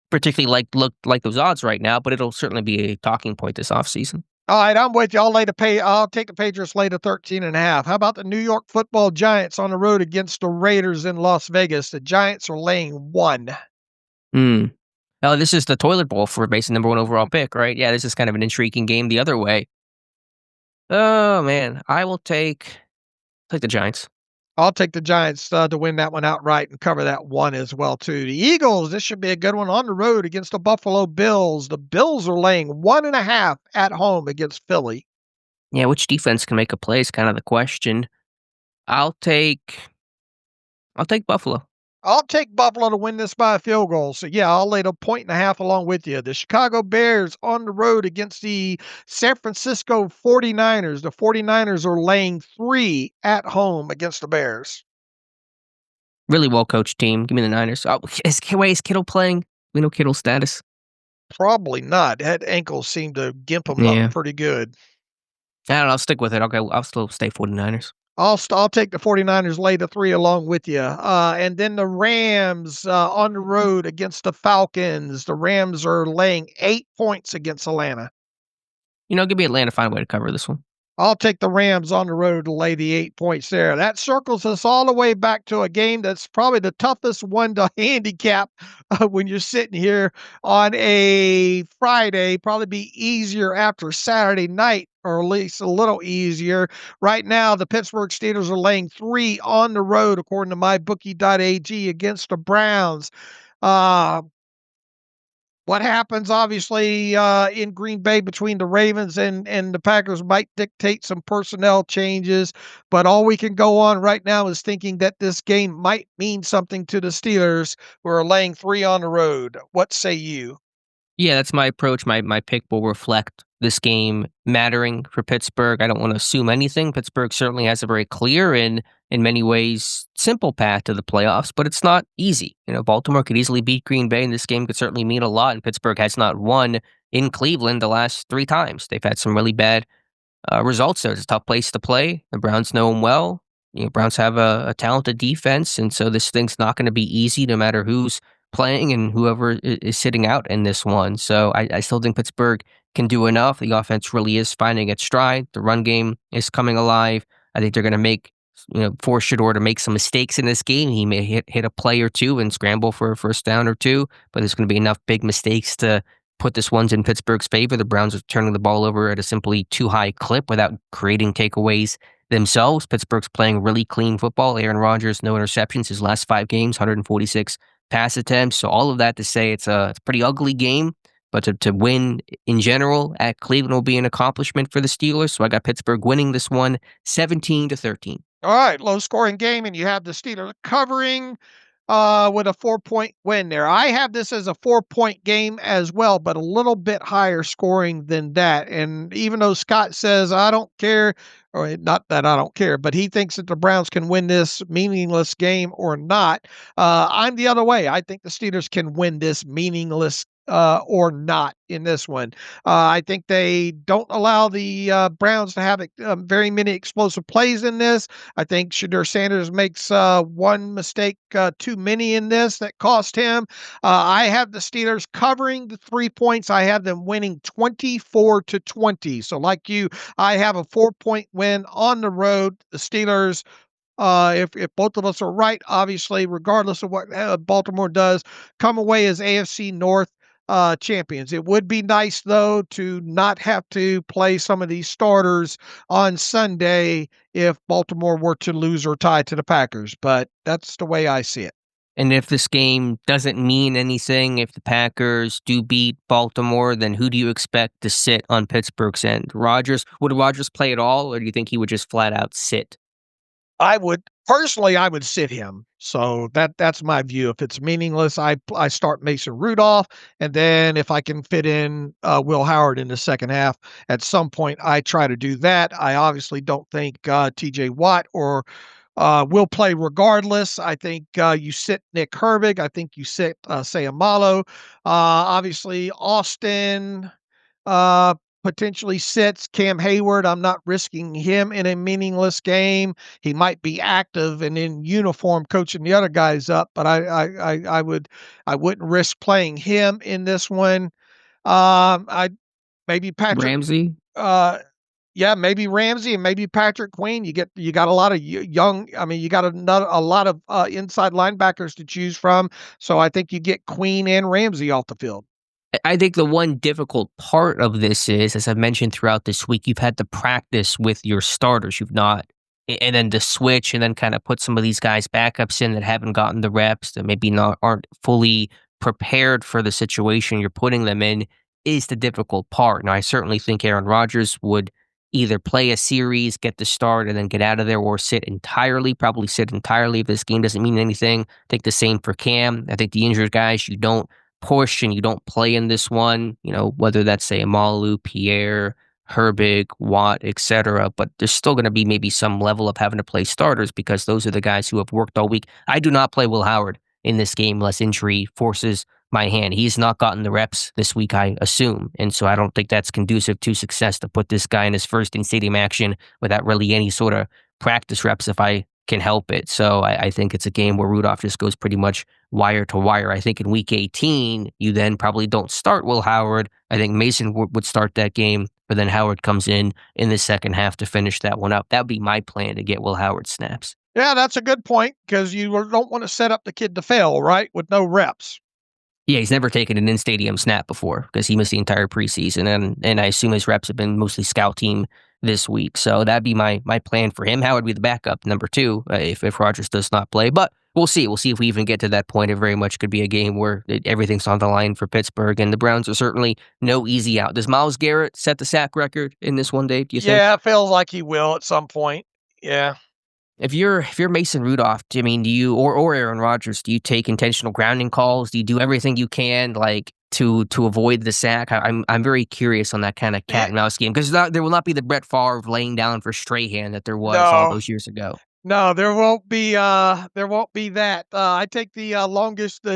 particularly like those odds right now, but it'll certainly be a talking point this offseason. All right, I'm with you. I'll take the Patriots lay to 13.5. How about the New York Football Giants on the road against the Raiders in Las Vegas? The Giants are laying 1. Oh, this is the toilet bowl for basically number 1 overall pick, right? Yeah, this is kind of an intriguing game the other way. Oh man, I will take the Giants. I'll take the Giants to win that one outright and cover that 1 as well too. The Eagles, this should be a good one on the road against the Buffalo Bills. The Bills are laying 1.5 at home against Philly. Yeah, which defense can make a play is kind of the question. I'll take Buffalo. I'll take Buffalo to win this by a field goal. So, yeah, I'll lay the 1.5 along with you. The Chicago Bears on the road against the San Francisco 49ers. The 49ers are laying 3 at home against the Bears. Really well-coached team. Give me the Niners. Oh, is Kittle playing? We know Kittle's status. Probably not. That ankle seemed to gimp him up pretty good. I don't know. I'll stick with it. I'll still stay 49ers. I'll take the 49ers lay to 3 along with you. And then the Rams on the road against the Falcons. The Rams are laying 8 points against Atlanta. Give me Atlanta. Find a way to cover this one. I'll take the Rams on the road to lay the 8 points there. That circles us all the way back to a game that's probably the toughest one to handicap when you're sitting here on a Friday. Probably be easier after Saturday night, or at least a little easier. Right now, the Pittsburgh Steelers are laying 3 on the road, according to mybookie.ag, against the Browns. What happens, obviously, in Green Bay between the Ravens and the Packers might dictate some personnel changes, but all we can go on right now is thinking that this game might mean something to the Steelers, who are laying 3 on the road. What say you? Yeah, that's my approach. My pick will reflect this game mattering for Pittsburgh. I don't want to assume anything. Pittsburgh certainly has a very clear and, in many ways, simple path to the playoffs, but it's not easy. Baltimore could easily beat Green Bay, and this game could certainly mean a lot. And Pittsburgh has not won in Cleveland the last 3 times. They've had some really bad results there. It's a tough place to play. The Browns know them well. Browns have a talented defense, and so this thing's not going to be easy no matter who's playing and whoever is sitting out in this one. So I still think Pittsburgh can do enough. The offense really is finding its stride. The run game is coming alive. I think they're going to force Shador to make some mistakes in this game. He may hit a play or two and scramble for a first down or two, but there's going to be enough big mistakes to put this one's in Pittsburgh's favor. The Browns are turning the ball over at a simply too high clip without creating takeaways themselves. Pittsburgh's playing really clean football. Aaron Rodgers, no interceptions his last 5 games, 146 pass attempts. So all of that to say it's a pretty ugly game, but to win in general at Cleveland will be an accomplishment for the Steelers. So I got Pittsburgh winning this one 17-13. All right, low scoring game, and you have the Steelers covering with a 4-point win there. I have this as a 4-point game as well, but a little bit higher scoring than that. And even though Scott says, I don't care, or not that I don't care, but he thinks that the Browns can win this meaningless game or not, I'm the other way. I think the Steelers can win this meaningless or not in this one. I think they don't allow the Browns to have very many explosive plays in this. I think Shedeur Sanders makes one mistake too many in this that cost him. I have the Steelers covering the 3 points. I have them winning 24-20. So like you, I have a 4-point win on the road. The Steelers, if both of us are right, obviously, regardless of what Baltimore does, come away as AFC North champions. It would be nice, though, to not have to play some of these starters on Sunday if Baltimore were to lose or tie to the Packers, but that's the way I see it. And if this game doesn't mean anything, if the Packers do beat Baltimore, then who do you expect to sit on Pittsburgh's end? Rodgers? Would Rodgers play at all, or do you think he would just flat out sit? I would sit him. So that's my view. If it's meaningless, I start Mason Rudolph, and then if I can fit in Will Howard in the second half at some point, I try to do that. I obviously don't think T.J. Watt or will play regardless. I think you sit Nick Herbig. I think you sit Sayamalo. Obviously, Austin potentially sits Cam Hayward. I'm not risking him in a meaningless game. He might be active and in uniform coaching the other guys up, but I wouldn't risk playing him in this one. I maybe Patrick Ramsey? Yeah, maybe Ramsey and maybe Patrick Queen. You got a lot of young. I mean, you got a lot of inside linebackers to choose from. So I think you get Queen and Ramsey off the field. I think the one difficult part of this is, as I've mentioned throughout this week, you've had to practice with your starters. You've not, and then to switch and then kind of put some of these guys backups in that haven't gotten the reps, that maybe aren't fully prepared for the situation you're putting them in, is the difficult part. Now, I certainly think Aaron Rodgers would either play a series, get the start, and then get out of there, or sit entirely, probably sit entirely if this game doesn't mean anything. I think the same for Cam. I think the injured guys, you don't push and you don't play in this one, whether that's, say, Amalu, Pierre, Herbig, Watt, etc. But there's still going to be maybe some level of having to play starters because those are the guys who have worked all week. I do not play Will Howard in this game unless injury forces my hand. He's not gotten the reps this week, I assume. And so I don't think that's conducive to success to put this guy in his first in-stadium action without really any sort of practice reps if I can help it. So I think it's a game where Rudolph just goes pretty much wire to wire. I think in week 18, you then probably don't start Will Howard. I think Mason would start that game, but then Howard comes in the second half to finish that one up. That would be my plan, to get Will Howard snaps. Yeah, that's a good point because you don't want to set up the kid to fail, right, with no reps. Yeah, he's never taken an in-stadium snap before because he missed the entire preseason, and I assume his reps have been mostly scout team this week. So that'd be my plan for him. Howard would be the backup, number two, if Rodgers does not play. But we'll see. We'll see if we even get to that point. It very much could be a game where everything's on the line for Pittsburgh, and the Browns are certainly no easy out. Does Myles Garrett set the sack record in this one, Dave, do you think? Yeah, it feels like he will at some point. Yeah. If you're Mason Rudolph, I mean, do you or Aaron Rodgers, do you take intentional grounding calls? Do you do everything you can to avoid the sack? I'm very curious on that kind of cat and mouse game because there will not be the Brett Favre laying down for Strahan that there was all those years ago. No, there won't be that. I take the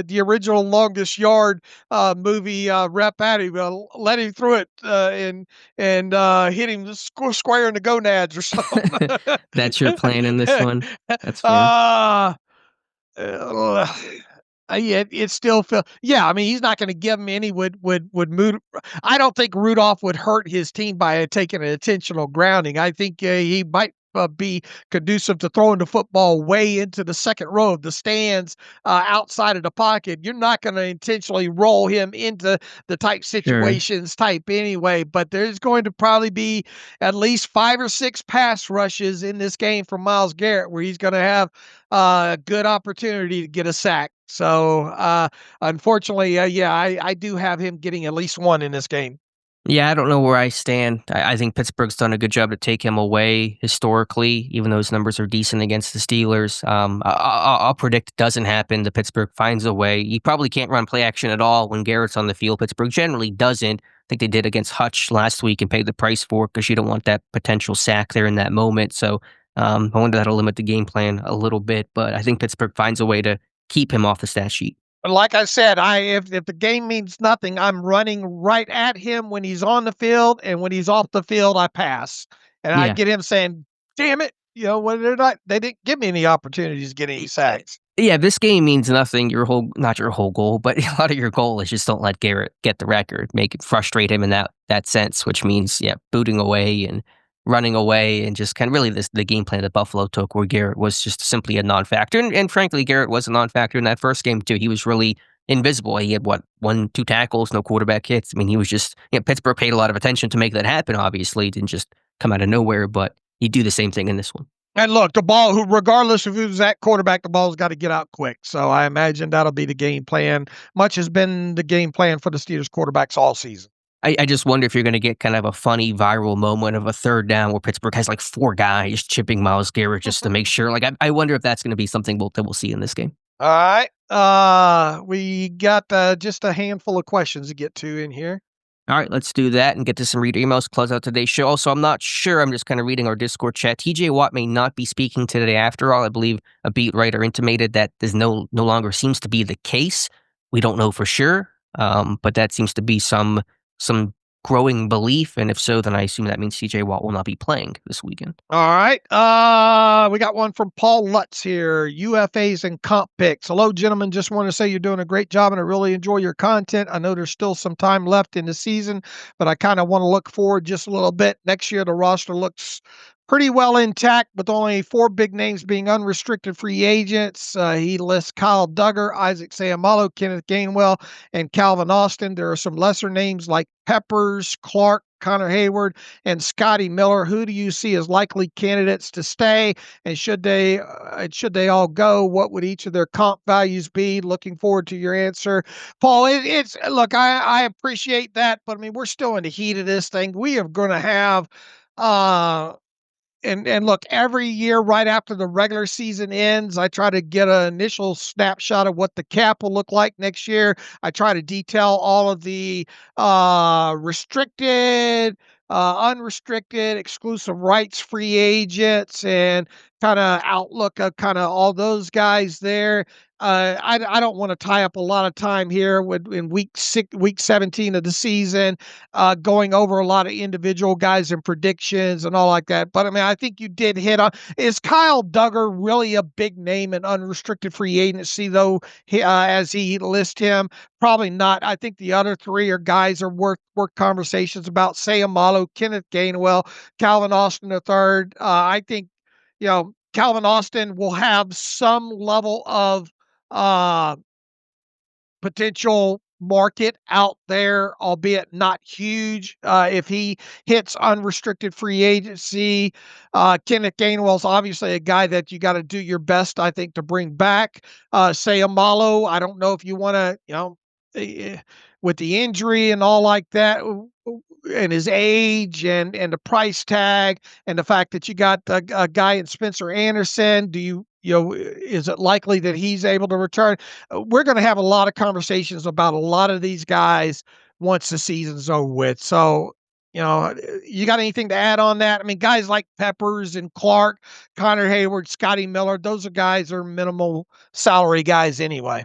the original Longest Yard movie rep at him, let him through it and hit him square in the gonads or something. That's your plan in this one. That's fair. Yeah, it still feels. Yeah, I mean, he's not going to give him any. Would move. I don't think Rudolph would hurt his team by taking an intentional grounding. I think he might be conducive to throwing the football way into the second row of the stands outside of the pocket. You're not going to intentionally roll him into the tight situations type anyway, but there's going to probably be at least 5 or 6 pass rushes in this game from Myles Garrett where he's going to have a good opportunity to get a sack. So unfortunately, I do have him getting at least one in this game. Yeah, I don't know where I stand. I think Pittsburgh's done a good job to take him away historically, even though his numbers are decent against the Steelers. I'll predict it doesn't happen. The Pittsburgh finds a way. You probably can't run play action at all when Garrett's on the field. Pittsburgh generally doesn't. I think they did against Hutch last week and paid the price for it because you don't want that potential sack there in that moment. So I wonder that'll limit the game plan a little bit, but I think Pittsburgh finds a way to keep him off the stat sheet. But like I said, if the game means nothing, I'm running right at him when he's on the field, and when he's off the field, I pass. And I get him saying, "Damn it, when they didn't give me any opportunities to get any sacks." Yeah, this game means nothing. Not your whole goal, but a lot of your goal is just don't let Garrett get the record, frustrate him in that sense, which means booting away and running away, and just kind of really the game plan that Buffalo took, where Garrett was just simply a non-factor. And frankly, Garrett was a non-factor in that first game, too. He was really invisible. He had, 1-2 tackles, no quarterback hits. I mean, he was just, Pittsburgh paid a lot of attention to make that happen, obviously. It didn't just come out of nowhere, but he'd do the same thing in this one. And look, the ball, regardless of who's at quarterback, the ball's got to get out quick. So I imagine that'll be the game plan. Much has been the game plan for the Steelers quarterbacks all season. I just wonder if you're going to get kind of a funny viral moment of a third down where Pittsburgh has like 4 guys chipping Myles Garrett just to make sure. Like, I wonder if that's going to be something that we'll see in this game. All right. We got just a handful of questions to get to in here. All right, let's do that and get to some reader emails, close out today's show. Also, I'm not sure. I'm just kind of reading our Discord chat. TJ Watt may not be speaking today after all. I believe a beat writer intimated that this no longer seems to be the case. We don't know for sure, but that seems to be some growing belief. And if so, then I assume that means TJ Watt will not be playing this weekend. All right. We got one from Paul Lutz here. UFAs and comp picks. Hello, gentlemen. Just want to say you're doing a great job and I really enjoy your content. I know there's still some time left in the season, but I kind of want to look forward just a little bit. Next year, the roster looks pretty well intact, with only 4 big names being unrestricted free agents. He lists Kyle Duggar, Isaac Seumalo, Kenneth Gainwell, and Calvin Austin. There are some lesser names like Peppers, Clark, Connor Hayward, and Scotty Miller. Who do you see as likely candidates to stay? And should they all go, what would each of their comp values be? Looking forward to your answer, Paul. Look, I appreciate that, but I mean, we're still in the heat of this thing. We are going to have and look, every year right after the regular season ends, I try to get an initial snapshot of what the cap will look like next year. I try to detail all of the restricted, unrestricted, exclusive rights free agents, and kind of outlook of kind of all those guys there. I don't want to tie up a lot of time here in week 17 of the season, going over a lot of individual guys and predictions and all like that. But I mean, I think you did hit on, is Kyle Duggar really a big name in unrestricted free agency though, as he lists him? Probably not. I think the other 3 are guys are worth conversations about. Seumalo, Kenneth Gainwell, Calvin Austin III. I think, Calvin Austin will have some level of potential market out there, albeit not huge. If he hits unrestricted free agency, Kenneth Gainwell's obviously a guy that you got to do your best, I think, to bring back. Seumalo, I don't know if you want to, with the injury and all like that, and his age and the price tag and the fact that you got a guy in Spencer Anderson, is it likely that he's able to return? We're going to have a lot of conversations about a lot of these guys once the season's over with. So, you got anything to add on that? I mean, guys like Peppers and Clark, Connor Hayward, Scotty Miller, those are guys that are minimal salary guys anyway.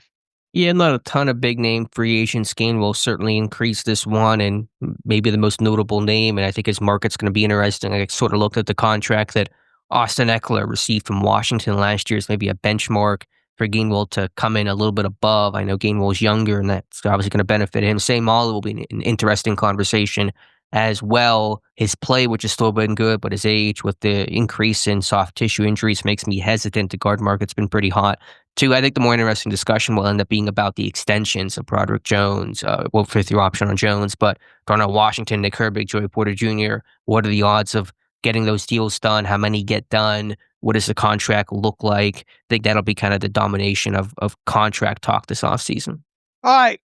Yeah, not a ton of big name free agents. Gain will certainly increase this one, and maybe the most notable name, and I think his market's going to be interesting. I sort of looked at the contract that Austin Eckler received from Washington last year as maybe a benchmark for Gainwell to come in a little bit above. I know Gainwell's younger, and that's obviously going to benefit him. Seumalo will be an interesting conversation as well. His play, which has still been good, but his age with the increase in soft tissue injuries makes me hesitant. The guard market's been pretty hot. Too, I think the more interesting discussion will end up being about the extensions of Broderick Jones, 5th-year option on Jones, but Darnell Washington, Nick Herbig, Joey Porter Jr., what are the odds of getting those deals done? How many get done? What does the contract look like? I think that'll be kind of the domination of contract talk this offseason. All right.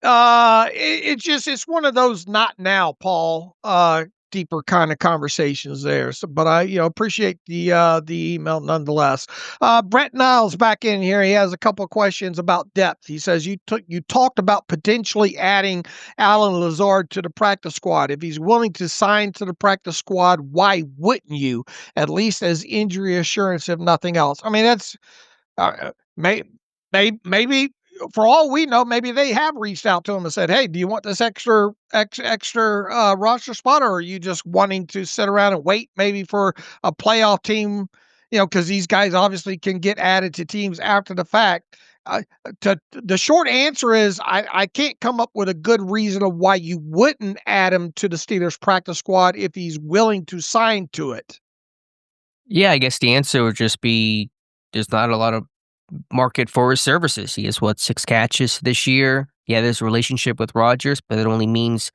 It's one of those not now, Paul, deeper kind of conversations there. So, but I, appreciate the email nonetheless. Brett Niles back in here. He has a couple of questions about depth. He says you talked about potentially adding Alan Lazard to the practice squad. If he's willing to sign to the practice squad, why wouldn't you? At least as injury assurance, if nothing else. I mean, that's maybe. For all we know, maybe they have reached out to him and said, "Hey, do you want this extra roster spot, or are you just wanting to sit around and wait maybe for a playoff team?" Because these guys obviously can get added to teams after the fact. The short answer is I can't come up with a good reason of why you wouldn't add him to the Steelers practice squad if he's willing to sign to it. Yeah, I guess the answer would just be there's not a lot of market for his services. He has, 6 catches this year. Yeah, there's a relationship with Rodgers, but it only means,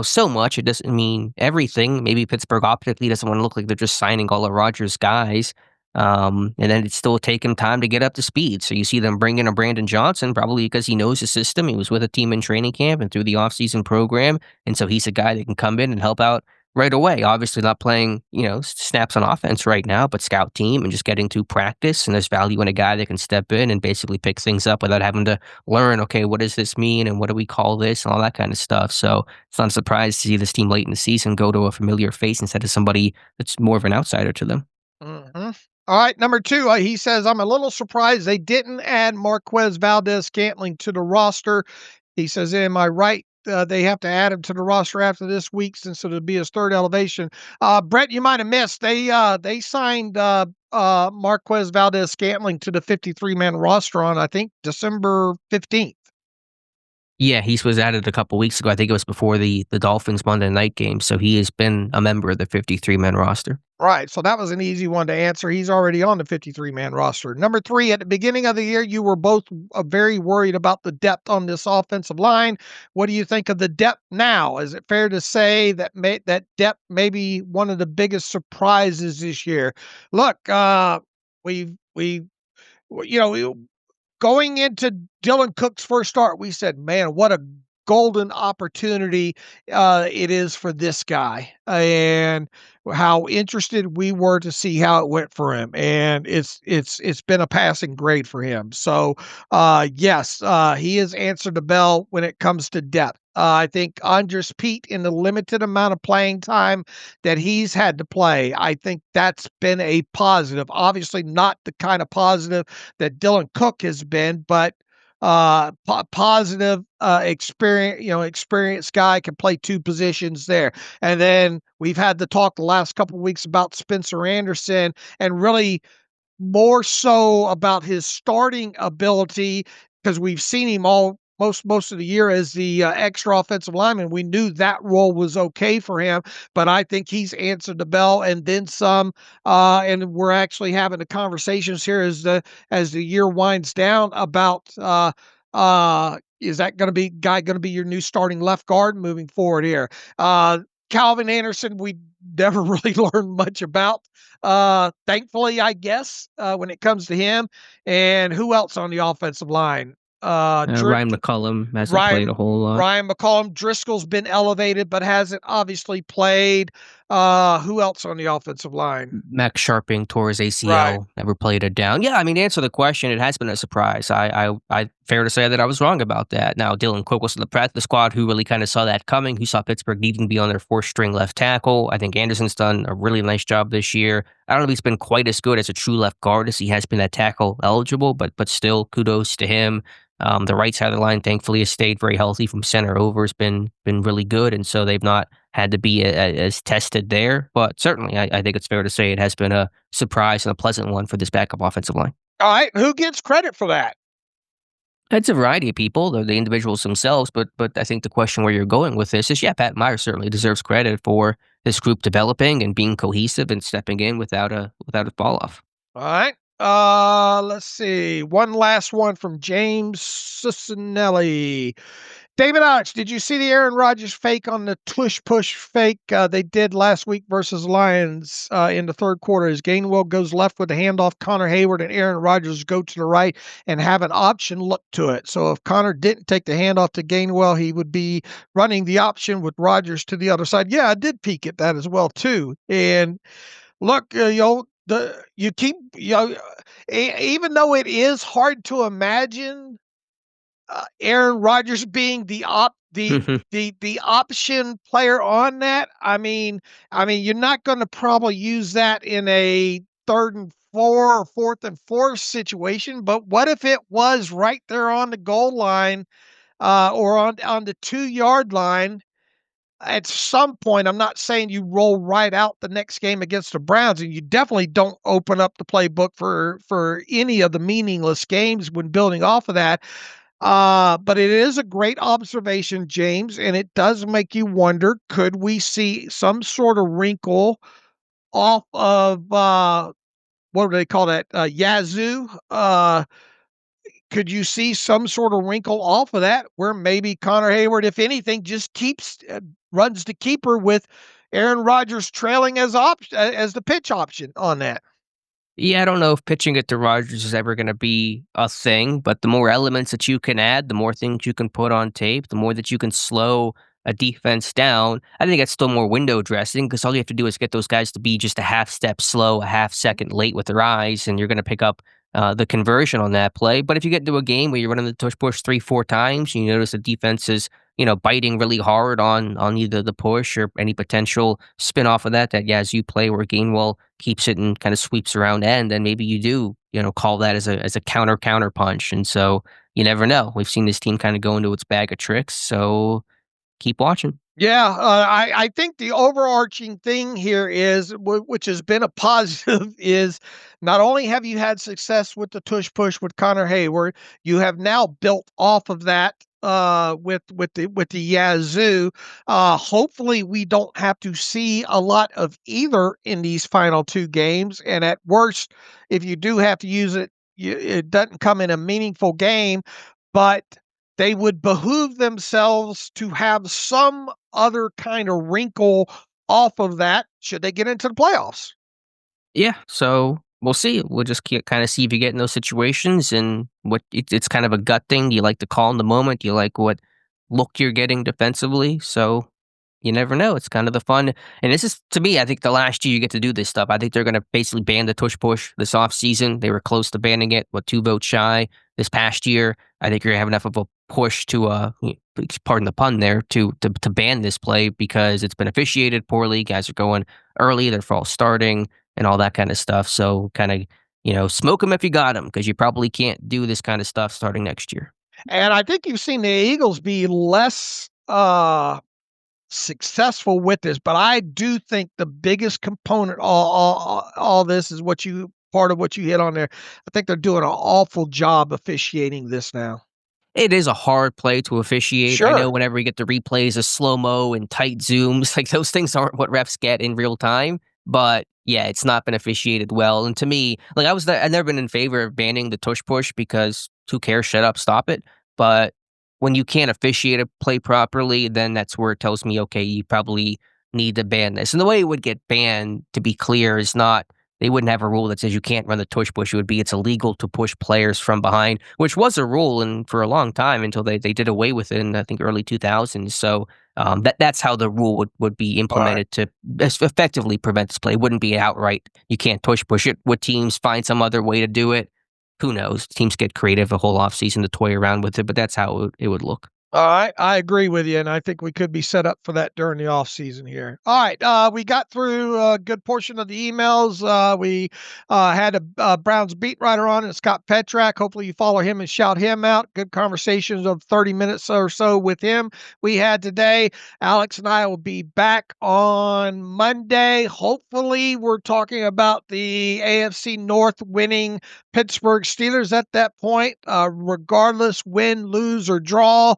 so much. It doesn't mean everything. Maybe Pittsburgh optically doesn't want to look like they're just signing all of Rodgers' guys. And then it's still taking time to get up to speed. So you see them bring in a Brandon Johnson, probably because he knows the system. He was with a team in training camp and through the offseason program. And so he's a guy that can come in and help out right away. Obviously not playing, snaps on offense right now, but scout team and just getting to practice. And there's value in a guy that can step in and basically pick things up without having to learn, okay, what does this mean and what do we call this and all that kind of stuff. So it's not a surprise to see this team late in the season go to a familiar face instead of somebody that's more of an outsider to them. Mm-hmm. All right, number 2, he says, I'm a little surprised they didn't add Marquez Valdez-Scantling to the roster. He says, am I right? They have to add him to the roster after this week since it'll be his third elevation. Brett, you might have missed. They signed Marquez Valdez-Scantling to the 53-man roster on, I think, December 15th. Yeah, he was added a couple weeks ago. I think it was before the Dolphins Monday night game. So he has been a member of the 53-man roster. Right. So that was an easy one to answer. He's already on the 53-man roster. Number 3, at the beginning of the year, you were both very worried about the depth on this offensive line. What do you think of the depth now? Is it fair to say that that depth may be one of the biggest surprises this year? Look, we going into Dylan Cook's first start, we said, man, what a golden opportunity it is for this guy, and how interested we were to see how it went for him. And it's been a passing grade for him. So yes, he has answered the bell when it comes to depth. I think Andres Pete, in the limited amount of playing time that he's had to play, I think that's been a positive. Obviously not the kind of positive that Dylan Cook has been, but positive experienced guy, can play 2 positions there. And then we've had the talk the last couple of weeks about Spencer Anderson, and really more so about his starting ability, because we've seen him most of the year as the extra offensive lineman. We knew that role was okay for him, but I think he's answered the bell and then some. And we're actually having the conversations here as the year winds down about is that going to be your new starting left guard moving forward here? Calvin Anderson, we never really learned much about. Thankfully, I guess, when it comes to him. And who else on the offensive line? Ryan McCullum hasn't played a whole lot. Ryan McCullum. Driscoll's been elevated, but hasn't obviously played. Who else on the offensive line? Max Sharping tore his ACL, Right. never played it down. Yeah, I mean, to answer the question, it has been a surprise. I fair to say that I was wrong about that. Now, Dylan Cook was in the practice squad who really kind of saw that coming, who saw Pittsburgh needing to be on their 4th-string left tackle. I think Anderson's done a really nice job this year. I don't know if he's been quite as good as a true left guard as he has been at tackle eligible, but still, kudos to him. The right side of the line, thankfully, has stayed very healthy from center over. Has been really good, and so they've not had to be as tested there. But certainly, I think it's fair to say it has been a surprise and a pleasant one for this backup offensive line. All right. Who gets credit for that? It's a variety of people, the individuals themselves, but I think the question where you're going with this is, yeah, Pat Meyer certainly deserves credit for this group developing and being cohesive and stepping in without a fall off. All right. Let's see. One last one from James Cicinelli. David Alex, did you see the Aaron Rodgers fake on the tush push fake they did last week versus Lions in the third quarter? As Gainwell goes left with the handoff, Connor Hayward and Aaron Rodgers go to the right and have an option look to it. So if Connor didn't take the handoff to Gainwell, he would be running the option with Rodgers to the other side. Yeah, I did peek at that as well too. And look, even though it is hard to imagine Aaron Rodgers being the option player on that. I mean, you're not going to probably use that in a 3rd and 4 or 4th and 4 situation. But what if it was right there on the goal line or on the 2-yard line? At some point, I'm not saying you roll right out the next game against the Browns, and you definitely don't open up the playbook for any of the meaningless games when building off of that. But it is a great observation, James, and it does make you wonder, could we see some sort of wrinkle off of what do they call that? Yazoo, could you see some sort of wrinkle off of that where maybe Connor Hayward, if anything, just runs the keeper with Aaron Rodgers trailing as the pitch option on that? Yeah, I don't know if pitching it to Rodgers is ever going to be a thing, but the more elements that you can add, the more things you can put on tape, the more that you can slow a defense down. I think that's still more window dressing because all you have to do is get those guys to be just a half step slow, a half second late with their eyes, and you're going to pick up the conversion on that play. But if you get into a game where you're running the tush push 3-4 times, and you notice the defense is biting really hard on either the push or any potential spin off of that Yazoo play where Gainwell keeps it and kind of sweeps around end, then maybe you do, call that as a counter punch. And so you never know. We've seen this team kind of go into its bag of tricks. So keep watching. Yeah, I think the overarching thing here is, which has been a positive, is not only have you had success with the tush push with Connor Hayward, you have now built off of that with the Yazoo. Hopefully, we don't have to see a lot of either in these final two games, and at worst, if you do have to use it, it doesn't come in a meaningful game, but they would behoove themselves to have some other kind of wrinkle off of that should they get into the playoffs. Yeah, so we'll see. We'll just kind of see if you get in those situations and it's kind of a gut thing. Do you like the call in the moment? Do you like what look you're getting defensively? So you never know. It's kind of the fun. And this is, to me, I think the last year you get to do this stuff. I think they're going to basically ban the tush push this offseason. They were close to banning it, 2 votes shy this past year. I think you're going to have enough of a push to, pardon the pun there, to ban this play because it's been officiated poorly. Guys are going early. They're false starting and all that kind of stuff. So kind of, smoke them if you got them because you probably can't do this kind of stuff starting next year. And I think you've seen the Eagles be less successful with this, but I do think the biggest component all this is part of what you hit on there. I think they're doing an awful job officiating this now. It is a hard play to officiate. Sure. I know whenever you get the replays of slow-mo and tight zooms, like those things aren't what refs get in real time. But yeah, it's not been officiated well. And to me, like I've never been in favor of banning the tush push because who cares? Shut up, stop it. But when you can't officiate a play properly, then that's where it tells me, okay, you probably need to ban this. And the way it would get banned, to be clear, is not they wouldn't have a rule that says you can't run the tush push. It would be it's illegal to push players from behind, which was a rule and for a long time until they did away with it in I think early 2000s. So that's how the rule would be implemented to effectively prevent this play. It wouldn't be outright you can't tush push it. Would teams find some other way to do it? Who knows? Teams get creative a whole offseason to toy around with it, but that's how it would look. All right, I agree with you, and I think we could be set up for that during the off season here. All right, we got through a good portion of the emails. We had a Browns beat writer on, and Scott Petrak. Hopefully, you follow him and shout him out. Good conversations of 30 minutes or so with him we had today. Alex and I will be back on Monday. Hopefully, we're talking about the AFC North winning Pittsburgh Steelers at that point. Regardless, win, lose, or draw.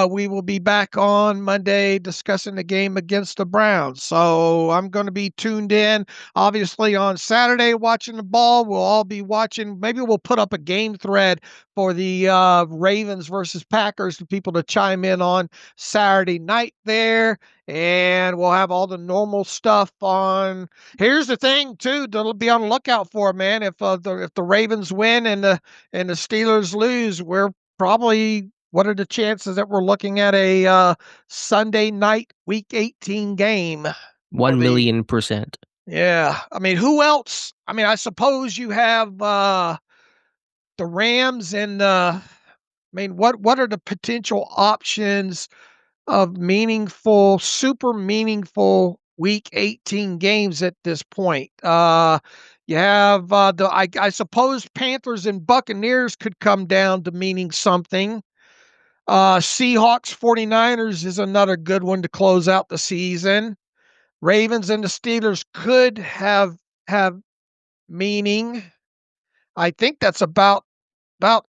We will be back on Monday discussing the game against the Browns. So I'm going to be tuned in, obviously, on Saturday watching the ball. We'll all be watching. Maybe we'll put up a game thread for the Ravens versus Packers for people to chime in on Saturday night there. And we'll have all the normal stuff on. Here's the thing, too, to be on the lookout for, man. If the Ravens win and the Steelers lose, we're probably. What are the chances that we're looking at a Sunday night Week 18 game? 1,000,000%. Yeah. I mean, who else? I mean, I suppose you have the Rams and what are the potential options of super meaningful Week 18 games at this point? You have I suppose Panthers and Buccaneers could come down to meaning something. Seahawks 49ers is another good one to close out the season. Ravens and the Steelers could have meaning. I think that's about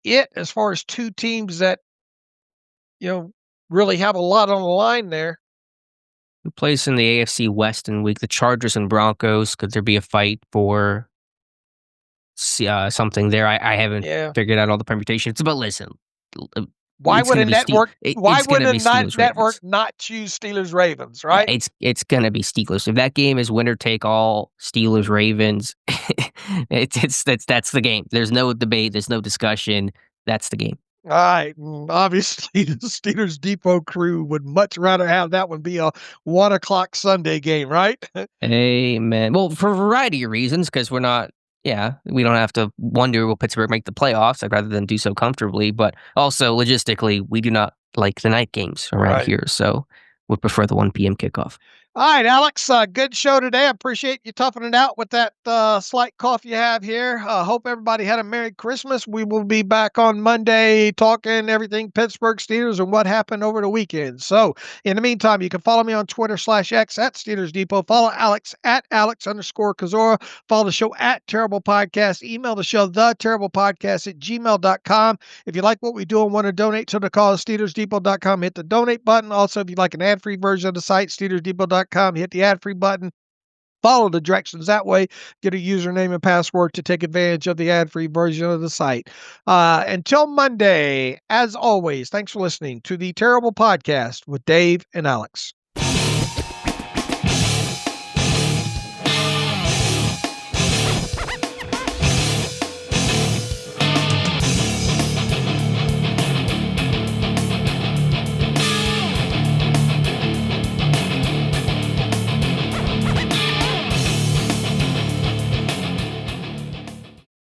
it as far as two teams that really have a lot on the line there. Who plays in the AFC West in week? The Chargers and Broncos. Could there be a fight for something there. I haven't Yeah. figured out all the permutations, but listen, Why it's would gonna a be network? Why it's would gonna a be Steelers network Ravens. not choose Steelers Ravens? Yeah, Right? it's gonna be Steelers. If that game is winner take all, Steelers Ravens, that's the game. There's no debate. There's no discussion. That's the game. All right. Obviously, the Steelers Depot crew would much rather have that one be a 1 o'clock Sunday game, right? Amen. Well, for a variety of reasons, because we don't have to wonder will Pittsburgh make the playoffs. I'd rather than do so comfortably, but also logistically, we do not like the night games around here, so would prefer the 1 p.m. kickoff. All right, Alex, good show today. I appreciate you toughing it out with that slight cough you have here. Hope everybody had a Merry Christmas. We will be back on Monday talking everything Pittsburgh Steelers and what happened over the weekend. So in the meantime, you can follow me on Twitter/X at Steelers Depot. Follow Alex at Alex_Kozora. Follow the show at Terrible Podcast. Email the show, theterriblepodcast@gmail.com. If you like what we do and want to donate to the cause, SteelersDepot.com, hit the donate button. Also, if you'd like an ad-free version of the site, SteelersDepot.com, hit the ad-free button. Follow the directions that way. Get a username and password to take advantage of the ad-free version of the site. Until Monday, as always, thanks for listening to the Terrible Podcast with Dave and Alex.